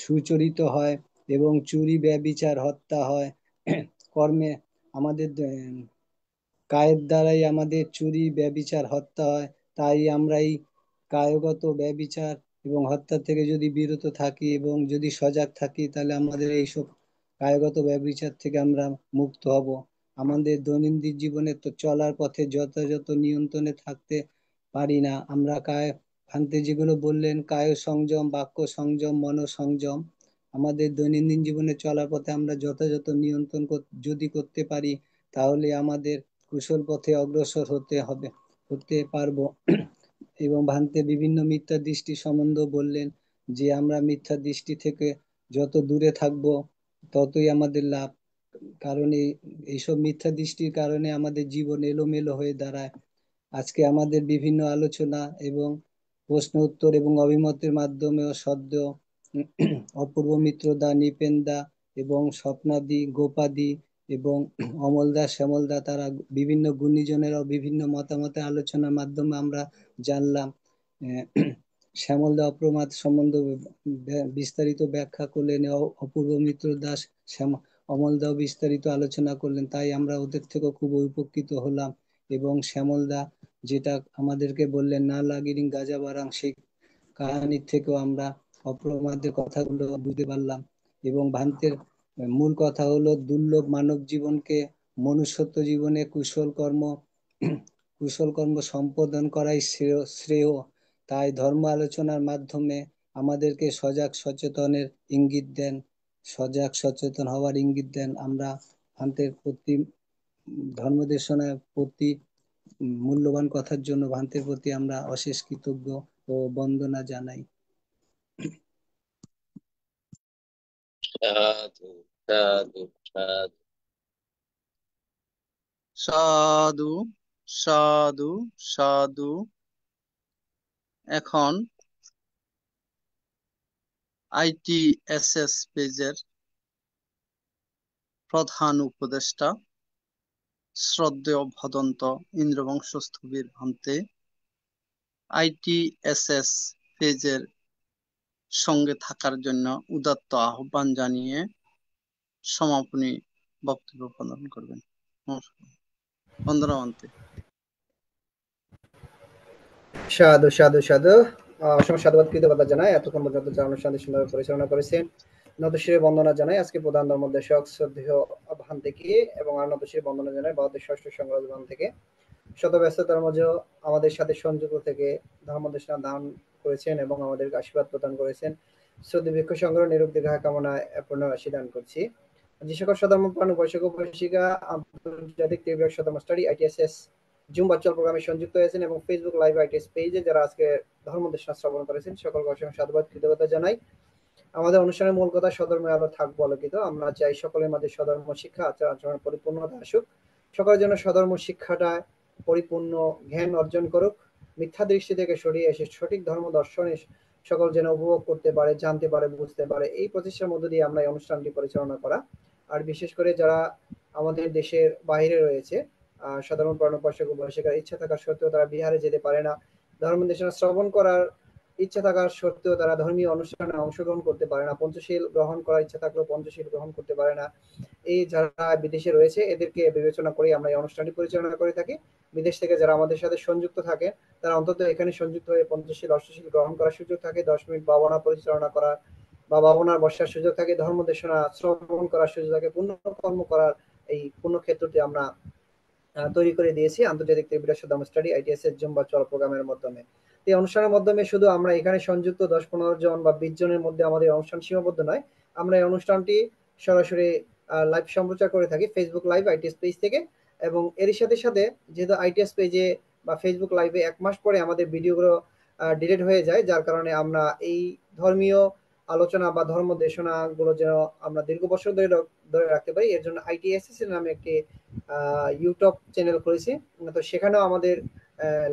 সুচরিত হয় এবং চুরি ব্যভিচার হত্যা হয়। কর্মে আমাদের কায়ের দ্বারাই আমাদের চুরি ব্যভিচার হত্যা হয়। তাই আমরা এই কায়গত ব্যভিচার এবং হত্যা থেকে যদি বিরত থাকি এবং যদি সজাগ থাকি, তাহলে আমাদের এইসব কায়গত ব্যভিচার থেকে আমরা মুক্ত হব। আমাদের দৈনন্দিন জীবনে তো চলার পথে যথাযথ নিয়ন্ত্রণে থাকতে পারি না আমরা। ভান্তে যেগুলো বললেন, কায় সংযম, বাক্য সংযম, মন সংযম, আমাদের দৈনন্দিন জীবনে চলার পথে আমরা যথাযথ নিয়ন্ত্রণ যদি করতে পারি, তাহলে আমাদের কুশল পথে অগ্রসর হতে পারবো। এবং ভান্তে বিভিন্ন মিথ্যা দৃষ্টি সম্বন্ধ বললেন, যে আমরা মিথ্যা দৃষ্টি থেকে যত দূরে থাকব ততই আমাদের লাভ। কারণ এইসব মিথ্যা দৃষ্টির কারণে আমাদের জীবন এলোমেলো হয়ে দাঁড়ায়। আজকে আমাদের বিভিন্ন আলোচনা এবং প্রশ্ন উত্তর এবং অভিমতের মাধ্যমেও সদ্য অপূর্ব মিত্র দা, নিপেন দা এবং স্বপ্নাদি, গোপাদি এবং অমলদা, শ্যামলদা, তারা বিভিন্ন গুণীজনেরাও বিভিন্ন মতামতের আলোচনার মাধ্যমে আমরা জানলাম। শ্যামলদা অপ্রমাদ সম্বন্ধে বিস্তারিত ব্যাখ্যা করলেন, অপূর্ব মিত্র দাস অমলদাও বিস্তারিত আলোচনা করলেন, তাই আমরা ওদের থেকেও খুব উপকৃত হলাম। এবং শ্যামলদা যেটা আমাদেরকে বললেন, না লাগিরিং গাজা বারাং, সেই কাহানির থেকেও আমরা অপ্রমাদের কথাগুলো বুঝতে পারলাম। এবং ভান্তের মূল কথা হলো, দুর্লভ মানব জীবনকে মনুষ্যত্ব জীবনে কুশল কর্ম সম্পাদন করাই শ্রেয়। তাই ধর্ম আলোচনার মাধ্যমে আমাদেরকে সজাগ সচেতন হওয়ার ইঙ্গিত দেন। আমরা ভান্তের প্রতি ধর্মদেশনার প্রতি মূল্যবান কথার জন্য ভান্তের প্রতি আমরা অশেষ কৃতজ্ঞ ও বন্দনা জানাই। সাধু সাধু সাধু সাধু সাধু সাধু। এখন আইটিএসএস পেজের প্রধান উপদেষ্টা শ্রদ্ধেয় ভদন্ত ইন্দ্রবংশস্থবির ভান্তে আইটিএসএস পেজের সঙ্গে থাকার জন্য উদাত্ত আহ্বান জানিয়ে সমাপনী বক্তব্য প্রদান করবেন। বন্দনা ভান্তে। সাধু সাধু সাধু। অসংখ্য সাধুবাদ, কৃতজ্ঞতা জানাই এতক্ষণ পর্যন্ত যা অনুষ্ঠান সুন্দর পরিচালনা করেছেন। নতশিরে বন্দনা জানাই আজকে প্রধান ধর্মদেশক শ্রদ্ধেয় ভান থেকে, এবং আর নতশিরে বন্দনা জানাই ভারতের ষষ্ঠ সংগ্রাম ভান থেকে। শত ব্যস্ততার মাঝেও আমাদের সাথে সংযুক্ত থেকে ধর্মদেশনা দান করেছেন এবং আমাদেরকে আশীর্বাদ প্রদান করেছেন। শ্রদ্ধেয় ভিক্ষু সংগ্রহ নিরুক্তি কামনায় পূর্ণ রাশি দান করছি। যে সকল সধর্মপ্রাণ উপাসক উপাসিকা আন্তর্জাতিক তীব্র সধর্ম স্টাডি আইটিএসএস জুম ভার্চুয়াল প্রোগ্রামে সংযুক্ত হয়েছেন এবং ফেসবুক লাইভ আইটিএস পেজে যারা আজকে ধর্মদেশনা শ্রবণ করেছেন, সকলকে অসংখ্য সাধুবাদ, কৃতজ্ঞতা জানাই। আমাদের অনুষ্ঠানের মূল কথা সধর্মে আলো থাকবো আলোকিত। আমরা চাই সকলের মাঝে সধর্ম শিক্ষা আচার আচরণের পরিপূর্ণতা আসুক, সকলের জন্য সধর্ম শিক্ষাটা পরিপূর্ণ জ্ঞান অর্জন করুক, মিথ্যা দৃষ্টি থেকে সরিয়ে এসে সঠিক ধর্ম দর্শনে সকল যেন উপভোগ করতে পারে, জানতে পারে, বুঝতে পারে। এই প্রচেষ্টার মধ্য দিয়ে আমরা এই অনুষ্ঠানটি পরিচালনা করা। আর বিশেষ করে যারা আমাদের দেশের বাইরে রয়েছে, সাধারণ প্রাণোপাসক উপাসিকার ইচ্ছা থাকা সত্ত্বেও তারা বিহারে যেতে পারে না, ধর্ম দেশনা শ্রবণ করার ইচ্ছা থাকার সত্ত্বেও তারা ধর্মীয় অনুষ্ঠানে অংশগ্রহণ করতে পারে না, পঞ্চশীল গ্রহণ করার ইচ্ছা থাকলেও পঞ্চশীল গ্রহণ করতে পারে না। এই যারা বিদেশে রয়েছে এদেরকে বিবেচনা করে আমরা এই অনুষ্ঠানটি পরিচালনা করে থাকি। বিদেশ থেকে যারা আমাদের সাথে সংযুক্ত থাকে তারা অন্তত এখানে সংযুক্ত হয়ে পঞ্চশীল অষ্টশীল গ্রহণ করার সুযোগ থাকে, 10 মিনিট ভাবনা পরিচালনা করার বা ভাবনার বসার সুযোগ থাকে, ধর্ম দেশনা শ্রবণ করার সুযোগ থাকে, পুণ্য কর্ম করার এই পুণ্য ক্ষেত্রটি আমরা তৈরি করে দিয়েছি আন্তর্জাতিক ত্রিপুরা ধর্ম স্টাডি ITS এর জুম্বা চল প্রোগ্রামের মাধ্যমে। এই অনুষ্ঠানের মাধ্যমে শুধু আমরা এখানে সংযুক্ত 10-15 জন বা 20 জনের মধ্যে আমাদের অনুষ্ঠান সীমাবদ্ধ নয়, আমরা এই অনুষ্ঠানটি সরাসরি লাইভ সম্প্রচার করে থাকি ফেসবুক লাইভ ITS পেজ থেকে। এবং এর সাথে সাথে যেহেতু ITS পেজে বা ফেসবুক লাইভে 1 মাস পরে আমাদের ভিডিওগুলো ডিলিট হয়ে যায়, যার কারণে আমরা এই ধর্মীয় আলোচনা বা ধর্ম দেশনা গুলো যেন আমরা দীর্ঘ বছর ধরে রাখতে পারি, এর জন্য ITSS নামে একটি ইউটিউব চ্যানেল করেছি। তো সেখানেও আমাদের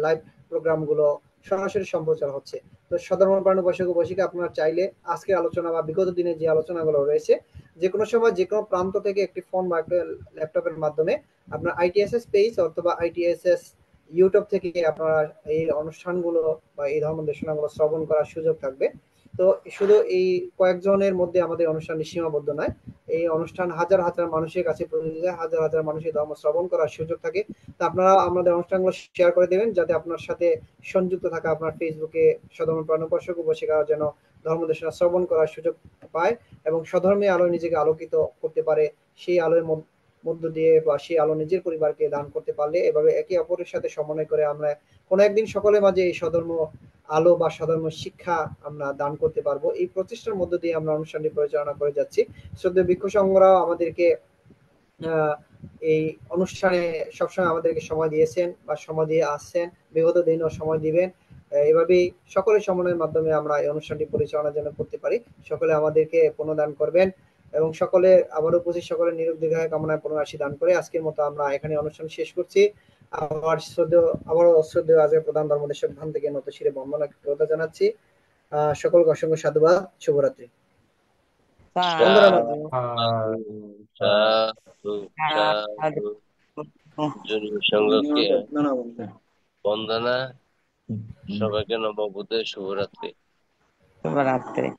লাইভ প্রোগ্রাম গুলো সরাসরি সম্প্রচার হচ্ছে। তো সাধারণ প্রাণোপাসক উপাসিকা আপনারা চাইলে আজকের আলোচনা বা বিগত দিনে যে আলোচনাগুলো রয়েছে যে কোনো সময় যে কোনো প্রান্ত থেকে একটি ফোন বা একটা ল্যাপটপের মাধ্যমে আপনার ITSS পেজ অথবা ITSS ইউটিউব থেকে আপনারা এই অনুষ্ঠানগুলো বা এই ধর্ম দেশনাগুলো শ্রবণ করার সুযোগ থাকবে। তো শুধু এই কয়েকজনের মধ্যে আমাদের অনুষ্ঠানটি সীমাবদ্ধ নয়, এই অনুষ্ঠান হাজার হাজার মানুষের কাছে পৌঁছে যায়, হাজার হাজার মানুষের ধর্ম শ্রবণ করার সুযোগ থাকে। তো আপনারা আমাদের অনুষ্ঠানগুলো শেয়ার করে দেবেন যাতে আপনার সাথে সংযুক্ত থাকা আপনার ফেসবুকে সধর্ম প্রাণোপাসক উপাসিকারা যেন ধর্ম দেশনা শ্রবণ করার সুযোগ পায় এবং স্বধর্মে আলোয় নিজেকে আলোকিত করতে পারে। সেই আলোর মধ্য দিয়ে বা সেই আলো নিজের পরিবারকে দান করতে পারলে এভাবে একে অপরের সাথে সমন্বয় করে আমরা কোনো একদিন সকলের মাঝে এই স্বধর্ম আলো বা সাধারণ শিক্ষা আমরা দান করতে পারবো। এই প্রচেষ্টার মধ্য দিয়ে আমরা অনুষ্ঠানটি পরিচালনা করে যাচ্ছি। শ্রদ্ধেয় ভিক্ষু সংঘরাও আমাদেরকে এই অনুষ্ঠানে সবসময় আমাদেরকে সময় দিয়েছেন বা সময় দিয়ে আসছেন, বিগত দিনও সময় দিবেন। এভাবেই সকলের সমন্বয়ের মাধ্যমে আমরা এই অনুষ্ঠানটি পরিচালনা যেন করতে পারি। সকলে আমাদেরকে পুনঃদান করবেন এবং সকলে আবারও উপস্থিত সকলের নিরোগ দীর্ঘায়ু কামনায় পুনরাশি দান করে আজকের মতো আমরা এখানে অনুষ্ঠান শেষ করছি। আবারও শ্রদ্ধেয় আজকের প্রধান ধর্মদেশক ধাম থেকে নত শিরে বন্দনা কৃতজ্ঞতা জানাচ্ছি। সকলকে অসংখ্য সাধুবাদ, শুভরাত্রি। বন্দনা সাধু সাধু জুনি সংঘকে বন্দনা, সবাইকে নববুদ্ধের শুভরাত্রি। শুভরাত্রি।